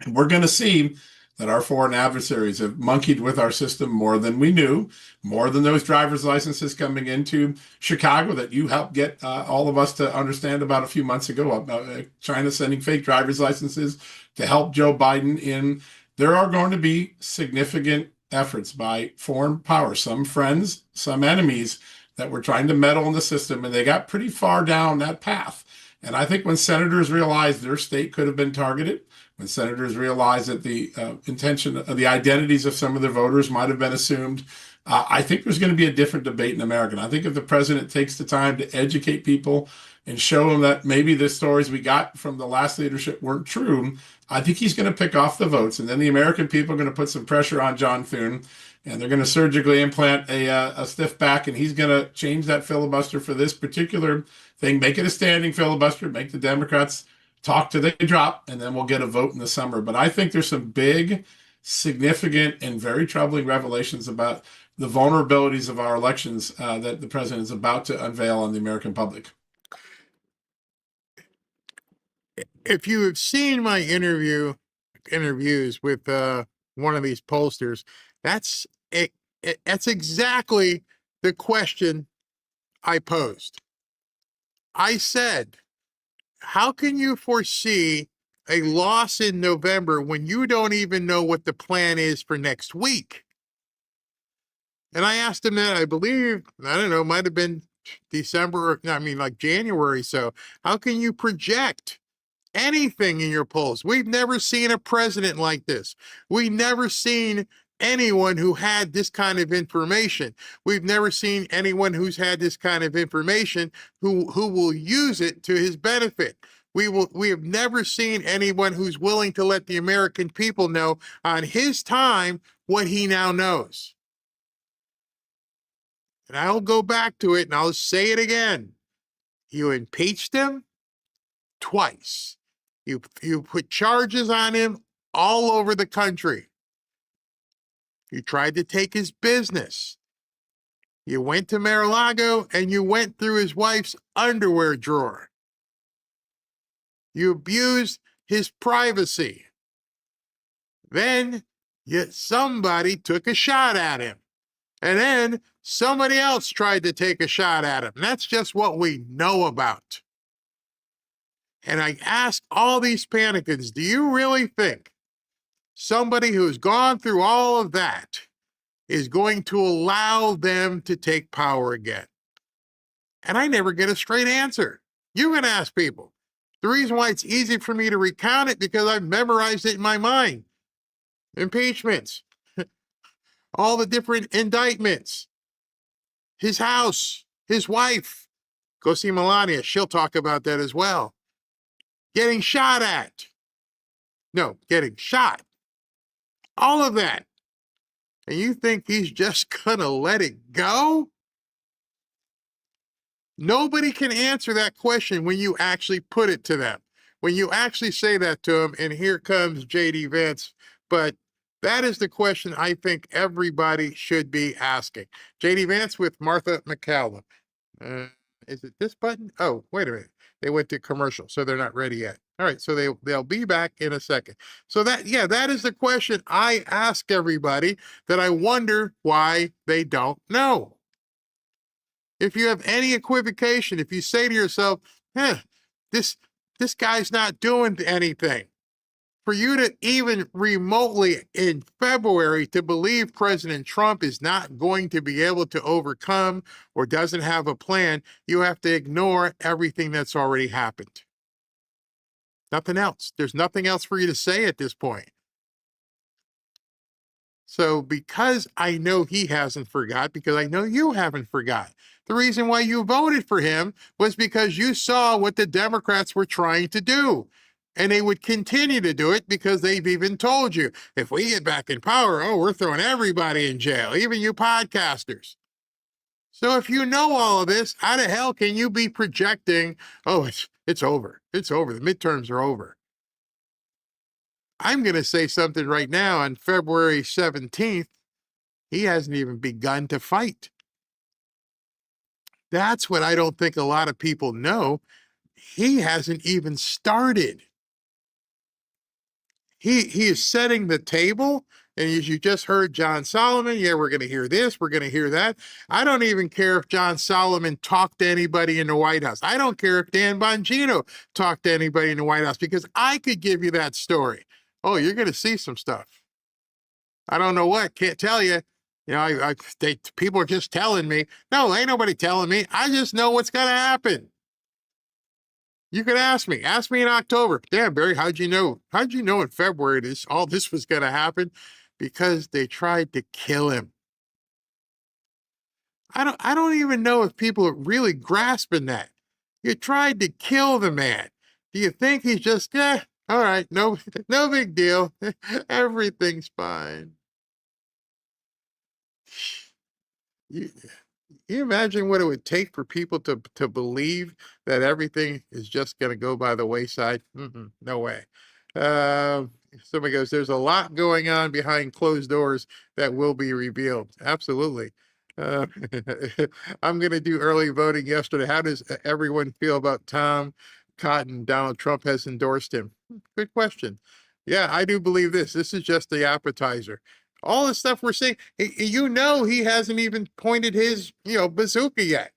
And we're going to see that our foreign adversaries have monkeyed with our system more than we knew, more than those driver's licenses coming into Chicago that you helped get all of us to understand about a few months ago, about China sending fake driver's licenses to help Joe Biden in. There are going to be significant efforts by foreign powers, some friends, some enemies, that were trying to meddle in the system, and they got pretty far down that path. And I think when senators realized their state could have been targeted, when senators realized that the intention of the identities of some of their voters might have been assumed, I think there's going to be a different debate in America. And I think if the president takes the time to educate people and show them that maybe the stories we got from the last leadership weren't true, I think he's going to pick off the votes. And then the American people are going to put some pressure on John Thune, and they're going to surgically implant a stiff back, and he's going to change that filibuster for this particular thing, make it a standing filibuster, make the Democrats talk till they drop, and then we'll get a vote in the summer. But I think there's some big, significant, and very troubling revelations about the vulnerabilities of our elections that the president is about to unveil on the American public. If you have seen my interviews with one of these pollsters, that's it. That's exactly the question I posed. I said, how can you foresee a loss in November when you don't even know what the plan is for next week? And I asked him that, I believe, I don't know, might have been December, or I mean like January. So how can you project anything in your polls? We've never seen a president like this. We've never seen anyone who had this kind of information. We've never seen anyone who's had this kind of information who will use it to his benefit. We have never seen anyone who's willing to let the American people know on his time what he now knows. And I'll go back to it and I'll say it again. You impeached him twice. You put charges on him all over the country. You tried to take his business. You went to Mar-a-Lago and you went through his wife's underwear drawer. You abused his privacy. Then Yet somebody took a shot at him. And then somebody else tried to take a shot at him. That's just what we know about. And I ask all these panicans, do you really think somebody who's gone through all of that is going to allow them to take power again? And I never get a straight answer. You can ask people. The reason why it's easy for me to recount it, because I've memorized it in my mind. Impeachments, all the different indictments, his house, his wife. Go see Melania. She'll talk about that as well. Getting shot at. No, getting shot. All of that. And you think he's just gonna let it go? Nobody can answer that question when you actually put it to them. When you actually say that to them, and here comes J.D. Vance. But that is the question I think everybody should be asking. J.D. Vance with Martha McCallum. Is it this button? Oh, wait a minute. They went to commercial, so they're not ready yet. All right, so they'll be back in a second. So that is the question I ask everybody, that I wonder why they don't know. If you have any equivocation, if you say to yourself, this guy's not doing anything, for you to even remotely in February to believe President Trump is not going to be able to overcome or doesn't have a plan, you have to ignore everything that's already happened. Nothing else. There's nothing else for you to say at this point. So because I know he hasn't forgot, because I know you haven't forgot, the reason why you voted for him was because you saw what the Democrats were trying to do. And they would continue to do it because they've even told you, if we get back in power, we're throwing everybody in jail, even you podcasters. So if you know all of this, how the hell can you be projecting, it's over. It's over. The midterms are over. I'm going to say something right now. On February 17th, he hasn't even begun to fight. That's what I don't think a lot of people know. He hasn't even started. He is setting the table. And as you just heard John Solomon, we're going to hear this, we're going to hear that. I don't even care if John Solomon talked to anybody in the White House. I don't care if Dan Bongino talked to anybody in the White House, because I could give you that story. Oh, you're going to see some stuff. I don't know what, can't tell you. People are just telling me. No, ain't nobody telling me. I just know what's going to happen. You could ask me in October. Damn, Barry, how'd you know? How'd you know in February all this was going to happen? Because they tried to kill him. I don't even know if people are really grasping that. You tried to kill the man. Do you think he's just, all right, no big deal. Everything's fine. You imagine what it would take for people to believe that everything is just going to go by the wayside? No way. Somebody goes, there's a lot going on behind closed doors that will be revealed. Absolutely. I'm going to do early voting yesterday. How does everyone feel about Tom Cotton? Donald Trump has endorsed him. Good question. Yeah, I do believe this. This is just the appetizer. All the stuff we're seeing, he hasn't even pointed his, bazooka yet,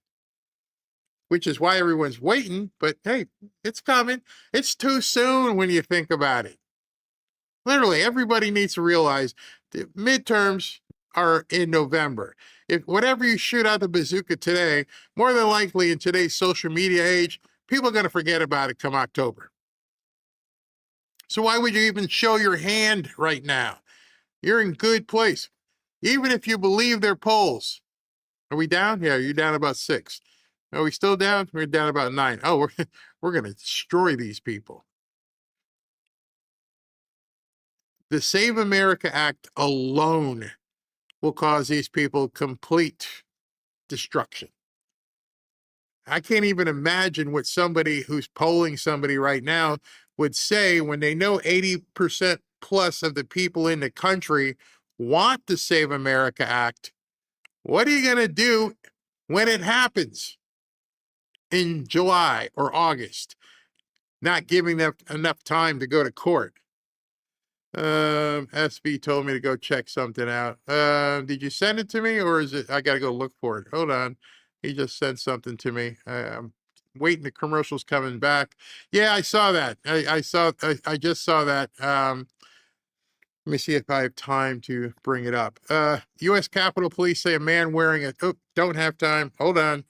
which is why everyone's waiting. But hey, it's coming. It's too soon when you think about it. Literally, everybody needs to realize the midterms are in November. If whatever you shoot out the bazooka today, more than likely in today's social media age, people are going to forget about it come October. So why would you even show your hand right now? You're in good place. Even if you believe their polls. Are we down? Yeah, you're down about 6. Are we still down? We're down about 9. Oh, we're going to destroy these people. The Save America Act alone will cause these people complete destruction. I can't even imagine what somebody who's polling somebody right now would say when they know 80% plus of the people in the country want the Save America Act. What are you going to do when it happens in July or August? Not giving them enough time to go to court. SB told me to go check something out. Did you send it to me, or is it? I got to go look for it. Hold on. He just sent something to me. I'm waiting. The commercial's coming back. Yeah, I saw that. I just saw that. Let me see if I have time to bring it up. U.S. Capitol Police say a man wearing a, don't have time. Hold on.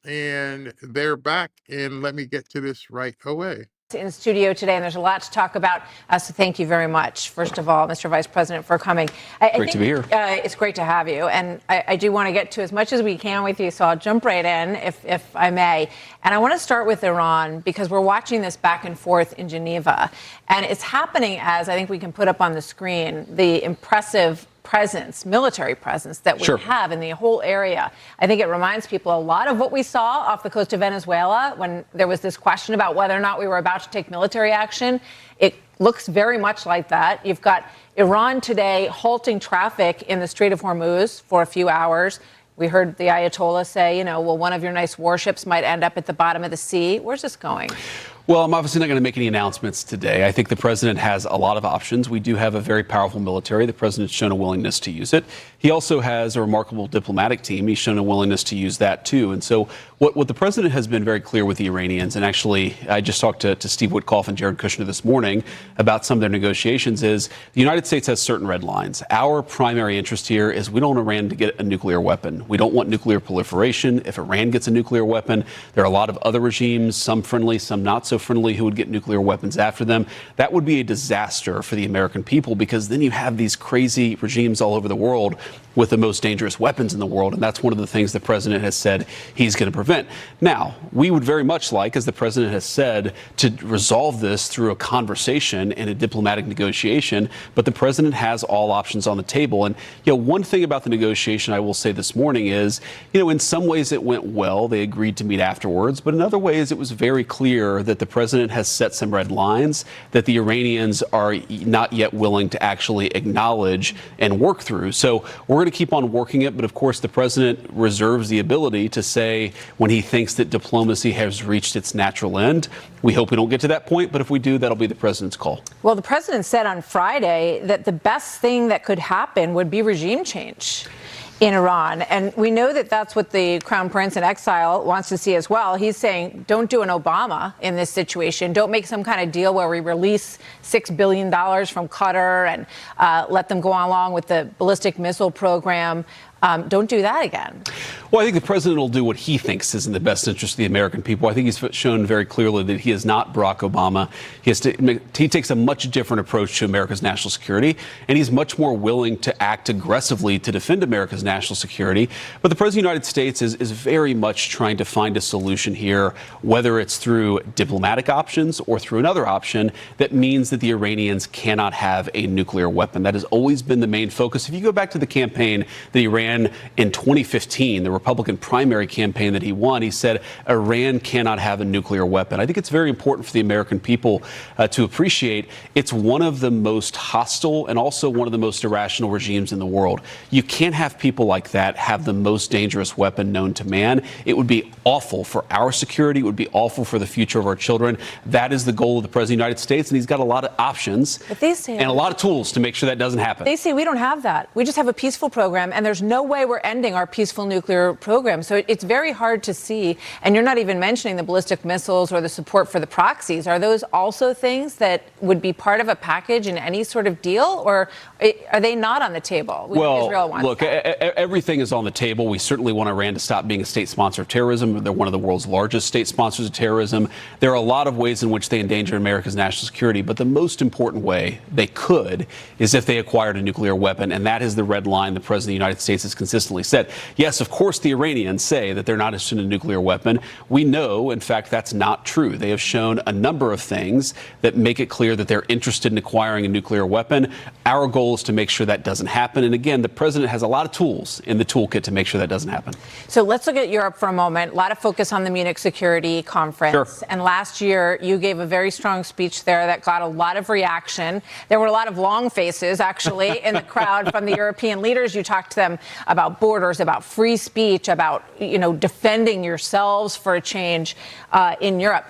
And they're back. And let me get to this right away. In studio today, and there's a lot to talk about. So thank you very much, first of all, Mr. Vice President, for coming. Great to be here. It's great to have you, and I do want to get to as much as we can with you, so I'll jump right in, if I may. And I want to start with Iran, because we're watching this back and forth in Geneva, and it's happening as I think we can put up on the screen the impressive presence, military presence that we have in the whole area. I think it reminds people a lot of what we saw off the coast of Venezuela when there was this question about whether or not we were about to take military action. It looks very much like that. You've got Iran today halting traffic in the Strait of Hormuz for a few hours. We heard the Ayatollah say, well, one of your nice warships might end up at the bottom of the sea. Where's this going? Well, I'm obviously not going to make any announcements today. I think the president has a lot of options. We do have a very powerful military. The president's shown a willingness to use it. He also has a remarkable diplomatic team. He's shown a willingness to use that, too. And so what the president has been very clear with the Iranians, and actually I just talked to Steve Witkoff and Jared Kushner this morning about some of their negotiations, is the United States has certain red lines. Our primary interest here is we don't want Iran to get a nuclear weapon. We don't want nuclear proliferation. If Iran gets a nuclear weapon, there are a lot of other regimes, some friendly, some not so friendly, who would get nuclear weapons after them. That would be a disaster for the American people, because then you have these crazy regimes all over the world with the most dangerous weapons in the world. And that's one of the things the president has said he's going to prevent. Now, we would very much like, as the president has said, to resolve this through a conversation and a diplomatic negotiation. But the president has all options on the table. And, one thing about the negotiation I will say this morning is, in some ways it went well. They agreed to meet afterwards. But in other ways, it was very clear that the president has set some red lines that the Iranians are not yet willing to actually acknowledge and work through. So we're going to keep on working it. But of course, the president reserves the ability to say when he thinks that diplomacy has reached its natural end. We hope we don't get to that point. But if we do, that'll be the president's call. Well, the president said on Friday that the best thing that could happen would be regime change in Iran. And we know that that's what the Crown Prince in exile wants to see as well. He's saying, don't do an Obama in this situation. Don't make some kind of deal where we release $6 billion from Qatar and let them go along with the ballistic missile program. Don't do that again. Well, I think the president will do what he thinks is in the best interest of the American people. I think he's shown very clearly that he is not Barack Obama. He takes a much different approach to America's national security, and he's much more willing to act aggressively to defend America's national security. But the president of the United States is very much trying to find a solution here, whether it's through diplomatic options or through another option that means that the Iranians cannot have a nuclear weapon. That has always been the main focus. If you go back to the campaign that he ran in 2015, the Republican primary campaign that he won, he said Iran cannot have a nuclear weapon. I think it's very important for the American people to appreciate it's one of the most hostile and also one of the most irrational regimes in the world. You can't have people like that have the most dangerous weapon known to man. It would be awful for our security. It would be awful for the future of our children. That is the goal of the president of the United States, and he's got a lot of options and a lot of tools to make sure that doesn't happen. They say we don't have that. We just have a peaceful program, and there's no way we're ending our peaceful nuclear program. So it's very hard to see. And you're not even mentioning the ballistic missiles or the support for the proxies. Are those also things that would be part of a package in any sort of deal, or are they not on the table? Well, Israel wants look, everything is on the table. We certainly want Iran to stop being a state sponsor of terrorism. They're one of the world's largest state sponsors of terrorism. There are a lot of ways in which they endanger America's national security. But the most important way they could is if they acquired a nuclear weapon. And that is the red line the president of the United States has consistently said. Yes, of course, the Iranians say that they're not interested in a nuclear weapon. We know, in fact, that's not true. They have shown a number of things that make it clear that they're interested in acquiring a nuclear weapon. Our goal is to make sure that doesn't happen. And again, the president has a lot of tools in the toolkit to make sure that doesn't happen. So let's look at Europe for a moment. A lot of focus on the Munich Security Conference. Sure. And last year, you gave a very strong speech there that got a lot of reaction. There were a lot of long faces, actually, in the crowd from the European leaders. You talked to them about borders, about free speech, about, defending yourselves for a change in Europe.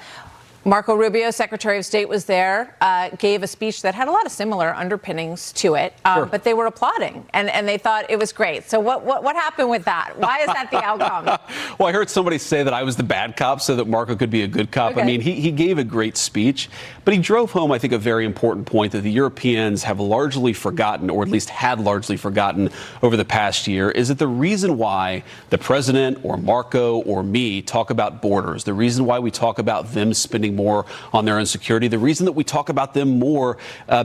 Marco Rubio, Secretary of State, was there, gave a speech that had a lot of similar underpinnings to it, Sure. but they were applauding, and they thought it was great. So what happened with that? Why is that the outcome? Well, I heard somebody say that I was the bad cop so that Marco could be a good cop. Okay. I mean, he gave a great speech, but he drove home, I think, a very important point that the Europeans have largely forgotten, or at least had largely forgotten over the past year, is that the reason why the president or Marco or me talk about borders, the reason why we talk about them spending more on their own security, the reason that we talk about them more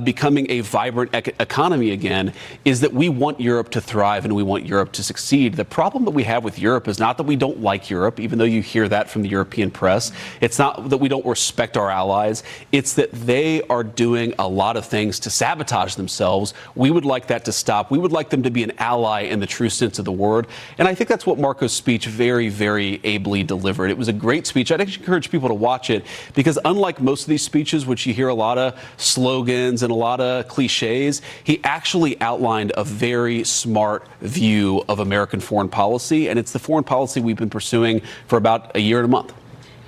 becoming a vibrant economy again, is that we want Europe to thrive and we want Europe to succeed. The problem that we have with Europe is not that we don't like Europe, even though you hear that from the European press. It's not that we don't respect our allies. It's that they are doing a lot of things to sabotage themselves. We would like that to stop. We would like them to be an ally in the true sense of the word. And I think that's what Marco's speech very, very ably delivered. It was a great speech. I'd actually encourage people to watch it, because unlike most of these speeches, which you hear a lot of slogans and a lot of cliches, he actually outlined a very smart view of American foreign policy, and it's the foreign policy we've been pursuing for about a year and a month.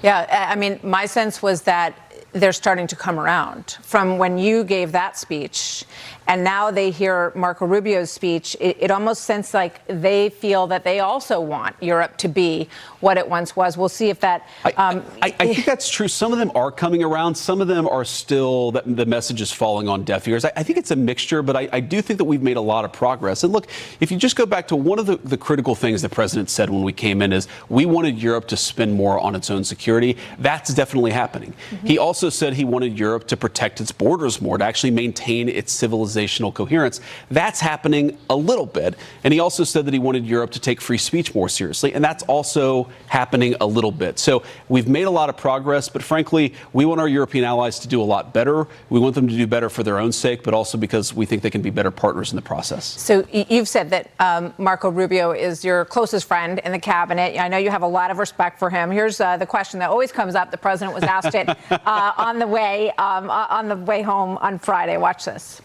Yeah, I mean, my sense was that they're starting to come around from when you gave that speech, and now they hear Marco Rubio's speech. It almost sounds like they feel that they also want Europe to be what it once was. We'll see if that. I think that's true. Some of them are coming around. Some of them are still, the message is falling on deaf ears. I think it's a mixture, but I do think that we've made a lot of progress. And look, if you just go back to one of the critical things the president said when we came in is we wanted Europe to spend more on its own security. That's definitely happening. Mm-hmm. He also said he wanted Europe to protect its borders more, to actually maintain its civilizational coherence. That's happening a little bit. And he also said that he wanted Europe to take free speech more seriously. And that's also happening a little bit. So we've made a lot of progress, but frankly, we want our European allies to do a lot better. We want them to do better for their own sake, but also because we think they can be better partners in the process. So you've said that Marco Rubio is your closest friend in the cabinet. I know you have a lot of respect for him. Here's the question that always comes up. The president was asked it on the way home on Friday. Watch this.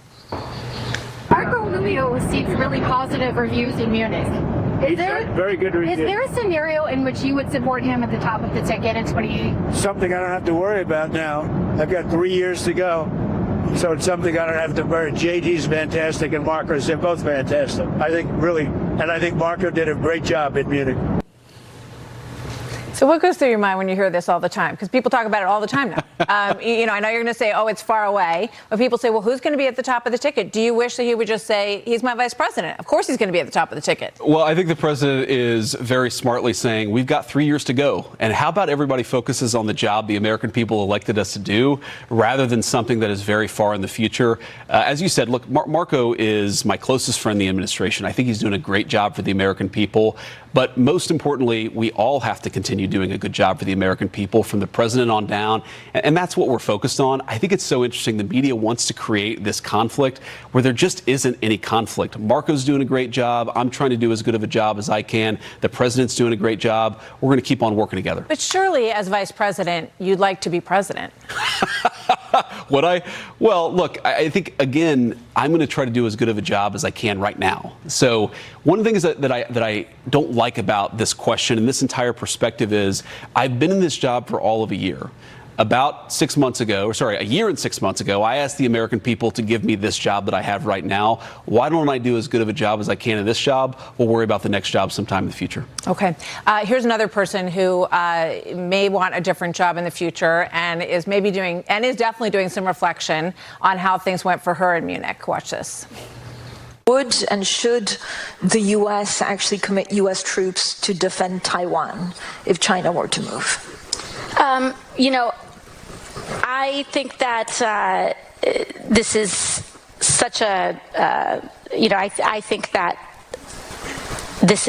Marco Rubio received really positive reviews in Munich. Is there very good review. Is there a scenario in which you would support him at the top of the ticket in 28? Something I don't have to worry about now. I've got 3 years to go. So it's something I don't have to worry. JD's fantastic and Marco's, they're both fantastic. I think really, and I think Marco did a great job in Munich. So what goes through your mind when you hear this all the time? Because people talk about it all the time now. I know you're going to say, oh, it's far away. But people say, well, who's going to be at the top of the ticket? Do you wish that he would just say, he's my vice president? Of course he's going to be at the top of the ticket. Well, I think the president is very smartly saying, we've got 3 years to go. And how about everybody focuses on the job the American people elected us to do, rather than something that is very far in the future? As you said, look, Marco is my closest friend in the administration. I think he's doing a great job for the American people. But most importantly, we all have to continue doing a good job for the American people, from the president on down. And that's what we're focused on. I think it's so interesting. The media wants to create this conflict where there just isn't any conflict. Marco's doing a great job. I'm trying to do as good of a job as I can. The president's doing a great job. We're going to keep on working together. But surely, as vice president, you'd like to be president. Would I? Well, look, I think, again, I'm going to try to do as good of a job as I can right now. So one of the things that I don't like about this question and this entire perspective is I've been in this job for all of a year. About 6 months ago, a year and 6 months ago, I asked the American people to give me this job that I have right now. Why don't I do as good of a job as I can in this job? We'll worry about the next job sometime in the future. Okay. Here's another person who may want a different job in the future and is definitely doing some reflection on how things went for her in Munich. Watch this. Would and should the U.S. actually commit U.S. troops to defend Taiwan if China were to move? I think that this is such a, I think that this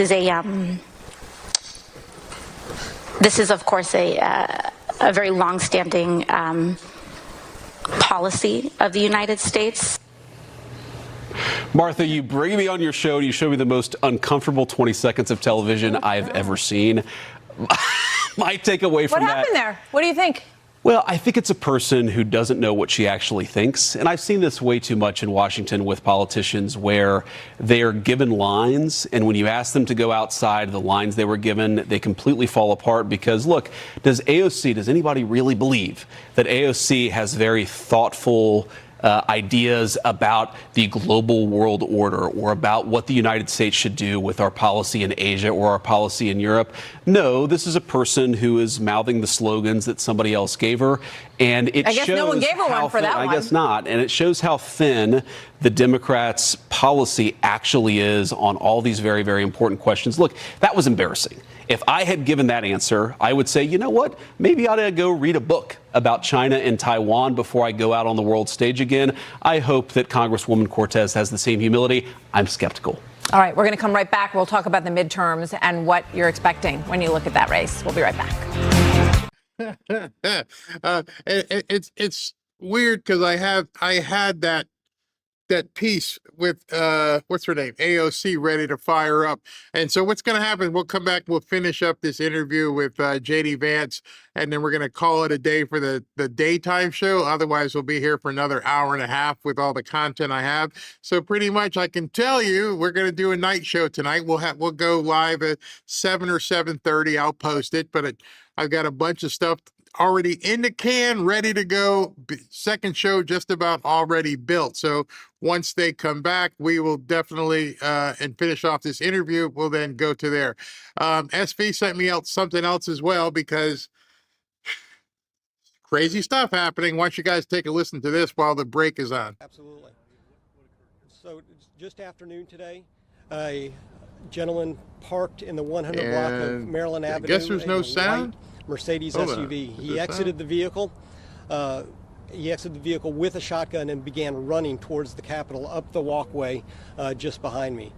is of course a very long-standing policy of the United States. Martha, you bring me on your show and you show me the most uncomfortable 20 seconds of television I've ever seen. My takeaway from that. What happened there? What do you think? Well, I think it's a person who doesn't know what she actually thinks. And I've seen this way too much in Washington with politicians where they are given lines. And when you ask them to go outside the lines they were given, they completely fall apart because, look, does anybody really believe that AOC has very thoughtful ideas about the global world order or about what the United States should do with our policy in Asia or our policy in Europe? No, this is a person who is mouthing the slogans that somebody else gave her. And it I guess shows no one gave her one for that I one. guess not. And it shows how thin the Democrats' policy actually is on all these very, very important questions. Look, that was embarrassing. If I had given that answer, I would say, you know what? Maybe I ought to go read a book about China and Taiwan before I go out on the world stage again. I hope that Congresswoman Cortez has the same humility. I'm skeptical. All right, we're going to come right back. We'll talk about the midterms and what you're expecting when you look at that race. We'll be right back. It's weird because I had that piece with what's her name, AOC, ready to fire up. And so what's going to happen, we'll come back, we'll finish up this interview with JD Vance, and then we're going to call it a day for the daytime show. Otherwise we'll be here for another hour and a half with all the content I have. So pretty much I can tell you we're going to do a night show tonight. We'll go live at 7 or 7:30. I'll post it, but I've got a bunch of stuff already in the can, ready to go. Second show just about already built. So once they come back, we will definitely, and finish off this interview, we'll then go to there. SV sent me out something else as well because crazy stuff happening. Why don't you guys take a listen to this while the break is on? Absolutely. So just afternoon today, a gentleman parked in the 100 block of Maryland Avenue. I guess there's no sound? Mercedes SUV. He exited the vehicle. He exited the vehicle with a shotgun and began running towards the Capitol up the walkway just behind me.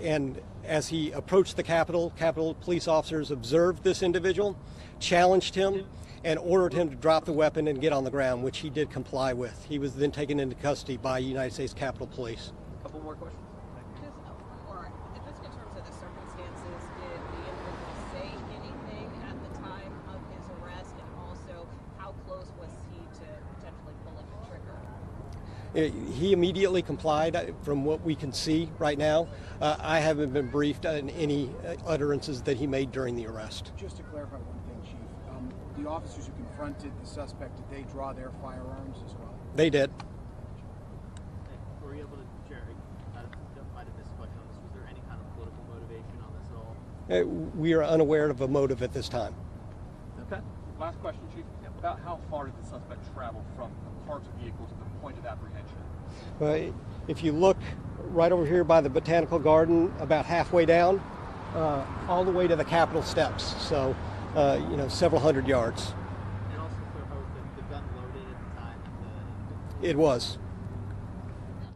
And as he approached the Capitol, Capitol police officers observed this individual, challenged him, and ordered him to drop the weapon and get on the ground, which he did comply with. He was then taken into custody by United States Capitol Police. A couple more questions. Just in terms of the circumstances, did the individual say anything at the time of his arrest, and also how close was he to potentially pulling the trigger? He immediately complied from what we can see right now. I haven't been briefed on any utterances that he made during the arrest. Just to clarify one thing, Chief, the officers who confronted the suspect, did they draw their firearms as well? They did. Were you able to, Jerry, I might have missed a question on this, was there any kind of political motivation on this at all? We are unaware of a motive at this time. Okay. Last question, Chief. About how far did the suspect travel from the parked vehicle to the point of apprehension? If you look right over here by the Botanical Garden, about halfway down, all the way to the Capitol steps. So, several hundred yards. And also clarify, was the gun loaded at the time? It was.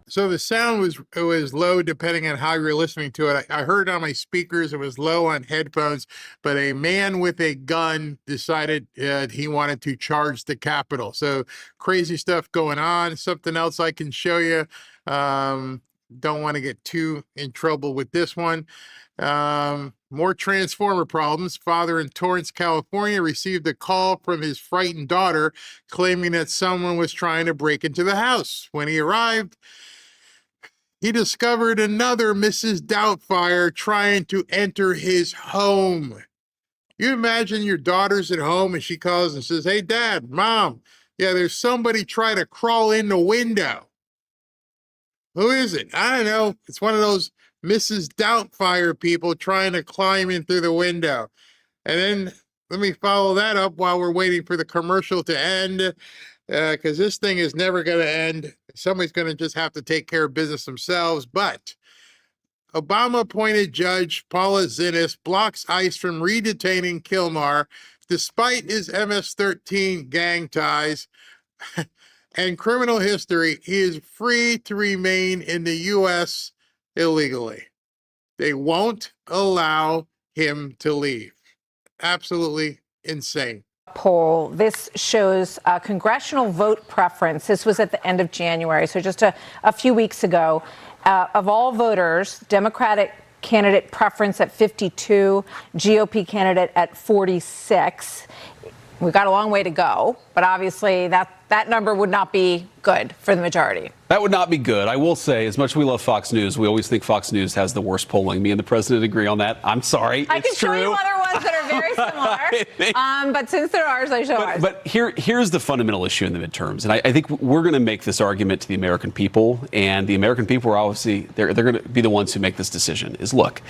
So the sound was low depending on how you're listening to it. I heard it on my speakers. It was low on headphones, but a man with a gun decided he wanted to charge the Capitol. So crazy stuff going on. Something else I can show you. Don't want to get too in trouble with this one. More Transformer problems. Father in Torrance, California received a call from his frightened daughter claiming that someone was trying to break into the house. When he arrived, he discovered another Mrs. Doubtfire trying to enter his home. You imagine your daughter's at home and she calls and says, "Hey, Dad, Mom, yeah, there's somebody trying to crawl in the window." Who is it? I don't know. It's one of those Mrs. Doubtfire people trying to climb in through the window. And then let me follow that up while we're waiting for the commercial to end, because this thing is never going to end. Somebody's going to just have to take care of business themselves. But Obama-appointed judge Paula Zinnis blocks ICE from redetaining Kilmar despite his MS-13 gang ties and criminal history. He is free to remain in the U.S. illegally. They won't allow him to leave. Absolutely insane. Poll. This shows congressional vote preference. This was at the end of January, so just a few weeks ago. Of all voters, Democratic candidate preference at 52, GOP candidate at 46. we've got a long way to go, but obviously that number would not be good for the majority. That would not be good. I will say, as much as we love Fox News, we always think Fox News has the worst polling. Me and the president agree on that. I'm sorry. I can show you other ones that are very similar, but since they're ours, I show ours. But here's the fundamental issue in the midterms, and I think we're going to make this argument to the American people, and the American people are obviously, they're going to be the ones who make this decision, is look,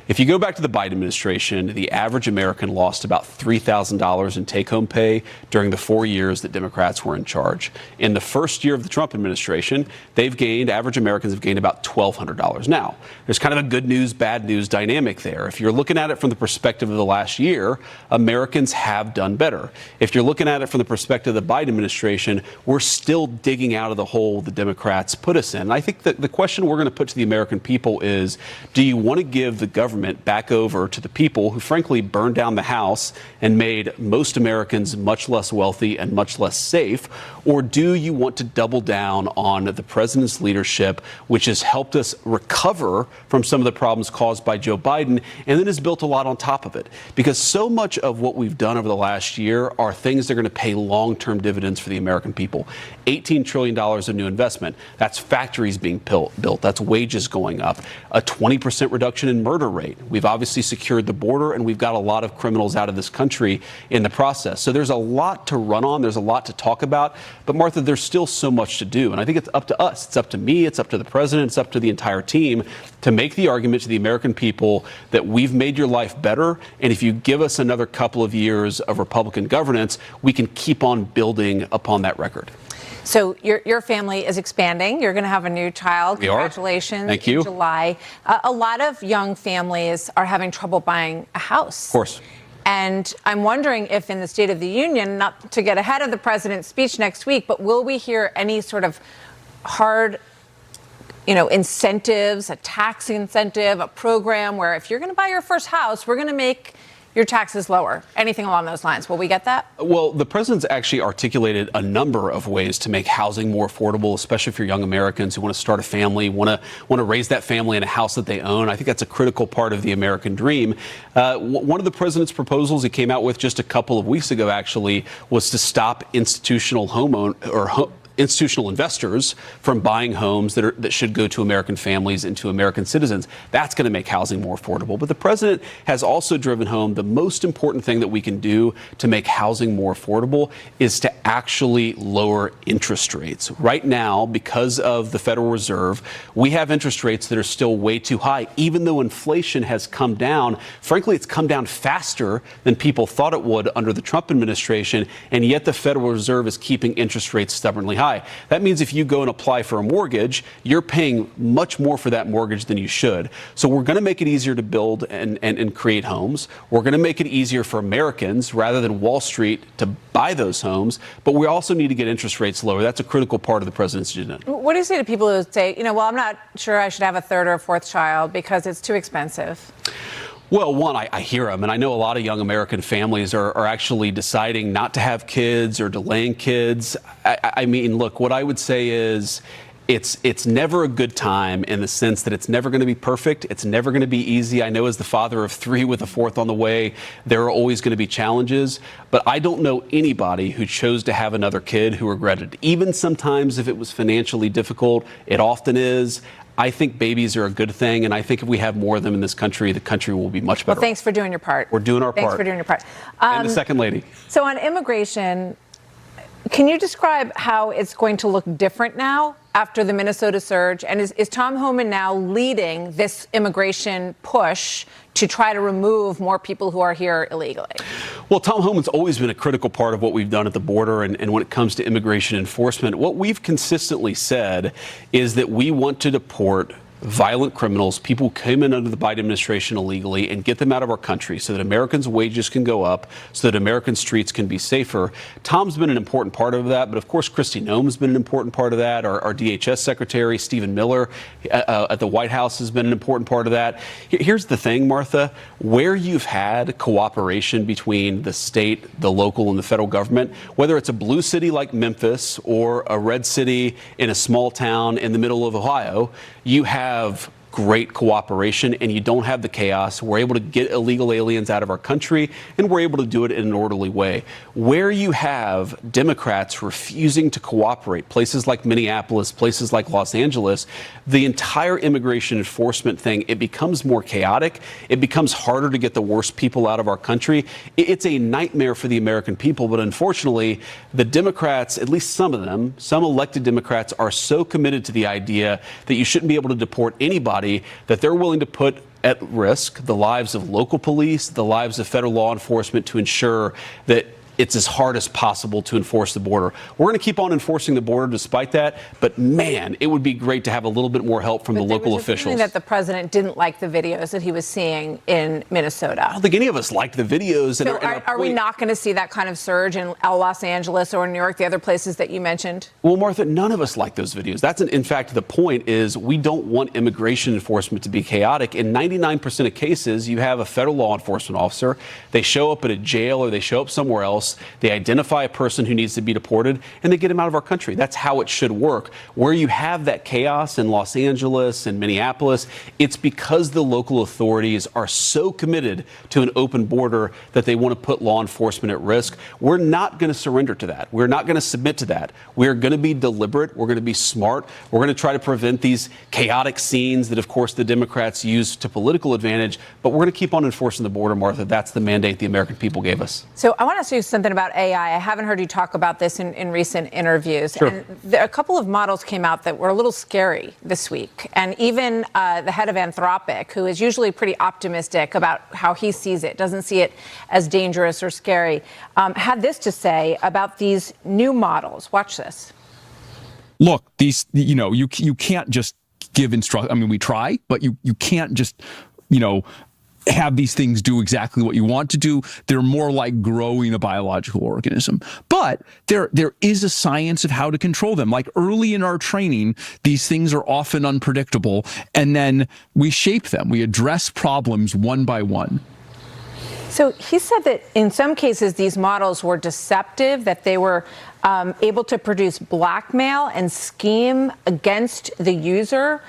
if you go back to the Biden administration, the average American lost about $3,000 in take-home pay during the 4 years that Democrats were in charge. In the first year of the Trump administration, average Americans have gained about $1,200. Now, there's kind of a good news, bad news dynamic there. If you're looking at it from the perspective of the last year, Americans have done better. If you're looking at it from the perspective of the Biden administration, we're still digging out of the hole the Democrats put us in. And I think that the question we're going to put to the American people is, do you want to give the government back over to the people who frankly burned down the house and made most Americans much less wealthy and much less safe? Or do you want to double down on the president's leadership, which has helped us recover from some of the problems caused by Joe Biden, and then has built a lot on top of it? Because so much of what we've done over the last year are things that are going to pay long-term dividends for the American people. $18 trillion of new investment. That's factories being built. That's wages going up. A 20% reduction in murder rate. We've obviously secured the border, and we've got a lot of criminals out of this country in the process. So there's a lot to run on. There's a lot to talk about. But Martha, there's still so much to do. And I think it's up to us. It's up to me. It's up to the president. It's up to the entire team to make the argument to the American people that we've made your life better. And if you give us another couple of years of Republican governance, we can keep on building upon that record. So your family is expanding. You're going to have a new child. We are. Congratulations. Thank you. In July. A lot of young families are having trouble buying a house. Of course. And I'm wondering if in the State of the Union, not to get ahead of the president's speech next week, but will we hear any sort of hard, incentives, a tax incentive, a program where if you're going to buy your first house, we're going to make your taxes lower? Anything along those lines? Will we get that? Well, the president's actually articulated a number of ways to make housing more affordable, especially for young Americans who want to start a family, want to raise that family in a house that they own. I think that's a critical part of the American dream. One of the president's proposals he came out with just a couple of weeks ago, actually, was to stop institutional institutional investors from buying homes that should go to American families and to American citizens. That's going to make housing more affordable. But the president has also driven home the most important thing that we can do to make housing more affordable is to actually lower interest rates. Right now, because of the Federal Reserve, we have interest rates that are still way too high. Even though inflation has come down, frankly, it's come down faster than people thought it would under the Trump administration, and yet the Federal Reserve is keeping interest rates stubbornly high. That means if you go and apply for a mortgage, you're paying much more for that mortgage than you should. So we're going to make it easier to build and create homes. We're going to make it easier for Americans rather than Wall Street to buy those homes. But we also need to get interest rates lower. That's a critical part of the president's agenda. What do you say to people who say, well, I'm not sure I should have a third or a fourth child because it's too expensive? Well, one, I hear them, and I know a lot of young American families are actually deciding not to have kids or delaying kids. I mean, look, what I would say is it's never a good time in the sense that it's never going to be perfect. It's never going to be easy. I know as the father of three with a fourth on the way, there are always going to be challenges. But I don't know anybody who chose to have another kid who regretted it. Even sometimes if it was financially difficult, it often is. I think babies are a good thing, and I think if we have more of them in this country, the country will be much better. Well, thanks for doing your part. We're doing our part. Thanks for doing your part. And the second lady. So on immigration, can you describe how it's going to look different now after the Minnesota surge? And is Tom Homan now leading this immigration push to try to remove more people who are here illegally? Well, Tom Homan's always been a critical part of what we've done at the border and when it comes to immigration enforcement. What we've consistently said is that we want to deport violent criminals, people who came in under the Biden administration illegally, and get them out of our country so that Americans' wages can go up, so that American streets can be safer. Tom's been an important part of that, but of course, Kristi Noem's been an important part of that. Our DHS Secretary, Stephen Miller, at the White House has been an important part of that. Here's the thing, Martha, where you've had cooperation between the state, the local, and the federal government, whether it's a blue city like Memphis or a red city in a small town in the middle of Ohio, you have great cooperation and you don't have the chaos. We're able to get illegal aliens out of our country, and we're able to do it in an orderly way. Where you have Democrats refusing to cooperate, places like Minneapolis, places like Los Angeles, the entire immigration enforcement thing, it becomes more chaotic. It becomes harder to get the worst people out of our country. It's a nightmare for the American people, but unfortunately, the Democrats, at least some of them, some elected Democrats, are so committed to the idea that you shouldn't be able to deport anybody that they're willing to put at risk the lives of local police, the lives of federal law enforcement to ensure that it's as hard as possible to enforce the border. We're going to keep on enforcing the border despite that, but man, it would be great to have a little bit more help from the local officials. That the president didn't like the videos that he was seeing in Minnesota. I don't think any of us liked the videos. So are we not going to see that kind of surge in Los Angeles or New York, the other places that you mentioned? Well, Martha, none of us like those videos. That's in fact, the point is we don't want immigration enforcement to be chaotic. In 99% of cases, you have a federal law enforcement officer. They show up at a jail or they show up somewhere else. They identify a person who needs to be deported, and they get him out of our country. That's how it should work. Where you have that chaos in Los Angeles and Minneapolis, it's because the local authorities are so committed to an open border that they want to put law enforcement at risk. We're not going to surrender to that. We're not going to submit to that. We're going to be deliberate. We're going to be smart. We're going to try to prevent these chaotic scenes that, of course, the Democrats use to political advantage. But we're going to keep on enforcing the border, Martha. That's the mandate the American people gave us. So I want to ask you something about AI. I haven't heard you talk about this in recent interviews. Sure. And a couple of models came out that were a little scary this week. And even the head of Anthropic, who is usually pretty optimistic about how he sees it, doesn't see it as dangerous or scary, had this to say about these new models. Watch this. Look, these, you can't just give instruction. I mean, we try, but you can't just, have these things do exactly what you want to do. They're more like growing a biological organism. But there is a science of how to control them. Like early in our training, these things are often unpredictable, and then we shape them. We address problems one by one. So he said that in some cases these models were deceptive, that they were able to produce blackmail and scheme against the user.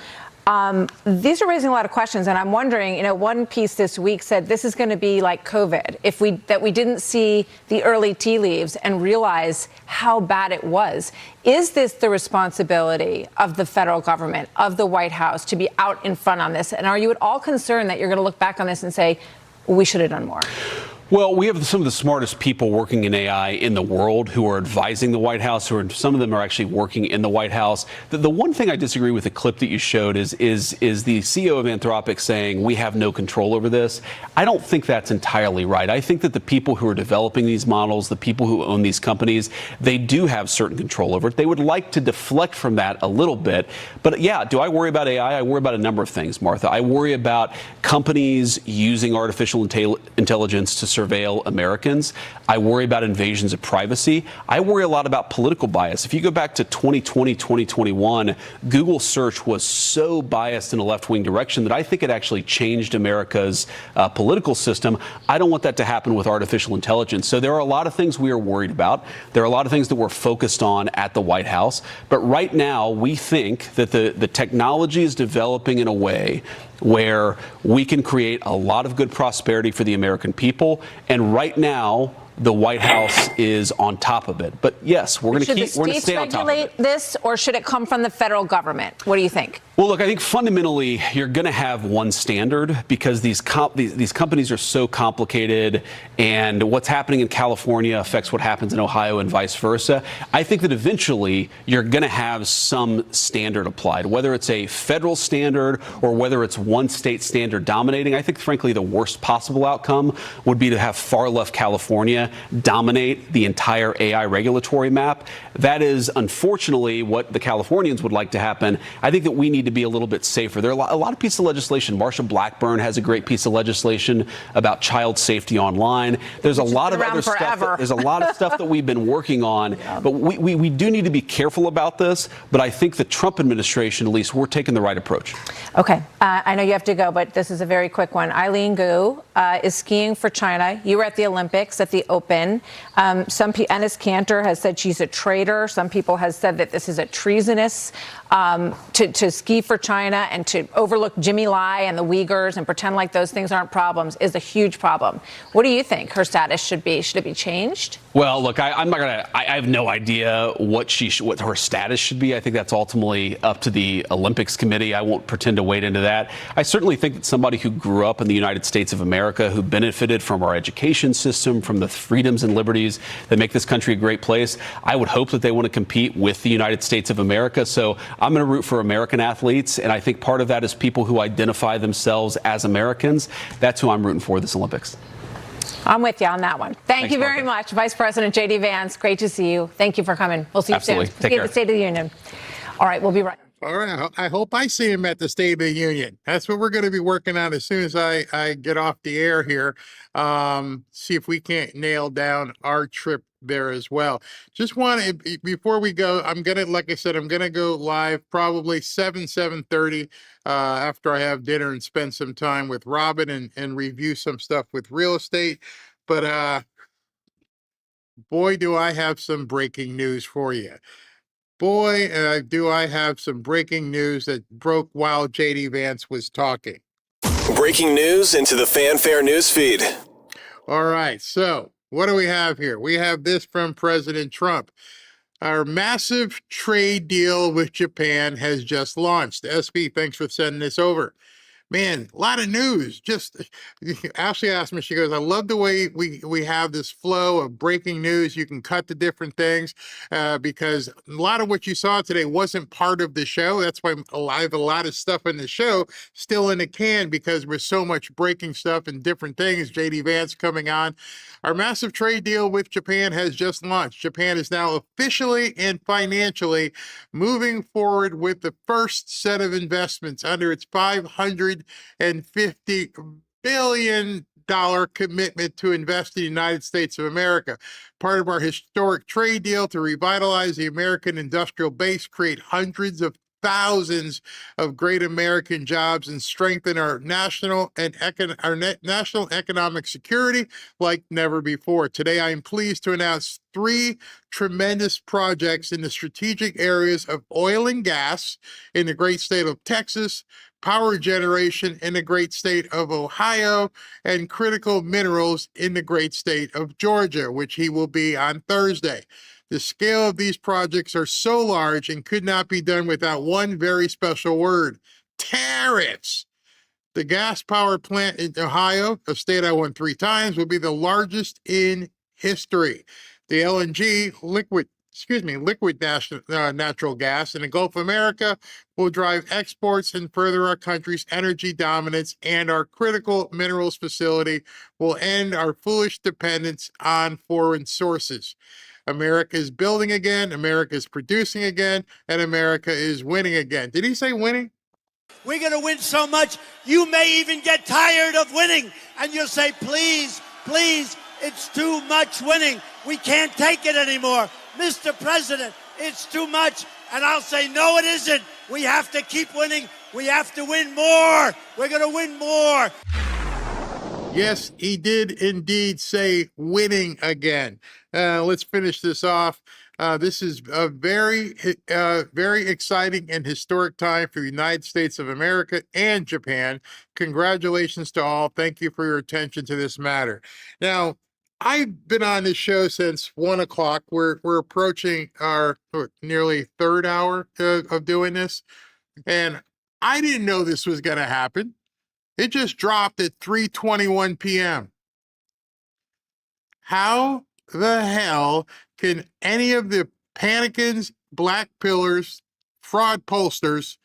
These are raising a lot of questions, and I'm wondering, one piece this week said this is going to be like COVID, that we didn't see the early tea leaves and realize how bad it was. Is this the responsibility of the federal government, of the White House, to be out in front on this? And are you at all concerned that you're going to look back on this and say, we should have done more? Well, we have some of the smartest people working in AI in the world who are advising the White House, some of them are actually working in the White House. The one thing I disagree with the clip that you showed is the CEO of Anthropic saying we have no control over this. I don't think that's entirely right. I think that the people who are developing these models, the people who own these companies, they do have certain control over it. They would like to deflect from that a little bit. But yeah, do I worry about AI? I worry about a number of things, Martha. I worry about companies using artificial intelligence to surveil Americans. I worry about invasions of privacy. I worry a lot about political bias. If you go back to 2020, 2021, Google search was so biased in a left-wing direction that I think it actually changed America's political system. I don't want that to happen with artificial intelligence. So there are a lot of things we are worried about. There are a lot of things that we're focused on at the White House. But right now, we think that the technology is developing in a way where we can create a lot of good prosperity for the American people. And right now, the White House is on top of it. But yes, we're going to stay on top of it. Should the states regulate this, or should it come from the federal government? What do you think? Well, look, I think fundamentally you're going to have one standard because these companies are so complicated, and what's happening in California affects what happens in Ohio and vice versa. I think that eventually you're going to have some standard applied, whether it's a federal standard or whether it's one state standard dominating. I think, frankly, the worst possible outcome would be to have far left California dominate the entire AI regulatory map. That is, unfortunately, what the Californians would like to happen. I think that we need to be a little bit safer. There are a lot of pieces of legislation. Marsha Blackburn has a great piece of legislation about child safety online. There's a lot of other stuff. There's a lot of stuff that we've been working on. But we do need to be careful about this. But I think the Trump administration, at least, we're taking the right approach. Okay. I know you have to go, but this is a very quick one. Eileen Gu is skiing for China. You were at the Olympics, at the Open. Ennis Cantor has said she's a traitor. Some people have said that this is a treasonous to ski for China and to overlook Jimmy Lai and the Uyghurs and pretend like those things aren't problems is a huge problem. What do you think her status should be? Should it be changed? Well, look, I'm not gonna. I have no idea what her status should be. I think that's ultimately up to the Olympics Committee. I won't pretend to wade into that. I certainly think that somebody who grew up in the United States of America, who benefited from our education system, from the freedoms and liberties that make this country a great place, I would hope that they want to compete with the United States of America. So I'm going to root for American athletes, and I think part of that is people who identify themselves as Americans. That's who I'm rooting for this Olympics. I'm with you on that one. Thank you very Martha. much, Vice President J.D. Vance. Great to see you. Thank you for coming. We'll see you Absolutely. soon. Take See you care. at the State of the Union. All right, we'll be right. All right. I hope I see him at the State of the Union. That's what we're going to be working on as soon as I get off the air here. See if we can't nail down our trip there as well. Just want to, before we go, I'm going to, like I said, I'm going to go live probably 7:30 after I have dinner and spend some time with Robin and review some stuff with real estate. But boy, do I have some breaking news for you. Boy, do I have some breaking news that broke while J.D. Vance was talking. Breaking news into the Fanfare newsfeed. All right, so what do we have here? We have this from President Trump. Our massive trade deal with Japan has just launched. SB, thanks for sending this over. Man, a lot of news. Just Ashley asked me, she goes, I love the way we have this flow of breaking news. You can cut to different things because a lot of what you saw today wasn't part of the show. That's why I have a lot of stuff in the show still in the can because there's so much breaking stuff and different things. JD Vance coming on. Our massive trade deal with Japan has just launched. Japan is now officially and financially moving forward with the first set of investments under its $550 billion commitment to invest in the United States of America. Part of our historic trade deal to revitalize the American industrial base, create hundreds of thousands of great American jobs, and strengthen our national economic security like never before. Today, I am pleased to announce 3 tremendous projects in the strategic areas of oil and gas in the great state of Texas, power generation in the great state of Ohio, and critical minerals in the great state of Georgia, which he will be on Thursday. The scale of these projects are so large and could not be done without one very special word: tariffs. The gas power plant in Ohio, a state I won 3 times, will be the largest in history. The LNG, liquid natural gas in the Gulf of America will drive exports and further our country's energy dominance, and our critical minerals facility will end our foolish dependence on foreign sources. America is building again, America is producing again, and America is winning again. Did he say winning? We're going to win so much, you may even get tired of winning. And you'll say, please, please, it's too much winning. We can't take it anymore. Mr. President, it's too much. And I'll say, no, it isn't. We have to keep winning. We have to win more. We're going to win more. Yes, he did indeed say winning again. Let's finish this off. This is a very exciting and historic time for the United States of America and Japan. Congratulations to all. Thank you for your attention to this matter. Now, I've been on this show since 1 o'clock. We're approaching our nearly 3rd hour of doing this, and I didn't know this was going to happen. It just dropped at 3:21 p.m. How the hell can any of the panicans, black pillars, fraud pollsters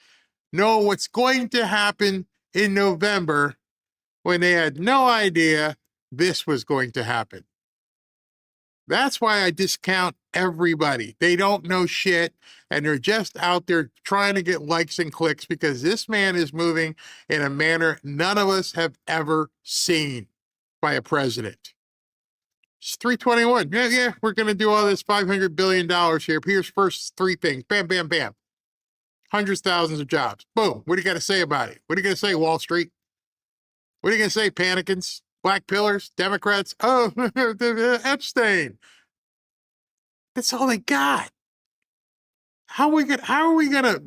know what's going to happen in November when they had no idea this was going to happen? That's why I discount everybody. They don't know shit, and they're just out there trying to get likes and clicks because this man is moving in a manner none of us have ever seen by a president. It's 3:21. Yeah, we're going to do all this $500 billion here. Here's first 3 things. Bam, bam, bam. Hundreds, thousands of jobs. Boom. What do you got to say about it? What are you going to say, Wall Street? What are you going to say, panicans? Black pillars, Democrats, oh, Epstein. That's all they got. How are we gonna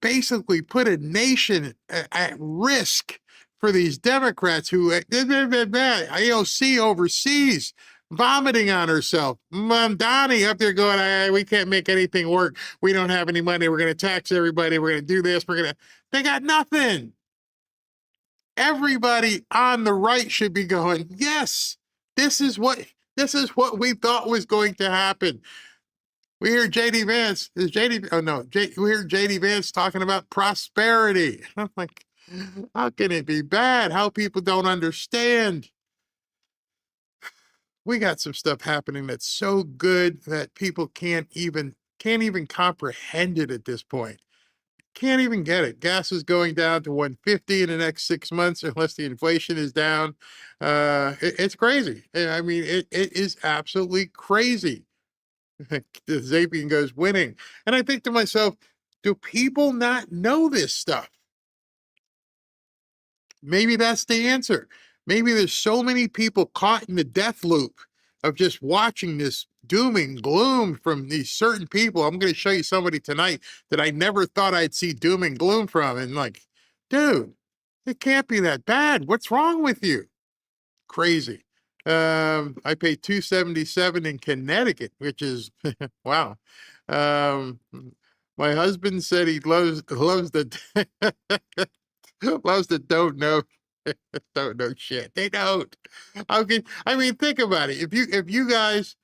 basically put a nation at risk for these Democrats who AOC overseas vomiting on herself. Donnie up there going, we can't make anything work. We don't have any money. We're going to tax everybody. We're going to do this. They got nothing. Everybody on the right should be going, yes, this is what we thought was going to happen. We hear JD Vance, we hear JD Vance talking about prosperity. I'm like, how can it be bad? How people don't understand. We got some stuff happening that's so good that people can't even comprehend it at this point. Can't even get it. Gas is going down to 150 in the next 6 months unless the inflation is down. It's crazy. I mean, it is absolutely crazy. The Zapian goes winning. And I think to myself, do people not know this stuff? Maybe that's the answer. Maybe there's so many people caught in the death loop of just watching this doom and gloom from these certain people. I'm going to show you somebody tonight that I never thought I'd see doom and gloom from. And like, dude, it can't be that bad. What's wrong with you? Crazy. I pay $277 in Connecticut, which is wow. My husband said he loves the loves the don't know shit. They don't. Okay, I mean, think about it. If you guys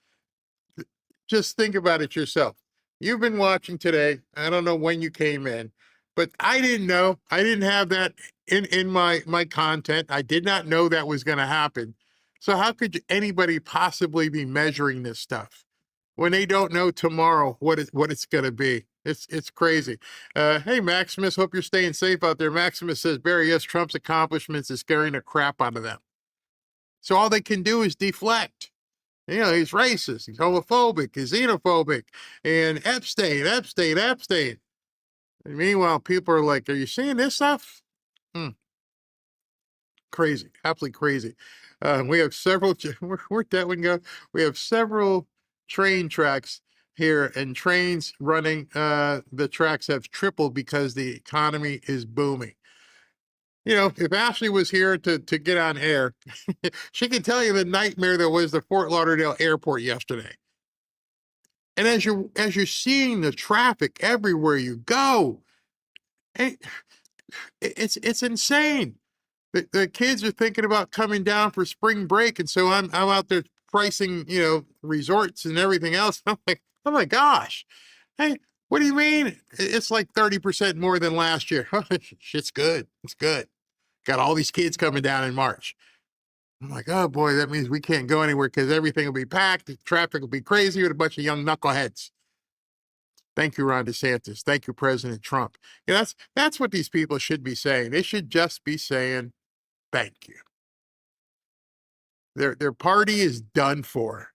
just think about it yourself. You've been watching today. I don't know when you came in, but I didn't know. I didn't have that in my content. I did not know that was going to happen. So how could anybody possibly be measuring this stuff when they don't know tomorrow what it's going to be? It's crazy. Hey, Maximus, hope you're staying safe out there. Maximus says, Barry, yes, Trump's accomplishments is scaring the crap out of them. So all they can do is deflect. You know, he's racist, he's homophobic, he's xenophobic, and Epstein. And meanwhile, people are like, are you seeing this stuff? Crazy, absolutely crazy. We have several, where'd that one go? We have several train tracks here, and trains running, the tracks have tripled because the economy is booming. You know, if Ashley was here to get on air, she could tell you the nightmare that was the Fort Lauderdale airport yesterday. And as you're seeing the traffic everywhere you go, it's insane. The kids are thinking about coming down for spring break, and so I'm out there pricing, you know, resorts and everything else. I'm like, oh my gosh, hey, what do you mean? It's like 30% more than last year. Shit's good. It's good. Got all these kids coming down in March. I'm like, oh boy, that means we can't go anywhere because everything will be packed. The traffic will be crazy with a bunch of young knuckleheads. Thank you, Ron DeSantis. Thank you, President Trump. You know, that's what these people should be saying. They should just be saying, thank you. Their party is done for.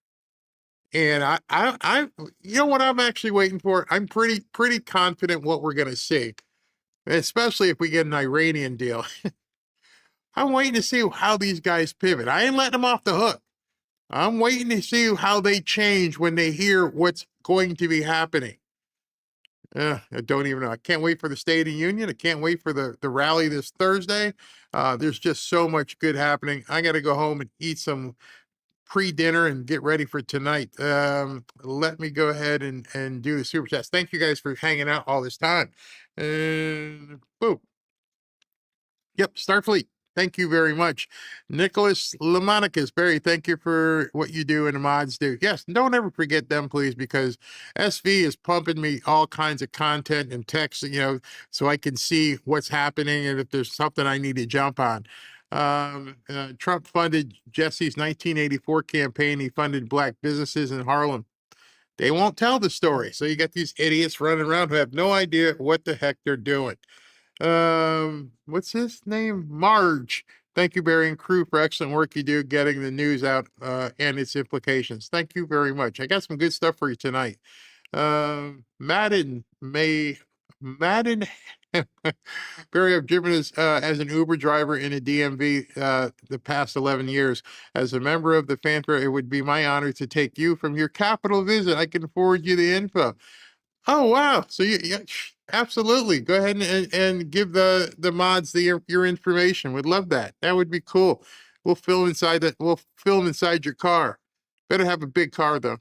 And I you know what I'm actually waiting for? I'm pretty confident what we're going to see, especially if we get an Iranian deal. I'm waiting to see how these guys pivot. I ain't letting them off the hook. I'm waiting to see how they change when they hear what's going to be happening. I don't even know. I can't wait for the State of the Union. I can't wait for the rally this Thursday. There's just so much good happening. I got to go home and eat some pre-dinner and get ready for tonight. Let me go ahead and do the super chats. Thank you guys for hanging out all this time. And boom. Yep, Starfleet. Thank you very much. Nicholas Lamonicus, Barry, thank you for what you do and the mods do. Yes, don't ever forget them, please, because SV is pumping me all kinds of content and text, you know, so I can see what's happening and if there's something I need to jump on. Trump funded Jesse's 1984 campaign. He funded black businesses in Harlem. They won't tell the story. So you got these idiots running around who have no idea what the heck they're doing. What's his name? Marge. Thank you, Barry and crew, for excellent work you do getting the news out and its implications. Thank you very much. I got some good stuff for you tonight. Madden. Barry, I've driven as an Uber driver in a DMV the past 11 years. As a member of the fanfare, it would be my honor to take you from your capital visit. I can forward you the info. Oh, wow. So Absolutely. Go ahead and give the mods your information. We'd love that. That would be cool. We'll film inside your car. Better have a big car though.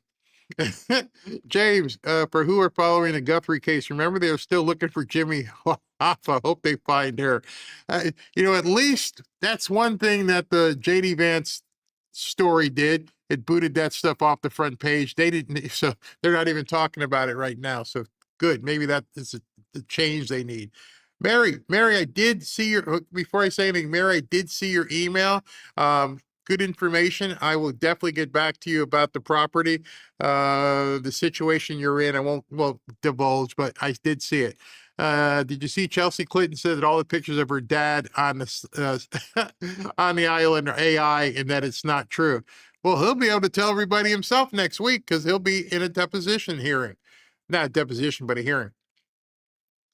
James, for who are following the Guthrie case, remember they are still looking for Jimmy Hoffa. Hope they find her. At least that's one thing that the JD Vance story did. It booted that stuff off the front page. They didn't, so they're not even talking about it right now. So good. Maybe that is the change they need. Mary, I did see before I say anything, Mary, I did see your email. Good information. I will definitely get back to you about the property, the situation you're in. I won't divulge, but I did see it. Did you see Chelsea Clinton said that all the pictures of her dad on the on the island are AI and that it's not true? Well, he'll be able to tell everybody himself next week because he'll be in a deposition hearing. Not a deposition, but a hearing.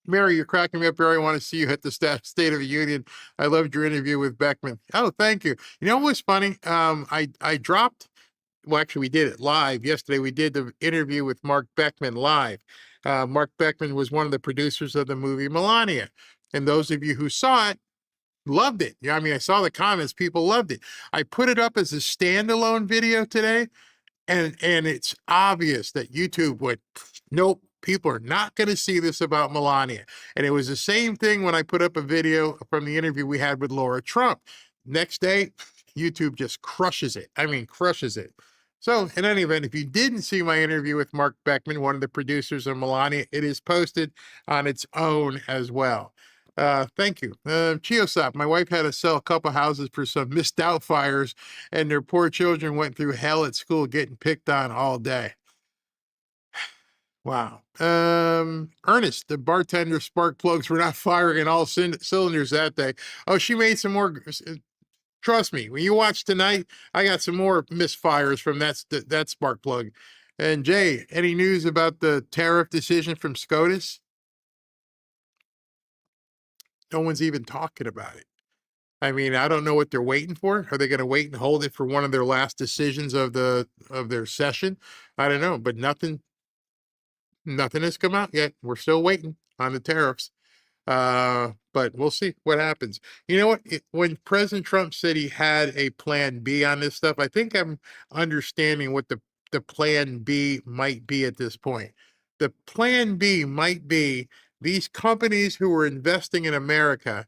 Mary, you're cracking me up, Barry. I want to see you at the State of the Union. I loved your interview with Beckman. Oh, thank you. You know what was funny? I dropped, well, actually, we did it live yesterday. We did the interview with Mark Beckman live. Mark Beckman was one of the producers of the movie Melania. And those of you who saw it, loved it. Yeah, I mean, I saw the comments. People loved it. I put it up as a standalone video today. And it's obvious that YouTube went, nope, people are not going to see this about Melania. And it was the same thing when I put up a video from the interview we had with Laura Trump. Next day, YouTube just crushes it. I mean, crushes it. So in any event, if you didn't see my interview with Mark Beckman, one of the producers of Melania, it is posted on its own as well. Thank you. Chiosop, my wife had to sell a couple houses for some missed out fires, and their poor children went through hell at school getting picked on all day. Wow. Ernest, the bartender spark plugs were not firing in all cylinders that day. Oh, she made some more. Trust me, when you watch tonight, I got some more misfires from that spark plug. And Jay, any news about the tariff decision from SCOTUS? No one's even talking about it. I mean, I don't know what they're waiting for. Are they going to wait and hold it for one of their last decisions of their session? I don't know, but nothing has come out yet. We're still waiting on the tariffs. But we'll see what happens. You know what? When President Trump said he had a plan B on this stuff, I think I'm understanding what the plan B might be at this point. The plan B might be these companies who are investing in America,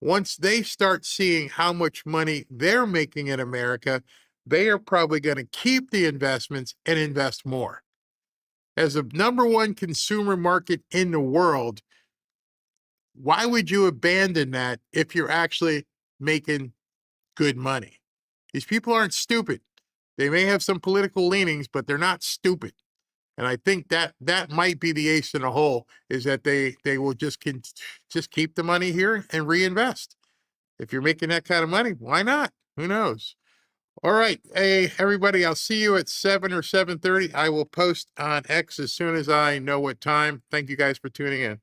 once they start seeing how much money they're making in America, they are probably going to keep the investments and invest more. As the #1 consumer market in the world, why would you abandon that if you're actually making good money? These people aren't stupid. They may have some political leanings, but they're not stupid. And I think that might be the ace in the hole, is that they will just keep the money here and reinvest. If you're making that kind of money, why not? Who knows? All right. Hey, everybody, I'll see you at 7 or 7:30. I will post on X as soon as I know what time. Thank you guys for tuning in.